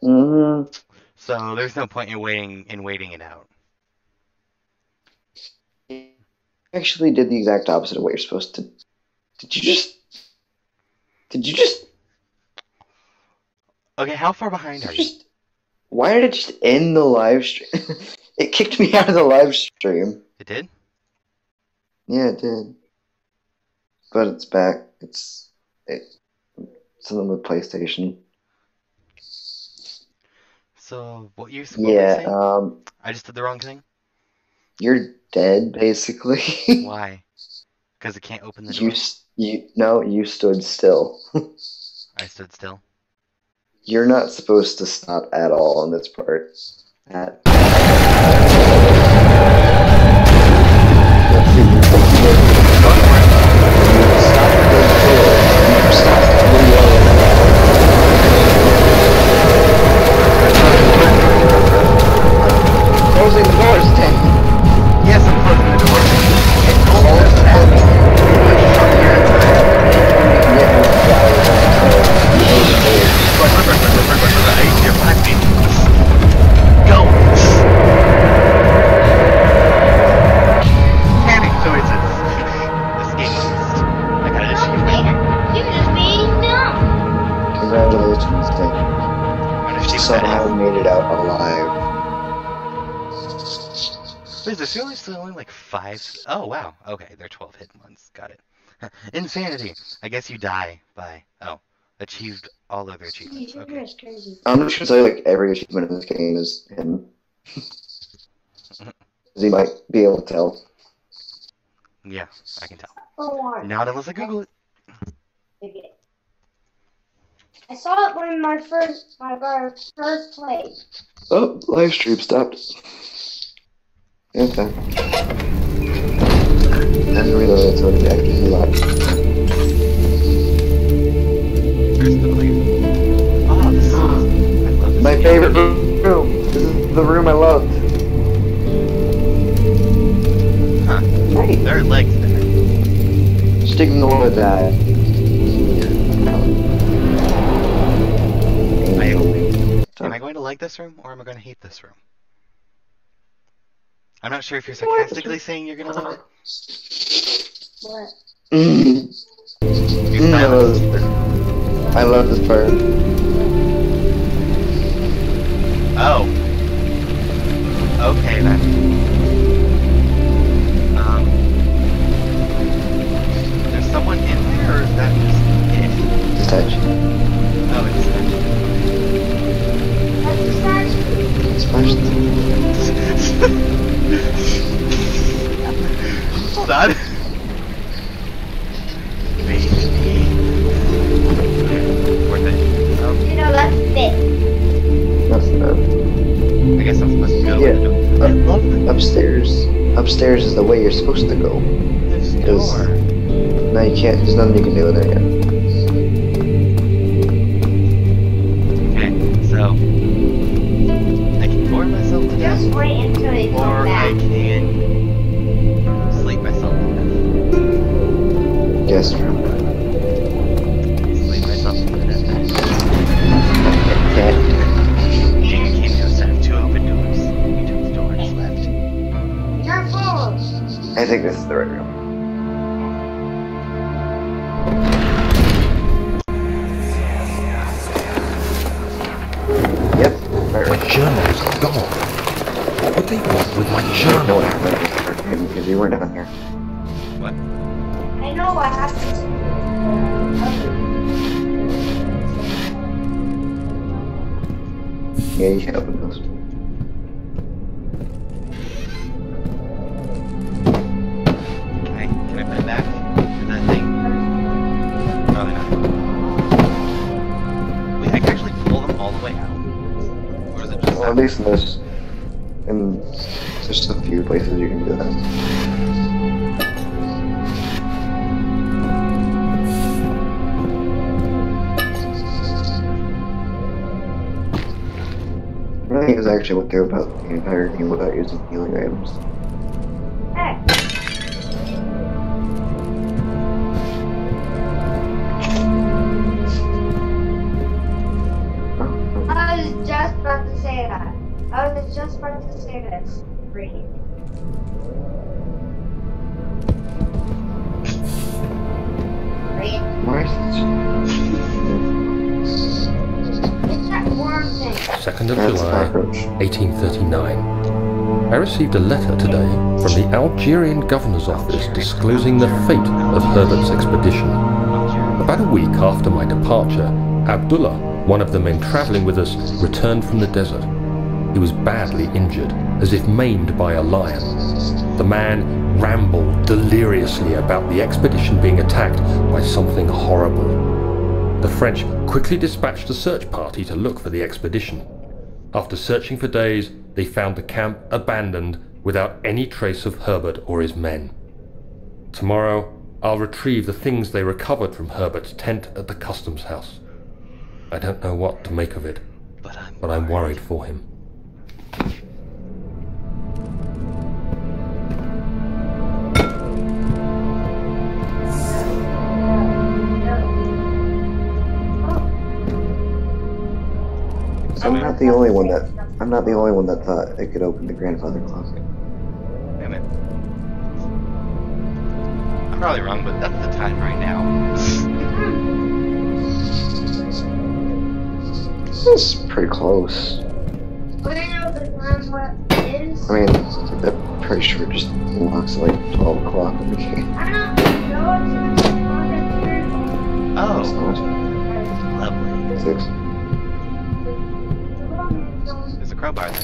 Mm-hmm. So there's no point in waiting it out. Actually did the exact opposite of what you're supposed to. Did you just Okay, how far behind are you? why did it just end the live stream? It kicked me out of the live stream. It did? Yeah, it did. But it's back. It's something with PlayStation. So what you Yeah, saying? I just did the wrong thing? you're dead basically. Why? Because it can't open the door? You stood still. I stood still. You're not supposed to stop at all in this part. Closing the doors, Tim. Yes, I'm closing the door. It's almost happening. You're behind me. Go! Panic noises. Escape. I got an issue. You just made dumb. Congratulations, Tim. I'm gonna shoot Somehow that. made it out alive. Wait, there's still only like 5. Oh, wow. Okay, they're 12 hit ones. Got it. Insanity. I guess you die by. Oh, achieved all other achievements. You're Okay. just crazy. I'm just gonna say like every achievement in this game is him. As you might be able to tell. Yeah, I can tell. For one. Not unless I Google it. I saw it when my first play. Oh, live stream stopped. Okay. And reload it so it actually live. There's the blue. Oh, this is. I love this. My favorite room. This is the room I love. Huh. Hey, There are legs there. just ignore that. Am I going to like this room or am I going to hate this room? I'm not sure if you're sarcastically saying you're going to love it. What? You're silent. I love this part. Oh. Okay then. There's someone in there, or is that just it? Just touch. Oh, it's Smash. hold on. Maybe. Worth it. You know, that's it. That's enough. I guess I'm supposed to go. Yeah. I love the Upstairs. Upstairs is the way you're supposed to go. this Because door. now you can't. There's nothing you can do in there yet. Okay, so I can bore myself to death, Just wait until they or come I back. can sleep myself to death. Guess true. Sleep myself to death. Can't. Jane came to us out of 2 open doors. We took the door and just left. You're full. I think this is the right room. Yep. Right My room. journals are gone. What would they want with my No journal? one happened this part because you weren't down here. What? I know what happened. Yeah, you can open those. Can I put it back? Is that thing? Probably not. Wait, I can actually pull them all the way out? Or is it just Well, at least in this, in just a few places you can do that. I think it's actually what they're about the entire game without using healing items. Hey. Oh, I was just about to say that. I was just about to say this. Read. What? It's that worm thing. 2nd of That's a July, cockroach. 1839. I received a letter today from the Algerian governor's office disclosing the fate of Herbert's expedition. About a week after my departure, Abdullah, one of the men travelling with us, returned from the desert. He was badly injured, as if maimed by a lion. The man rambled deliriously about the expedition being attacked by something horrible. The French quickly dispatched a search party to look for the expedition. After searching for days, they found the camp abandoned without any trace of Herbert or his men. Tomorrow, I'll retrieve the things they recovered from Herbert's tent at the customs house. I don't know what to make of it, but I'm worried for him. I'm not the only one that thought it could open the grandfather closet. Damn it. I'm probably wrong, but that's the time right now. It's pretty close. But I know the time what is. I mean, I'm pretty sure it just unlocks at like 12 o'clock in the game. I don't know it's on Oh, It's not. lovely. 6. There's a crowbar there.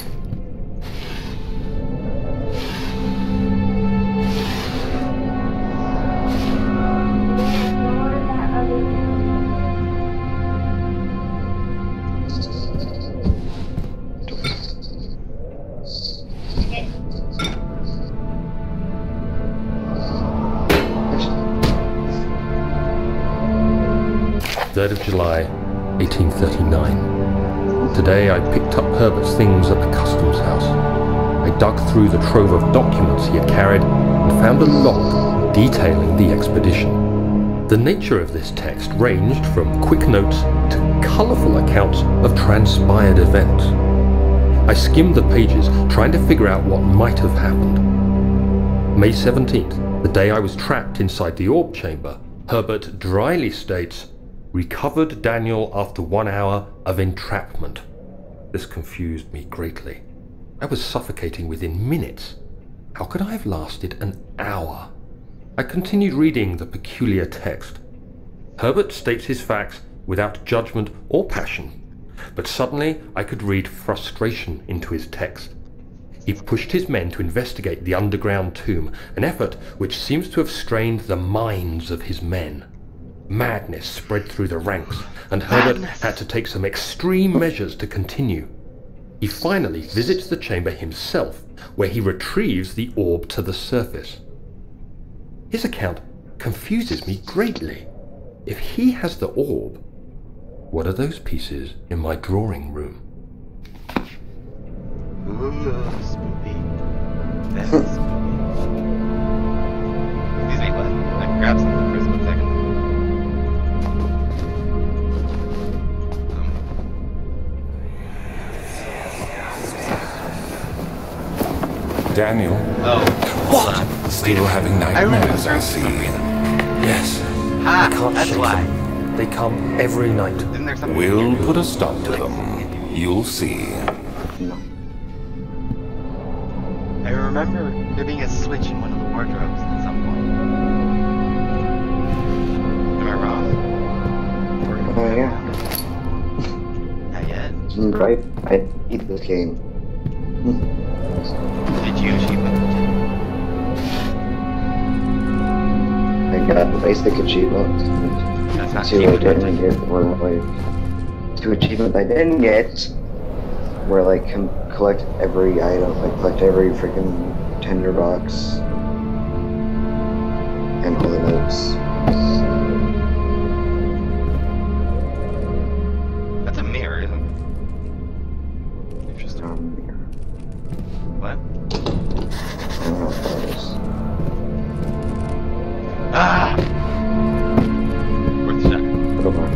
Third of July, 1839. Today I picked up Herbert's things at the customs house. I dug through the trove of documents he had carried and found a log detailing the expedition. The nature of this text ranged from quick notes to colourful accounts of transpired events. I skimmed the pages, trying to figure out what might have happened. May 17th, the day I was trapped inside the orb chamber, Herbert dryly states, "Recovered Daniel after 1 hour of entrapment." This confused me greatly. I was suffocating within minutes. How could I have lasted an hour? I continued reading the peculiar text. Herbert states his facts without judgment or passion, but suddenly I could read frustration into his text. He pushed his men to investigate the underground tomb, an effort which seems to have strained the minds of his men. Madness spread through the ranks, and Herbert had to take some extreme measures to continue. He finally visits the chamber himself, where he retrieves the orb to the surface. His account confuses me greatly. If he has the orb, what are those pieces in my drawing room? Ooh, spooky. That's spooky. Excuse me, but I can grab something for just 1 second. Daniel, Oh, hold on. still having nightmares, I see. Yes, Ah, I can't that's shake why. them. They come every night. Isn't there something? We'll put a stop to them. You'll see. I remember there being a switch in one of the wardrobes at some point. Am I wrong? Oh yeah. Not yet. Right. I beat this game. Did you achievement? I got the basic achievement. That's not Two I didn't achievement. get were like 2 achievements I didn't get were like collect every item, like collect every freaking tender box and all the notes. That's a mirror, isn't it? Interesting. What? I don't know what that is. Ah! Worth a shot. Put over.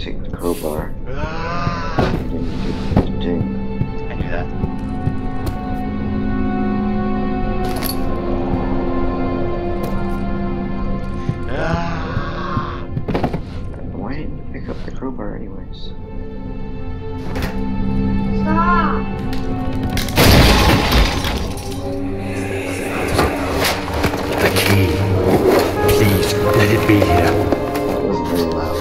take the crowbar. Ah! Ding. I knew that. Ah! Why didn't you pick up the crowbar anyways? Stop! The key. Please, let it be here. It wasn't very loud.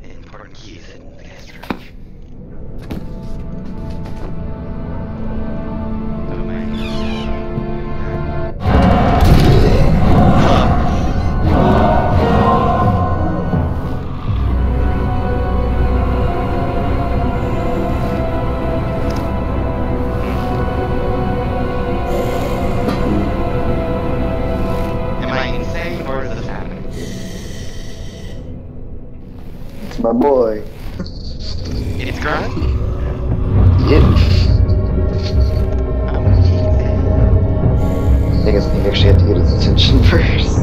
An important key is in the guest room. Oh man. Am I insane or is this happening? It's my boy. It's Grunt? Yep. I'm easy. I guess you actually have to get his attention first.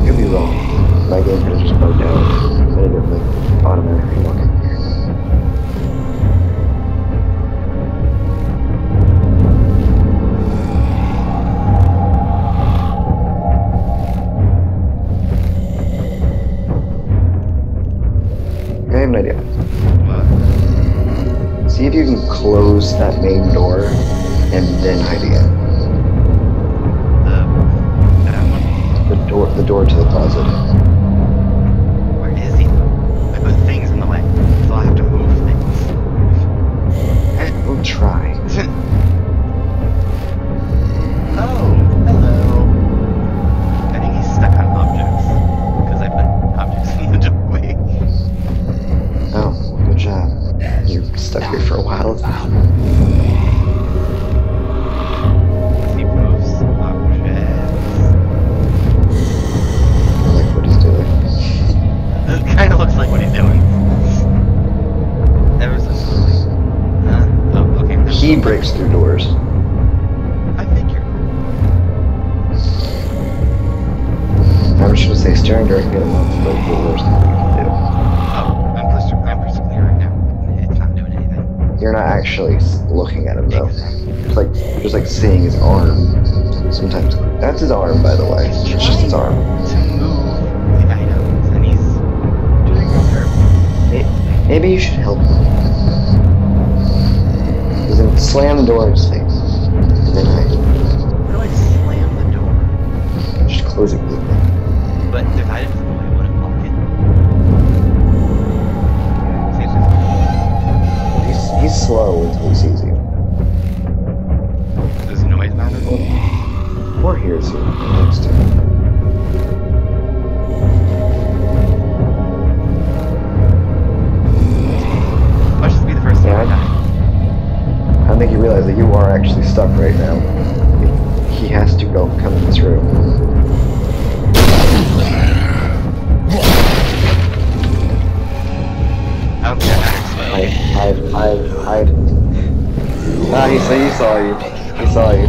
Could be wrong. My game could have just bugged out. I didn't like automatically lock in here. I have an idea. What? See if you can close that main door and then hide again. The door to the closet. Where is he? I put things in the way, so I have to move things. We'll try. Oh, hello. I think he's stuck on objects, because I put objects in the doorway. Oh, good job. You're stuck here for a while. He moves objects. I like what he's doing. It kind of looks like what he's doing. Ever so slowly. Oh, okay. He breaks through doors. I figured. I should say steering directly at him, but the worst thing you can do. Oh, I'm crystal clear right now. It's not doing anything. You're not actually looking at him though. You're just like seeing his arm. Sometimes that's his arm, by the way. It's just his arm. To move the items, and he's doing whatever. Maybe you should help him. Then slam the door in his face, and then hide. How do I slam the door? Just close it completely. But if I didn't know, I wouldn't block it. See if He's slow until he sees you. there's noise matter. Or hears you. Next to him. Watch this be the first time I Yeah. die. I don't think you realize that you are actually stuck right now. He has to go come in this room. I don't think that matters. Hide. Ah, he saw you. He saw you.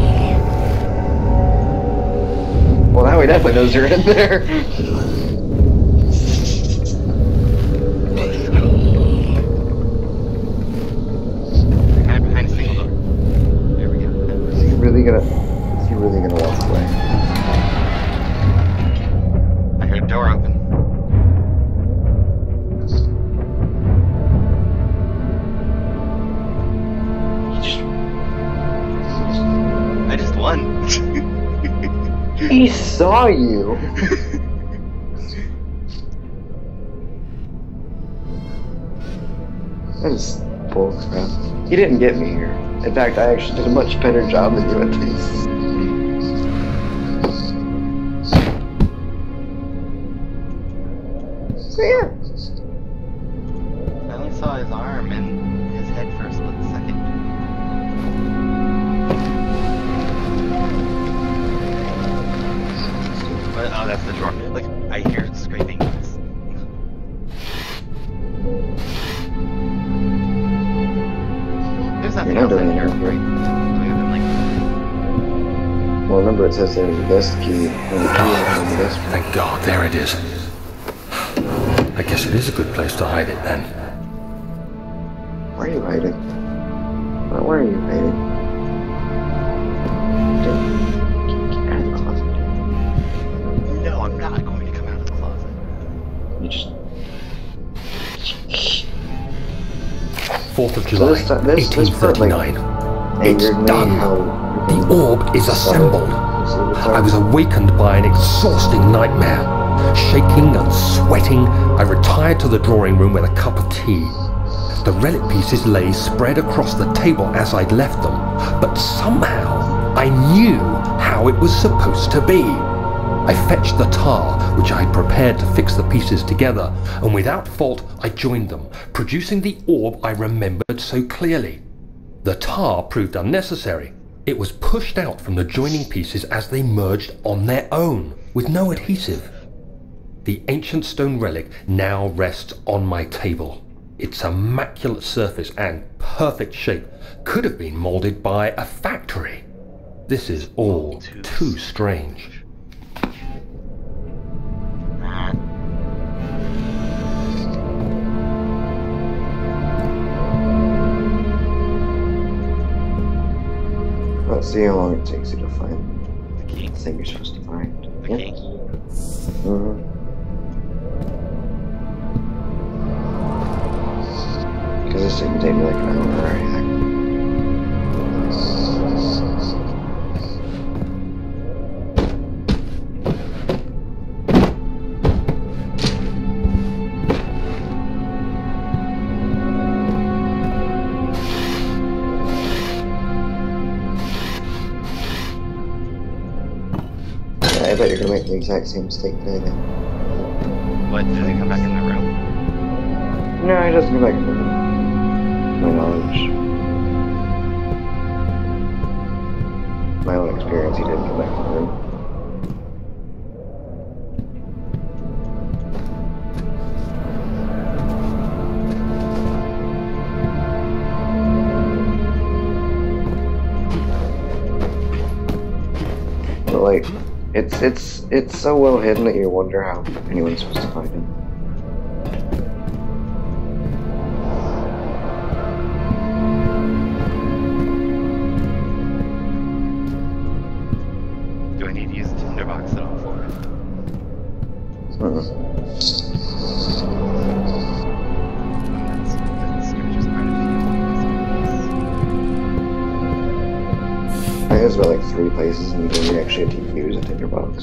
Well, now he definitely knows you're in there. Hide behind a single door. There we go. Is he really gonna walk away? I heard a door open. I just won. He saw you. That is bullcrap. He didn't get me here. In fact, I actually did a much better job than you at this. So yeah. I only saw his arm and his head for a split second. But, oh, that's the drawer. Like, I hear scraping noise. There's nothing You're not else in doing here, anything. right? Other than, like, Well, remember it says there's this key, and the key is in this. Thank God, there it is. I guess it is a good place to hide it then. Where are you hiding? Where are you hiding? Get out of the closet. No, I'm not going to come out of the closet. You just... 4th of July, this part, like, 1839. It's angered me done. how... The orb is assembled. I was awakened by an exhausting nightmare. Shaking and sweating, I retired to the drawing room with a cup of tea. The relic pieces lay spread across the table as I'd left them, but somehow I knew how it was supposed to be. I fetched the tar, which I had prepared to fix the pieces together, and without fault I joined them, producing the orb I remembered so clearly. The tar proved unnecessary. It was pushed out from the joining pieces as they merged on their own, with no adhesive. The ancient stone relic now rests on my table. Its immaculate surface and perfect shape could have been molded by a factory. This is all too strange. Let's see how long it takes you to find The key. the thing you're supposed to find. The key. Because this didn't take me like an hour or anything. I bet you're gonna make the exact same mistake today then. What, did they come back in the room? No, he doesn't go back in the room. To my knowledge. My own experience, he didn't come back in the room. But like, it's so well hidden that you wonder how anyone's supposed to find it. Do I need to use a tinderbox at all for it? That's part of I think there's about like 3 places in the game you actually have to use a tinderbox.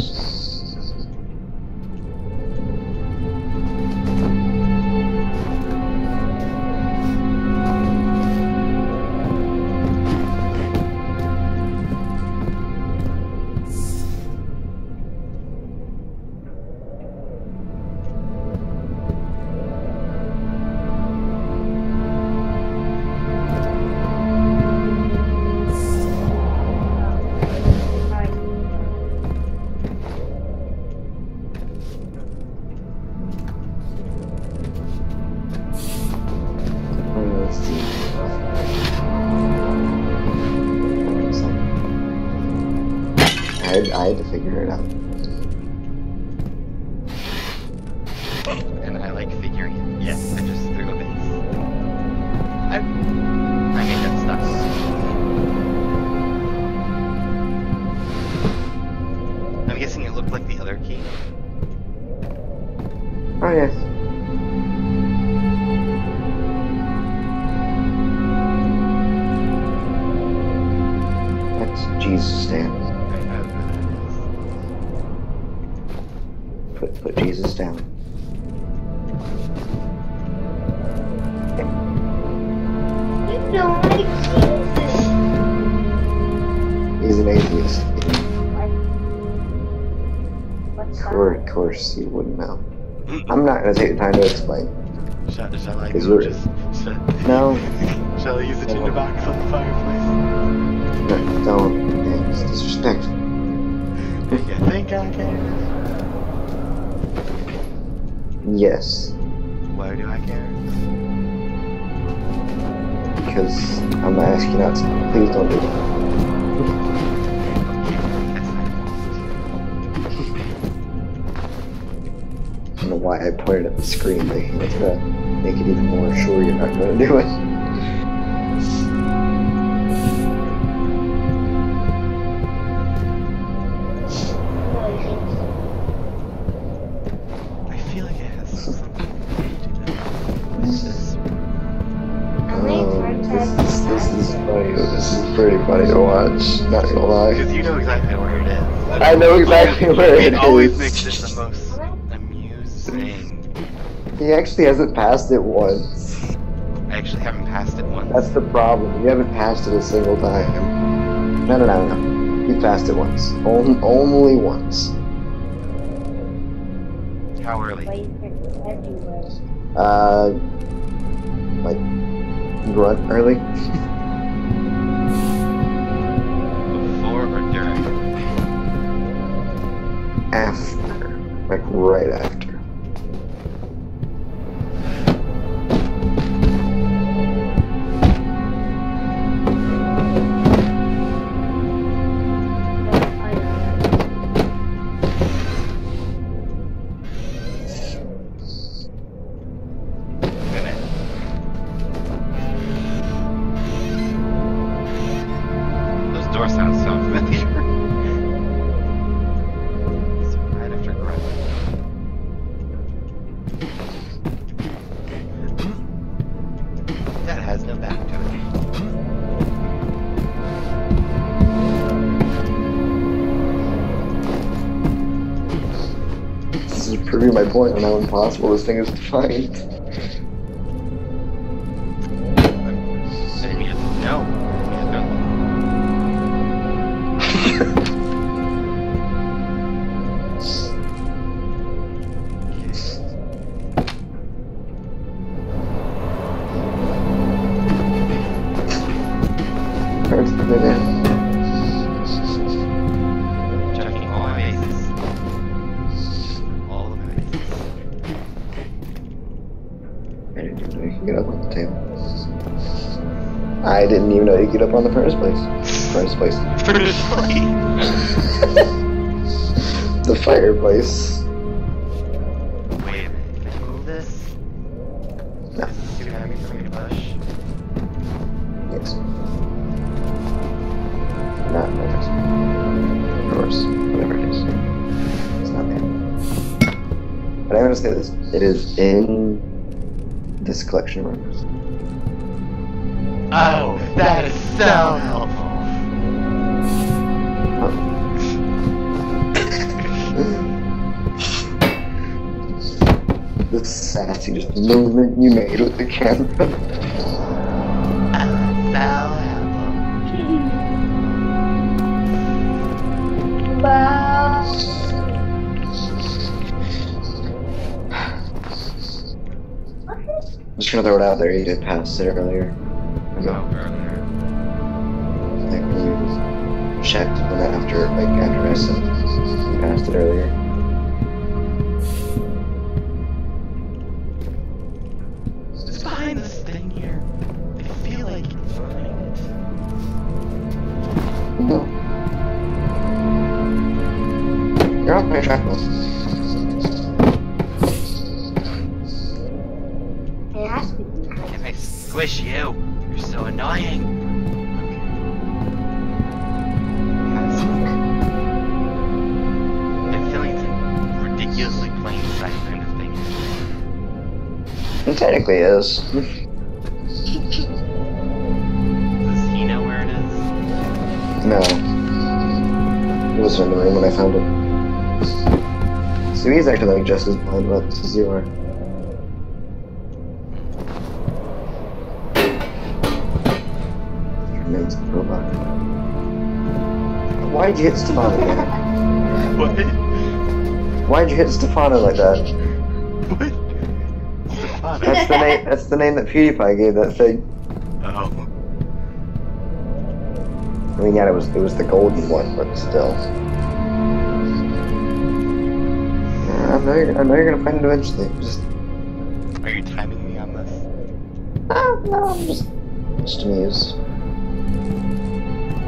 I had to figure it out. And I like figuring it. Yes, I just threw a base. I made that stuff. I'm guessing it looked like the other key. Oh yes. That's Jesus stand. Put Jesus down. You don't like Jesus. He's an atheist. What's Of course you wouldn't know. I'm not gonna take the time to explain. Shall I Is go it- just... No. Shall I use the tinderbox on the fireplace? No, don't. Yeah, it's disrespectful. You think I care? Yes. Why do I care? Because I'm asking you not to. Please don't do that. Yes. why I pointed at the screen, thinking it's gonna make it even more sure you're not gonna do it. I feel like it has something to do with this. This is funny. This is pretty funny to watch. Not gonna lie. Because you know exactly where it is. I know exactly where it It always is. makes it the most amusing. He actually hasn't passed it once. I actually haven't passed it once. That's the problem. You haven't passed it a single time. No. You passed it once. Only once. How early? Like grunt early. Before or during? After, like right after. Those doors sound so familiar. So right after grunt. That has no back to it. This is proving my point on how impossible this thing is to find. I didn't mean to know. First minute. Checking all my bases. All of my bases. I didn't even know you could get up on the table. I didn't even know you could get up on the first place. The fireplace. Wait a minute, can I move this? No. Is this too heavy for me to push? Yes. Not nervous. Doors. Whatever it is. It's not there. But I'm gonna say this. It is in this collection room. Oh, that is so helpful. The sassy just movement you made with the camera. Wow. I'm just gonna throw it out there. You did pass it earlier. No, earlier. Like when you checked when after I said you passed it earlier. It's behind this thing here. I feel like it's behind it. No. You're off my track now. It has to be. Can I squish you? You're so annoying. Guys, look. I'm feeling it's a ridiculously plain sight kind of thing. It technically is. Does he know where it is? No. It was in the room when I found it. So he's actually like just as blind about this as you are. Tremendous robot. Why'd you hit Stefano again? What? Why'd you hit Stefano like that? What? Stefano. That's the name that PewDiePie gave that thing. Oh. I mean, yeah, it was the golden one, but still. Yeah, I know you're gonna find it eventually. Just Are you timing me on this? no, I'm just amused.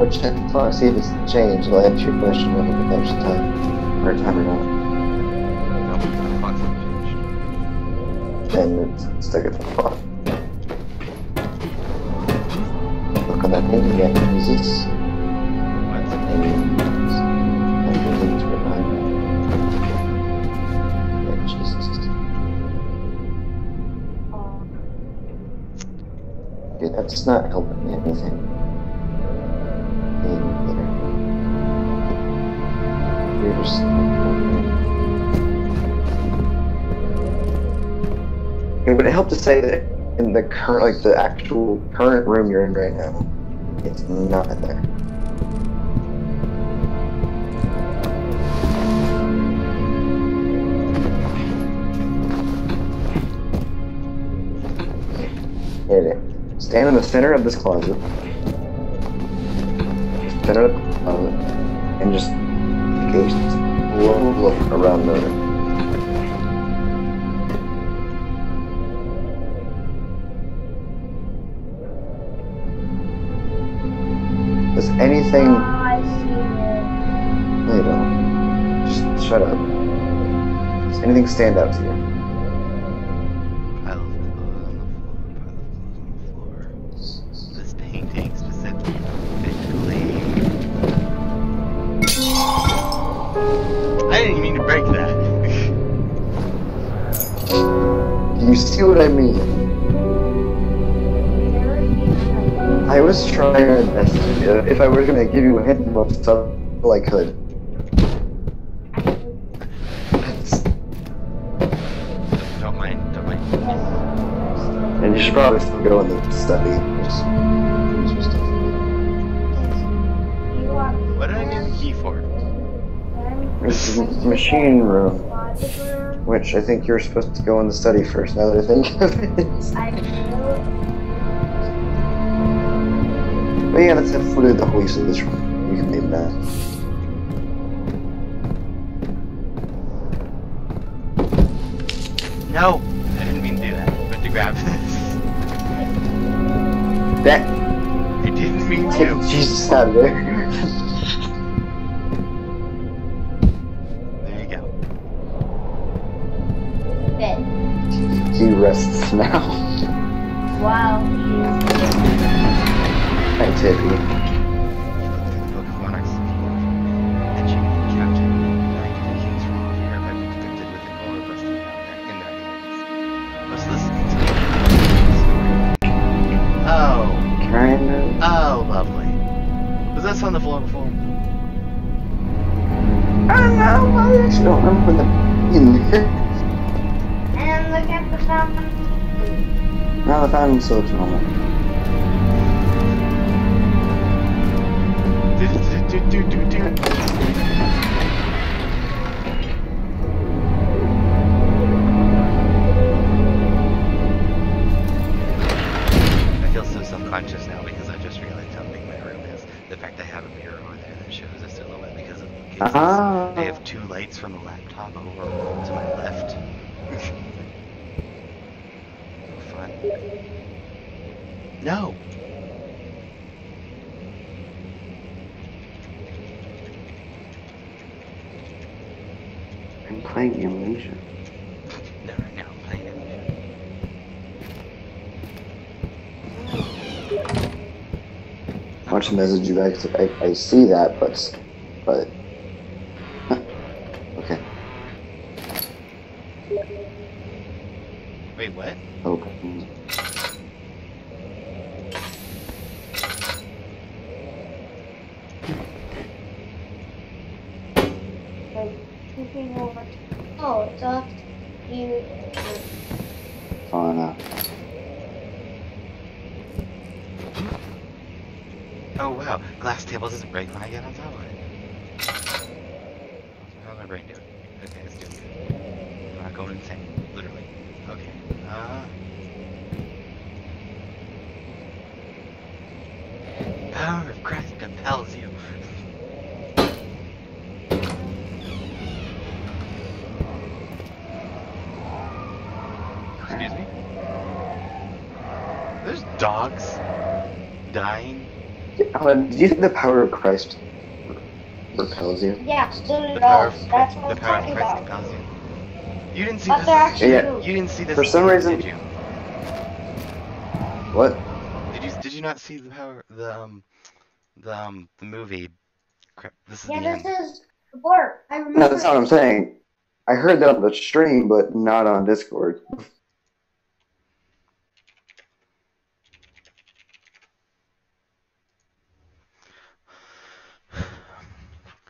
Or check the clock, see if it's changed. I'll answer your question when it's actually time or not. No, the clock's not changed. and it's stuck at the bottom. Look on that thing again, Jesus. What's And everything's behind me. Yeah, Jesus. Okay, that's not helping me anything. Here's. It would help to say that in the current, like the actual current room you're in right now, it's not there. Hit it. Stand in the center of this closet. Center of the closet, and just look around the room. Does anything... Oh, I see it. No, you don't. Just shut up. Does anything stand out to you? Pile of clothes on the floor. This painting specifically. I didn't even mean to break that. You see what I mean? I was trying to investigate. If I was going to give you a hint about stuff, I could. Don't mind. And you should probably still go in the study. What did I need the key for? This is the machine room, which I think you're supposed to go in the study first, now that I think of it. But yeah, that's absolutely the whole use of this room. You can name that. No! I didn't mean to do that. I meant to grab this. That... I didn't mean to. Take Jesus out of there. There you go. Bed. He rests now. Wow, Hi, Tippy. Book of Monarchs. And she captured 90 kings from all Europe and depicted with an oil rusting down in their hands. Was listening to Oh. Kind of. Oh, lovely. Was this on the floor before? I don't know. I actually don't remember the in here. and look at the fountain. No, the fountain still looks normal. I feel so self-conscious now because I just realized how big my room is. The fact I have a mirror over there that shows a silhouette because of the cases. Ah. I have two lights from the laptop over to my left. Fun. No! I'm playing Amnesia. No, right now I'm playing Amnesia. Watch the message you guys. I see that, but huh. Okay. Wait, what? Okay. Oh, it's off you. Oh no. Oh wow, glass table doesn't break when I get on top of it. How's my brain doing? Okay, it's doing good. I'm not going insane, literally. Okay, power of Christ compels you. Excuse me? There's dogs dying. Alan, do you think the power of Christ repels you? Yeah, so The it power does. of That's what the I'm power of talking Christ about. compels you. You didn't see But this. they're actually Yeah. blue. You didn't see this. For some reason- did you? What? Did you not see the movie? Crap. This is Yeah, the this end. is the warp. I remember. No, that's not what I'm saying. I heard that on the stream, but not on Discord.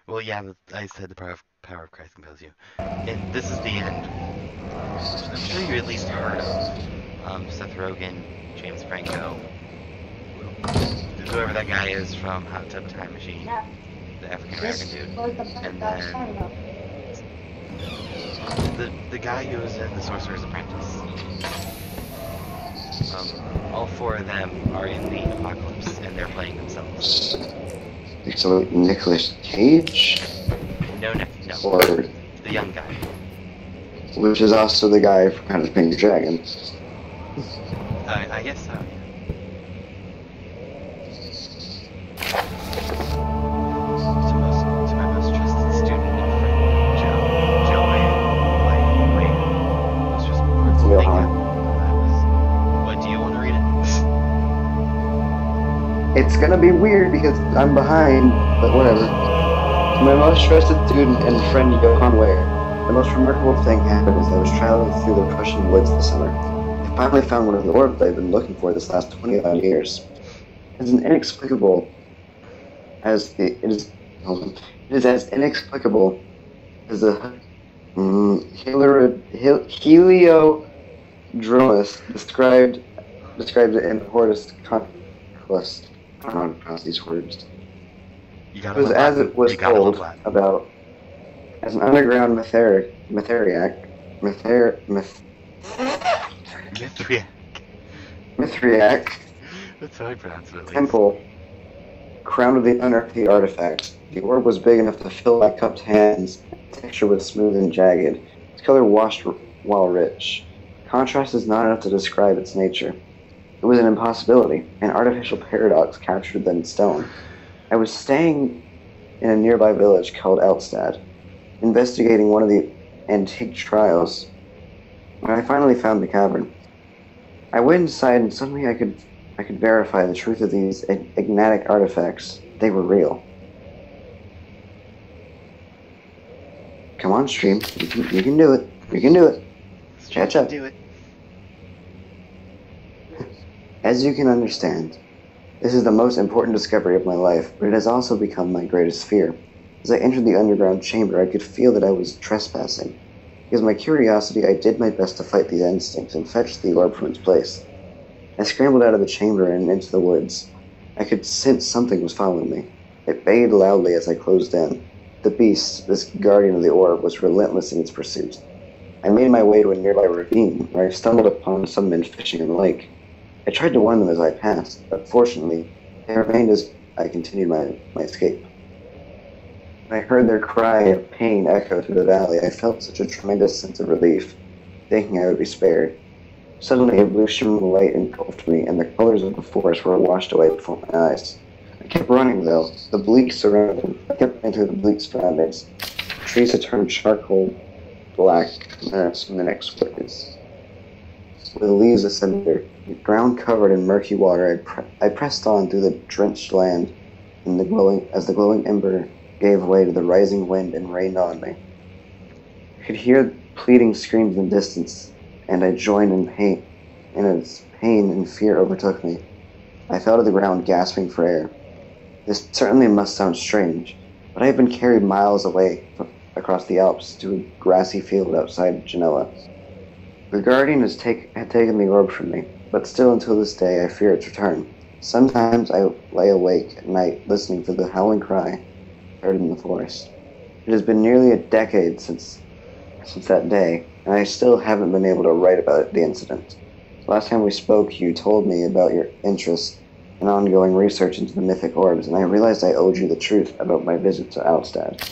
Well, yeah, I said the power of Christ compels you, and this is the end. I'm sure you at least heard of Seth Rogen, James Franco, whoever that guy is from Hot Tub Time Machine, Yeah. the African This American dude, was the part and that I was then talking about. the guy who was in The Sorcerer's Apprentice. All four of them are in the apocalypse, and they're playing themselves. So Nicolas Cage, No, or the young guy. which is also the guy from Kind of Pink Dragon. I guess so. To my most trusted student and friend, Joanne. Wait. Let's just think. Johan. What, do you want to read it? It's gonna be weird because I'm behind, but whatever. To my most trusted student and friend, Johan Ware, the most remarkable thing happened as I was traveling through the Prussian woods this summer. I finally found one of the orbs I've been looking for this last 25 years. It is inexplicable as it is as inexplicable as the heliodromus described it in Hortus Conquest. I don't know how to pronounce these words. You It gotta was look as Latin. it was You gotta look told Latin. about as an underground Mithriac That's how I pronounce it, at least. temple crowned with the unearthly artifact. The orb was big enough to fill my cupped hands. The texture was smooth and jagged. Its color washed while rich. Contrast is not enough to describe its nature. It was an impossibility, an artificial paradox captured in stone. I was staying in a nearby village called Elstad, investigating one of the antique trials, when I finally found the cavern. I went inside and suddenly I could verify the truth of these enigmatic artifacts. They were real. Come on, stream. You can do it. You can do it. Catch up. Do it. As you can understand, this is the most important discovery of my life, but it has also become my greatest fear. As I entered the underground chamber, I could feel that I was trespassing. Because of my curiosity, I did my best to fight these instincts and fetch the orb from its place. I scrambled out of the chamber and into the woods. I could sense something was following me. It bayed loudly as I closed in. The beast, this guardian of the orb, was relentless in its pursuit. I made my way to a nearby ravine, where I stumbled upon some men fishing in the lake. I tried to warn them as I passed, but fortunately, they remained as I continued my escape. When I heard their cry of pain echo through the valley, I felt such a tremendous sense of relief, thinking I would be spared. Suddenly, a blue shimmering light engulfed me, and the colors of the forest were washed away before my eyes. I kept running, though. I kept running through the bleak surroundings. The trees had turned charcoal black in the next woods. With the leaves asunder, the ground covered in murky water, I pressed on through the drenched land, and as the glowing ember gave way to the rising wind and rained on me. I could hear pleading screams in the distance, and I joined in pain, and as pain and fear overtook me, I fell to the ground gasping for air. This certainly must sound strange, but I have been carried miles away across the Alps to a grassy field outside Genoa. The guardian had taken the orb from me, but still until this day I fear its return. Sometimes I lay awake at night listening for the howling cry heard in the forest. It has been nearly a decade since that day, and I still haven't been able to write about the incident. Last time we spoke, you told me about your interest and ongoing research into the mythic orbs, and I realized I owed you the truth about my visit to Alstad.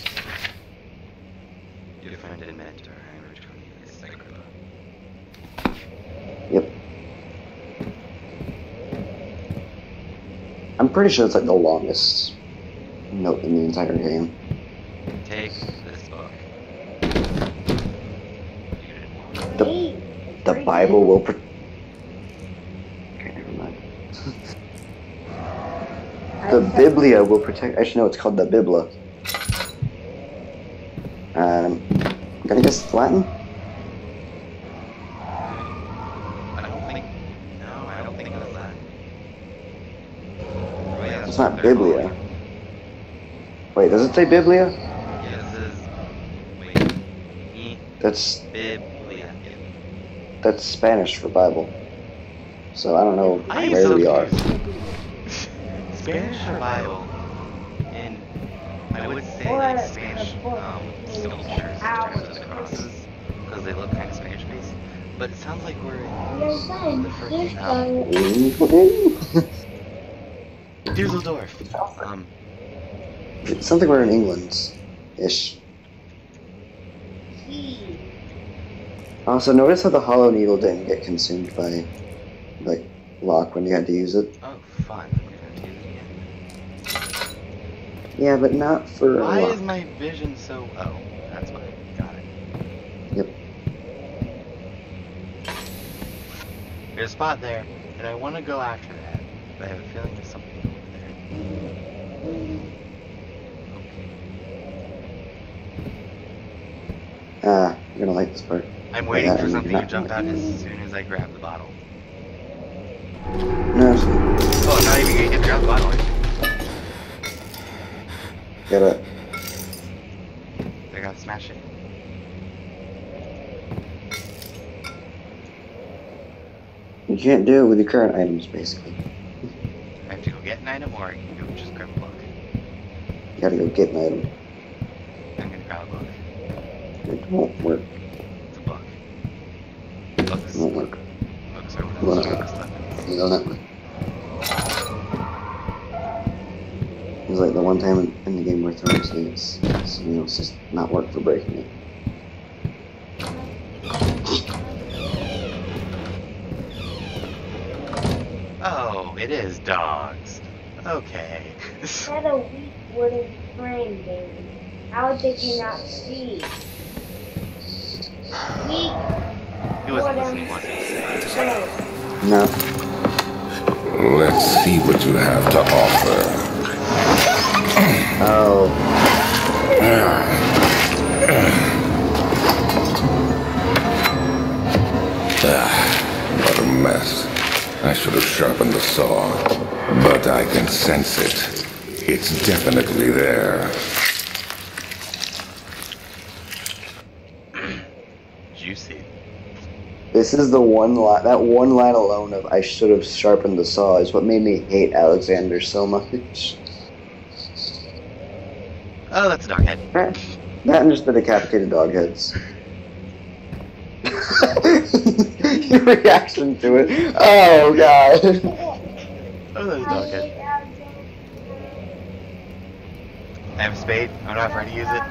You can find it in Mandatory. Yep. I'm pretty sure it's like the longest note in the entire game. Take this book. You The Bible will protect. Okay, never mind. The Biblia will protect. Actually, no, it's called the Biblia. I'm gonna guess Latin. I don't think it was that. Oh, yeah, It's not Biblia. Wait, does it say Biblia? Yeah, this is. Wait. That's Biblia. that's Spanish for Bible. So I don't know I am where so we are. confused. Spanish or Bible? And I would say like Spanish sculptures in terms of the crosses, because they look kind of Spanish based. But it sounds like we're in the freaking Dusseldorf. It sounds like we're in England-ish. Also, notice how the Hollow Needle didn't get consumed by, like, Locke when you had to use it. Oh, fun. I'm gonna have to use it again. Yeah, but not for Why Locke. is my vision so... Oh, that's why. Got it. Yep. There's a spot there, and I want to go after that, but I have a feeling there's something over there. Okay. I'm gonna like this part. I'm waiting Yeah, for something to not- jump out as soon as I grab the bottle. No, Oh, I'm not even gonna get to grab the bottle. gotta. I gotta smash it. You can't do it with your current items, basically. I have to go get an item, or I can go just grab a book. You gotta go get an item. I'm gonna grab a book. It won't work. It's a book. Books. It won't work. Books are one of Well, the no. strongest weapons. You know that way. It was like the one time in the game where throwing snakes, so, you know, it's just not work for breaking it. Oh, it is dogs. Okay. Had a weak wooden frame, baby. How did you not see? Weak He wasn't wooden listening, was he? frame. No. Let's see what you have to offer. Oh. What a mess. I should have sharpened the saw. But I can sense it. It's definitely there. Juicy. This is the one line, that one line alone of I should have sharpened the saw is what made me hate Alexander so much. Oh, that's a dog head. That and just the decapitated dog heads. Your reaction to it. Oh, God. Oh, that's a dog head. I have a spade. I'm not afraid to use it.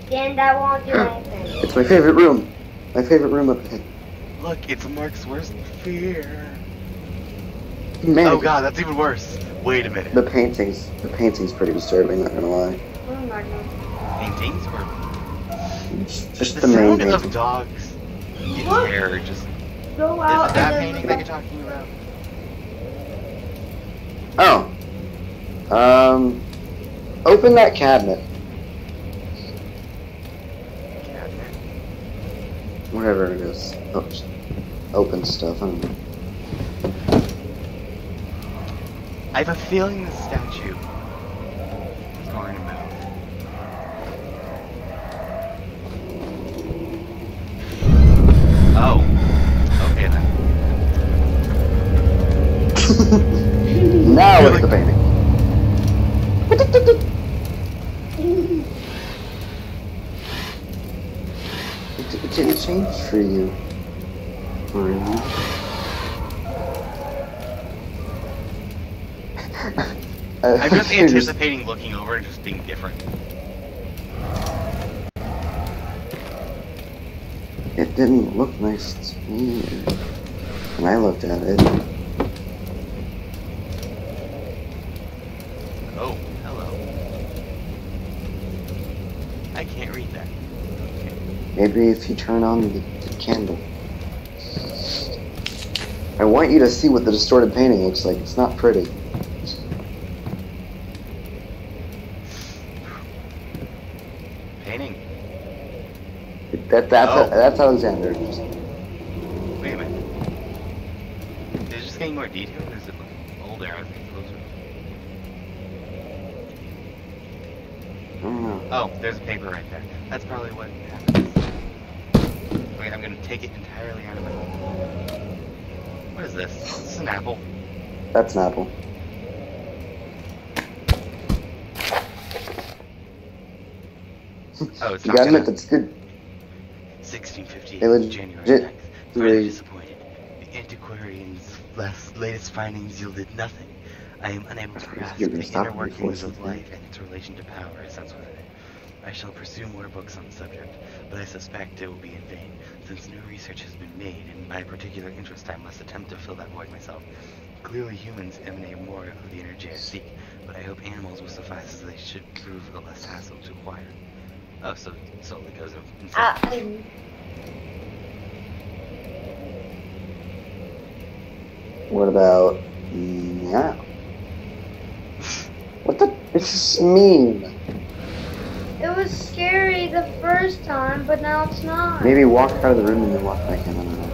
Then that won't do anything. It's my favorite room. My favorite room up ahead. Look, it's Mark's worst fear. Man, Oh god, that's even worse. Wait a minute. the painting's pretty disturbing, not gonna lie. Oh my god. Paintings or Just the the main sound painting. of dogs in What? air just Go is out it that and painting that you're talking about? Oh. Open that cabinet. Cabinet. Whatever it is. Oh, just open stuff, I don't know. I have a feeling the statue is going to move. Oh. Okay then. Now look at the painting. It didn't change for you. Really? I'm just anticipating looking over and just being different. It didn't look nice to me when I looked at it. Oh, hello. Maybe if you turn on the candle. I want you to see what the distorted painting looks like. It's not pretty. Painting. That's Alexander. Wait a minute. Is it just getting more detailed, or is it older? I think closer. I don't know. Oh, there's a paper right there. That's probably what happens. Wait, I'm gonna take it entirely out of my mouth. What is this? Is this an apple? That's an apple. Oh, it's You not gotta gonna... admit, that's good. 1658, They legit- January 9th. Further really- disappointed. The antiquarian's latest findings yielded nothing. I am unable to grasp You're the gonna stop inner me workings before of life and its relation to power sensed within it. I shall pursue more books on the subject, but I suspect it will be in vain, since no research has been made, and by particular interest I must attempt to fill that void myself. Clearly humans emanate more of the energy I seek, but I hope animals will suffice, as they should prove a less hassle to acquire. Oh, so it slowly goes insane. What about now? What the? It's just mean. It was scary the first time, but now it's not. Maybe walk out of the room and then walk back in. I don't know.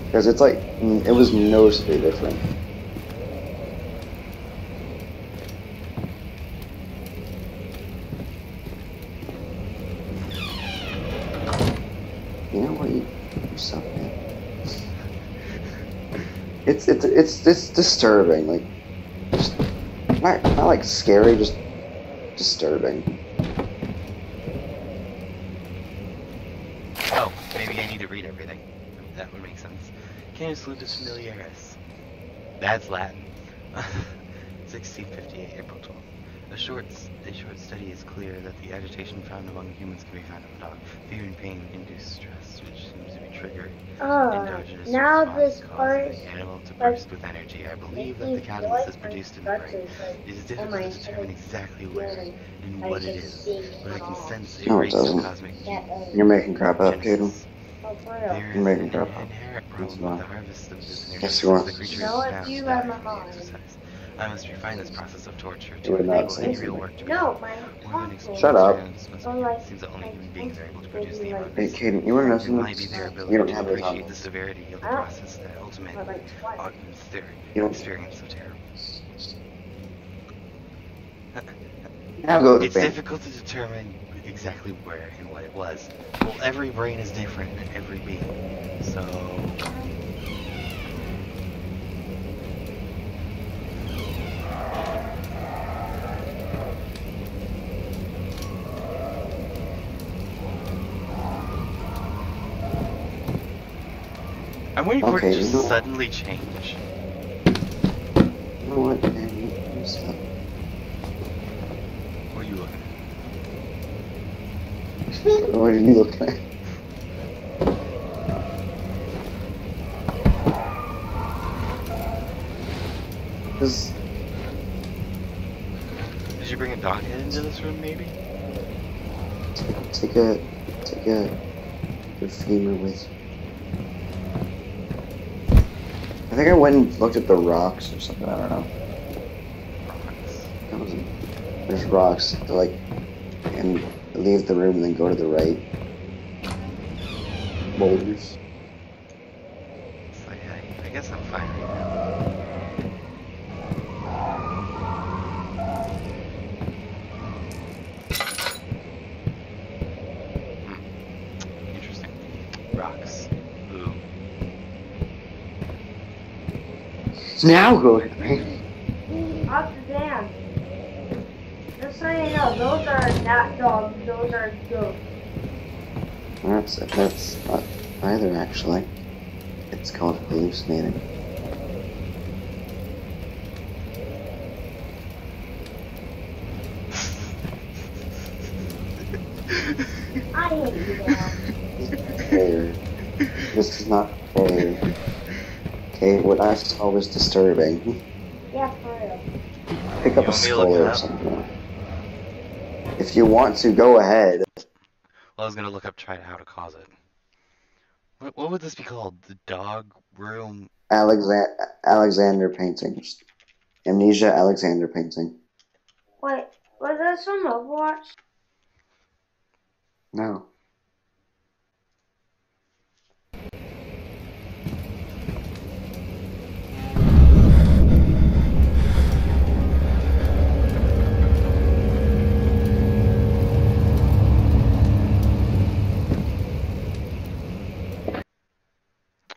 Because it's like, it was noticeably different. You know what? You suck, man. It's disturbing. Like, just not like scary, just disturbing. Oh, maybe I need to read everything. That would make sense. Canis Ludus Familiaris. That's Latin. 1658, April 12th. A short study is clear that the agitation found among humans can be found in the dog. Fear and pain induce stress, which seems to be triggered. Endogenous now response this causes part, the animal to burst with energy. I believe that the catalyst is produced in the brain. It is difficult to determine exactly where and what it is, but I can sense a No, it race of doesn't. cosmic You're making crap up, Caden. There You're making is crap an up. inherent That's problem with not. the harvest of this energy Yes, since you are. the creature No, is if bound you to had die my from the mom. exercise. I must refine this process of torture You to would not enable say any something. real work to be No, done. my More than console. Shut up. experience must Well, be. like, It seems that only human beings are able to like, produce the like, amount of Hey, this. Caden, you wanna know It something? might be their You ability don't to have the appreciate time. the severity of the I don't. process that ultimately But, like, twice. augments their You don't- experience of terror. Now go to It's bed. difficult to determine exactly where and what it was. Well, every brain is different in every being, so... I'm waiting for it Okay, to just you know- suddenly change. You know what, man? You stop. What are you looking at? What are you looking at? This, Did you bring a dog head into this room, maybe? take a good femur with you. I think I went and looked at the rocks or something. I don't know. Rocks. That wasn't. There's rocks to like, and leave the room and then go to the right. Boulders. It's like, I guess I'm fine right now. Interesting. Rocks. Ooh. Now go to the right. Off the dam. Just so you know, those are not dogs, those are goats. That's not either actually. It's called hallucinating. I hate you, Dad. Fair. This is not fair. Okay, what I saw was disturbing. Yeah, for real. Pick up You a want me to look skull it or up? something. If you want to, go ahead. Well, I was gonna look up how to cause it. What would this be called? The dog room? Alexander painting. Amnesia Alexander painting. Wait, was this from Overwatch? No.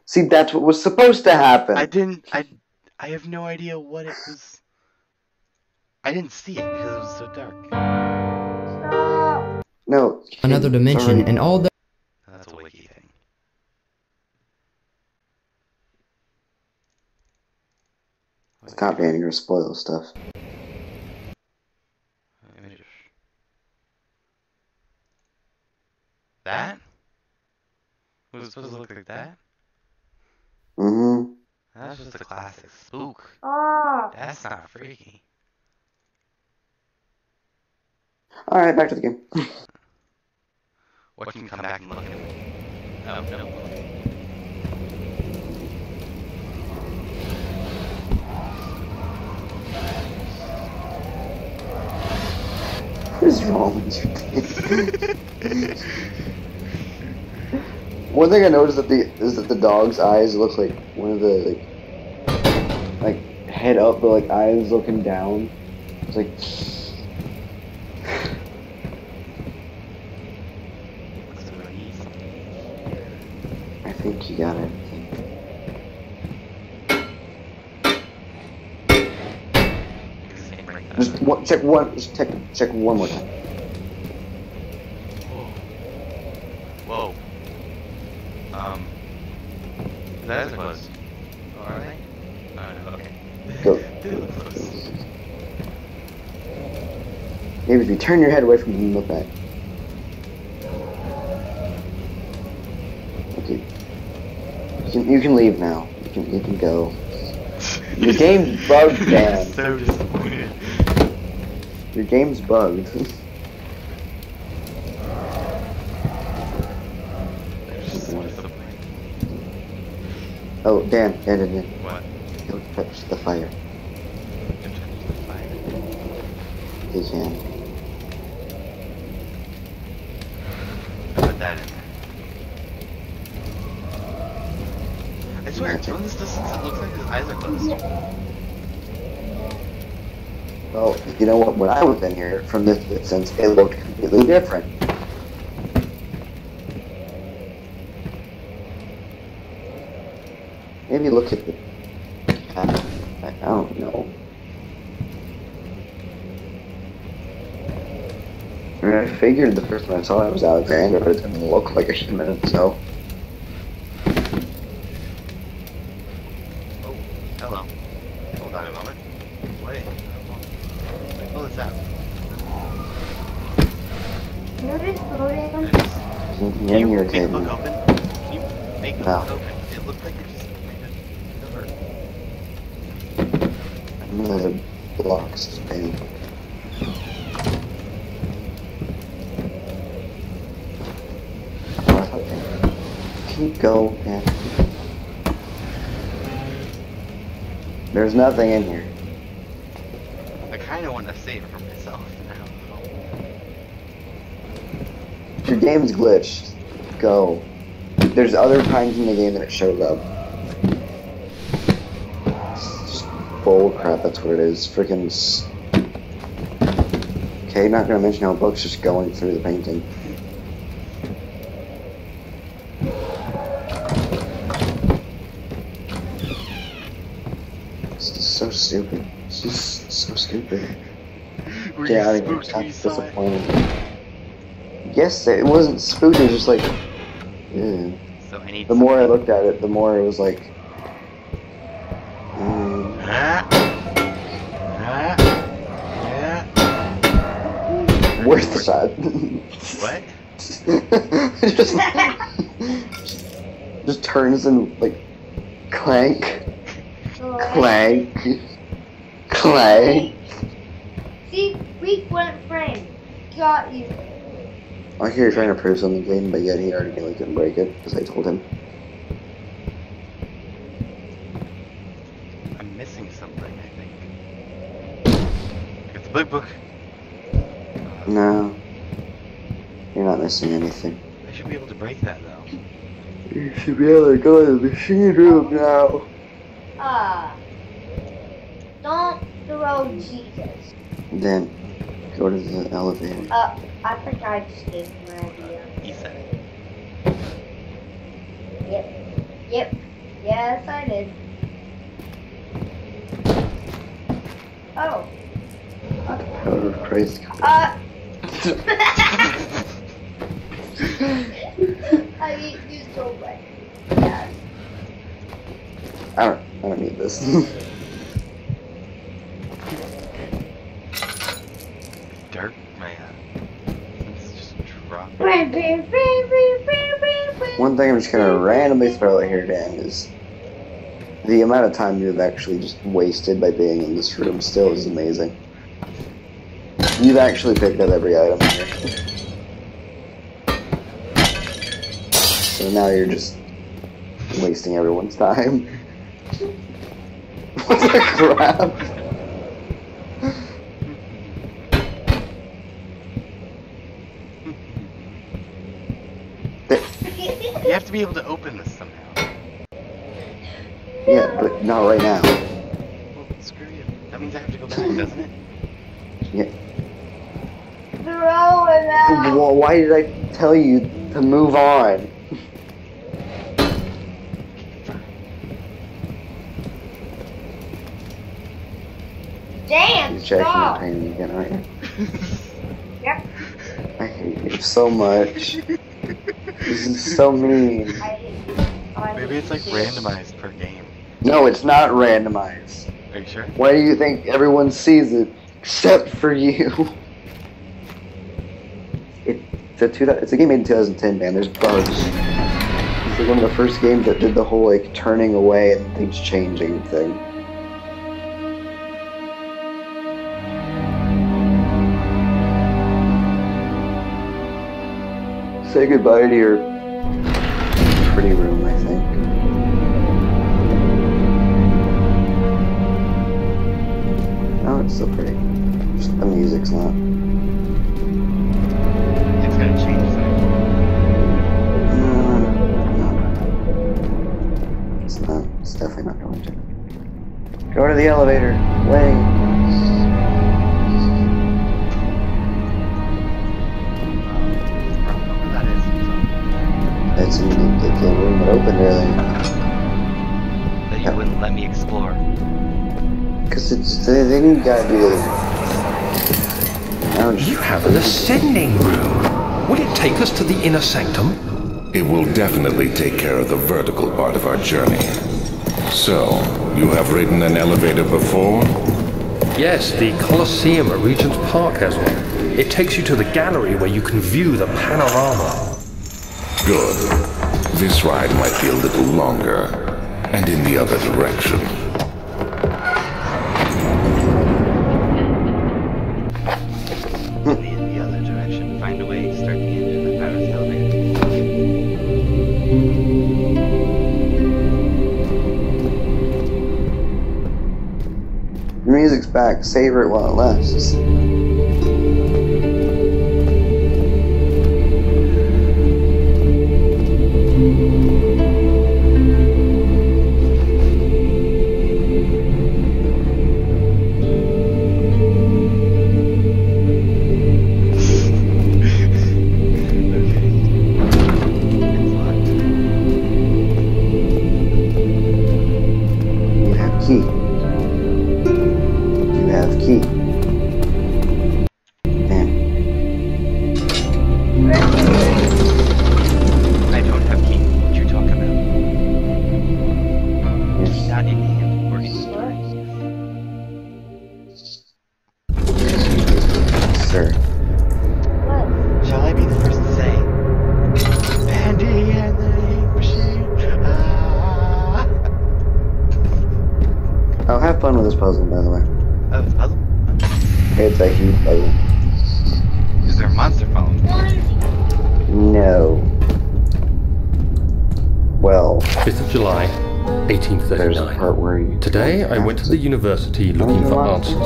See, that's what was supposed to happen. I have no idea what it was. I didn't see it because it was so dark. Stop. No. Another dimension and all the... That's a wiki thing. Stop banning or spoil stuff. That? Was it supposed to look like that? Mm-hmm. That's just a classic spook. Oh. That's not freaky. Alright, back to the game. What can come back and look at me? Oh, no. What is wrong with you? One thing I noticed is that the dog's eyes look like one of the like head up, but like eyes looking down. It's like I think you got it. Check one more time. Whoa. That is close. Oh, are they? Okay. Go. They look close. Maybe if you turn your head away from him and look back. Okay. You can leave now. You can go. The game's bugged, Dan. So disappointed. Your game's bugged. Oh, Dan. What? Don't touch the fire. Don't touch the fire. You can. Put that in there. I swear, from this distance, it looks like his eyes are closed. Well, you know what? When I was in here, from this distance, it looked completely different. Maybe look at the... I don't know. I mean, I figured the first time I saw it was Alexander, but it didn't look like a human, so... Oh, hello. Hold on a moment. Wait. Pull this out. You're just loading them. Can Can you make the book open? Can you make the book open? It looked like it just... Another blocks thing. Keep going, man. There's nothing in here. I kind of want to save it for myself now. Your game's glitched. Go. There's other times in the game that it shows up. Bull crap, that's what it is. Freaking. Okay, not gonna mention how a book's just going through the painting. This is so stupid. This is so stupid. Get out of here. Stop disappointing. Yes, it wasn't spooky, it was just like. Ew. So I need. The more I looked at it, the more it was like. Worth the shot. What? just turns and like clank, clank, clank. See, weak one frame. got you. I hear you're trying to prove something to him, but yet he already knew he couldn't break it, because I told him. I'm missing something, I think. It's the big book. No. You're not missing anything. I should be able to break that, though. You should be able to go to the machine room now. Don't throw Jesus. Then, go to the elevator. I think I just gave him an idea. He said it. Yep. Yes, I did. Oh. Oh, Christ. I hate you so much. Yes. I don't need this. Dirt, man. It's just drop. One thing I'm just gonna randomly throw out here, Dan, is the amount of time you've actually just wasted by being in this room still is amazing. You've actually picked up every item here. So now you're just wasting everyone's time. What the crap? You have to be able to open this somehow. Yeah, but not right now. Well, screw you. That means I have to go back, doesn't it? Yeah. Throw it out. Well, why did I tell you to move on? Damn, You're checking your stop. painting again, aren't you? Yep. I hate you so much. This is so mean. I hate you. Maybe it's like randomized per game. No, it's not randomized. Are you sure? Why do you think everyone sees it except for you? It's a game made in 2010, man. There's bugs. It's like one of the first games that did the whole like turning away and things changing thing. Say goodbye to your pretty room, I think. No, it's still pretty. Just the music's not. It's gonna change something. No. It's not. It's definitely not going to. Go to the elevator. Wait. That is. It's in the room that opened earlier. That you wouldn't let me explore. Because they didn't gotta do it. You have an ascending room. Would it take us to the inner sanctum? It will definitely take care of the vertical part of our journey. So, you have ridden an elevator before? Yes, the Colosseum at Regent's Park has one. It takes you to the gallery where you can view the panorama. Good. This ride might be a little longer, and in the other direction. In the other direction. Find a way to start the engine that powers the elevator. The music's back. Savor it while it lasts. Have fun with this puzzle, by the way. Oh, it's a puzzle? It's a huge puzzle. Is there monster following me. No. Well, 5th of July, there's a 1839. part where you Today I went to the university looking for answers.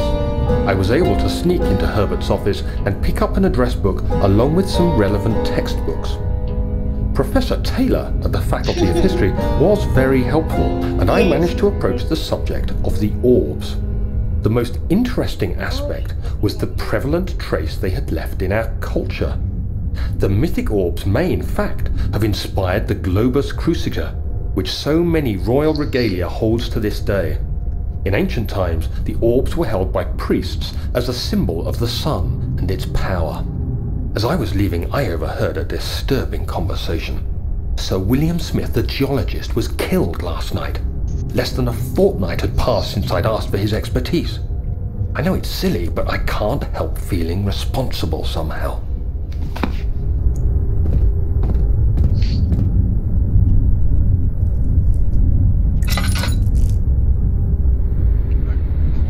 I was able to sneak into Herbert's office and pick up an address book along with some relevant textbooks. Professor Taylor at the Faculty of History was very helpful, and I managed to approach the subject of the orbs. The most interesting aspect was the prevalent trace they had left in our culture. The mythic orbs may, in fact, have inspired the globus cruciger, which so many royal regalia holds to this day. In ancient times, the orbs were held by priests as a symbol of the sun and its power. As I was leaving, I overheard a disturbing conversation. Sir William Smith, the geologist, was killed last night. Less than a fortnight had passed since I'd asked for his expertise. I know it's silly, but I can't help feeling responsible somehow.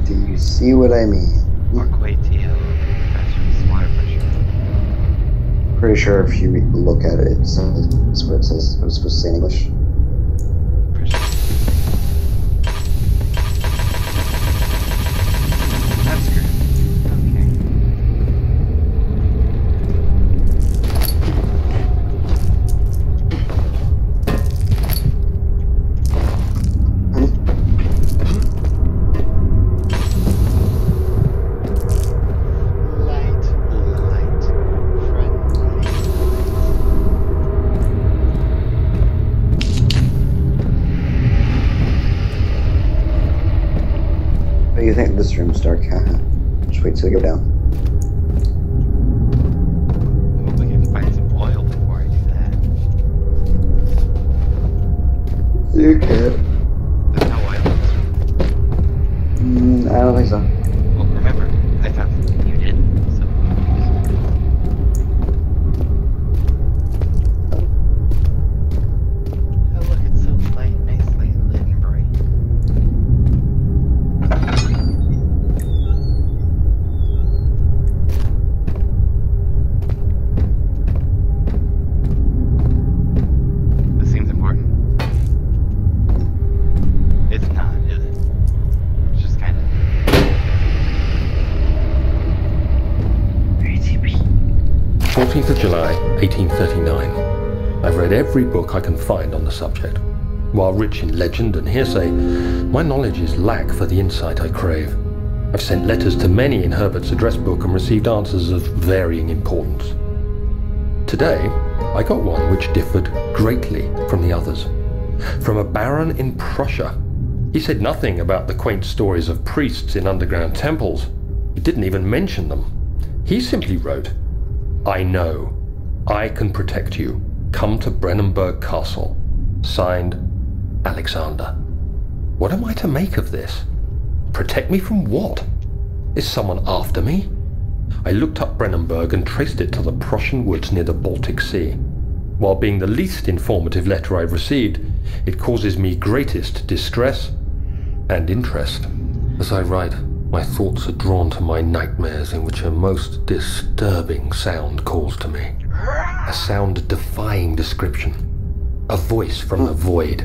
Do you see what I mean? Markway TL pressure, water pressure. Pretty sure if you look at it, it's what it says. It was supposed to say in English. Pressure. That's good. Okay. Light, friendly. But you think this room's dark, huh? Just wait till you go down. I hope we can find some oil before I do that. You can. There's no oil in this room. I don't think so. Well, remember, I found something you did, so. Oh, look, it's so light, nicely lit and bright. This seems important. It's not, is it? It's just kind of. 14th of July, 1839. I've read every book I can find on the subject. While rich in legend and hearsay, my knowledge is lack for the insight I crave. I've sent letters to many in Herbert's address book and received answers of varying importance. Today, I got one which differed greatly from the others. From a baron in Prussia. He said nothing about the quaint stories of priests in underground temples. He didn't even mention them. He simply wrote, "I know. I can protect you. Come to Brennenburg Castle. Signed, Alexander." What am I to make of this? Protect me from what? Is someone after me? I looked up Brennenburg and traced it to the Prussian woods near the Baltic Sea. While being the least informative letter I've received, it causes me greatest distress and interest. As I write, my thoughts are drawn to my nightmares in which a most disturbing sound calls to me. A sound defying description. A voice from the void.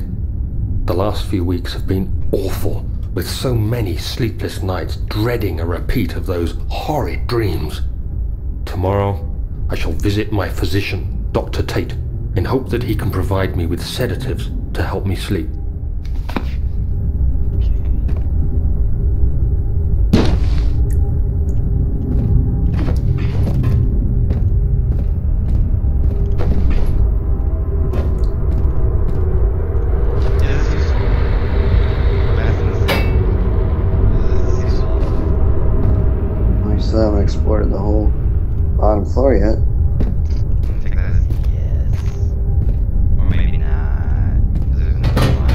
The last few weeks have been awful, with so many sleepless nights dreading a repeat of those horrid dreams. Tomorrow, I shall visit my physician, Dr. Tate, in hope that he can provide me with sedatives to help me sleep. Still haven't explored the whole bottom floor yet. I think that is yes. Or maybe not. There's another one.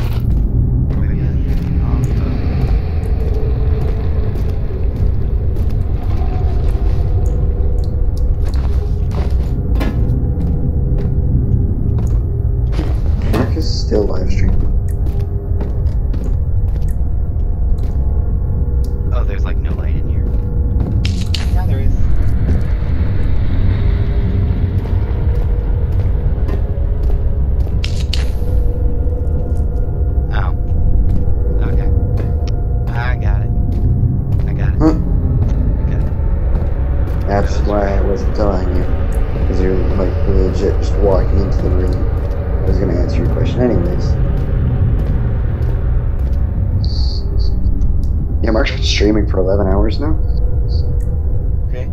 Or maybe Mark is still live streaming. oh, there's like no light in here. Yeah, there is. Anyways. Yeah, Mark's been streaming for 11 hours now. Okay.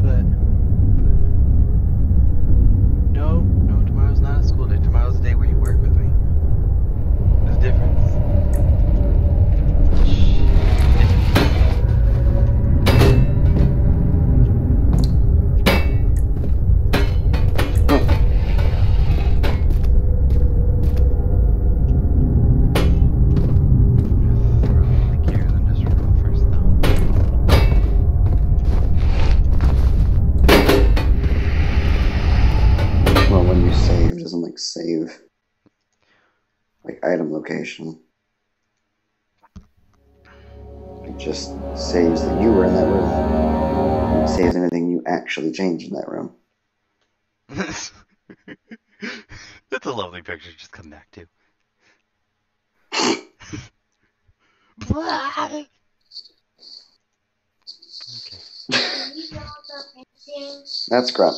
But no, tomorrow's not a school day. Tomorrow's the day where you work with me. There's a difference. Well, when you save, it doesn't like save like item location. It just saves that you were in that room. It saves anything you actually changed in that room. That's a lovely picture to just come back to. Okay. That's crap.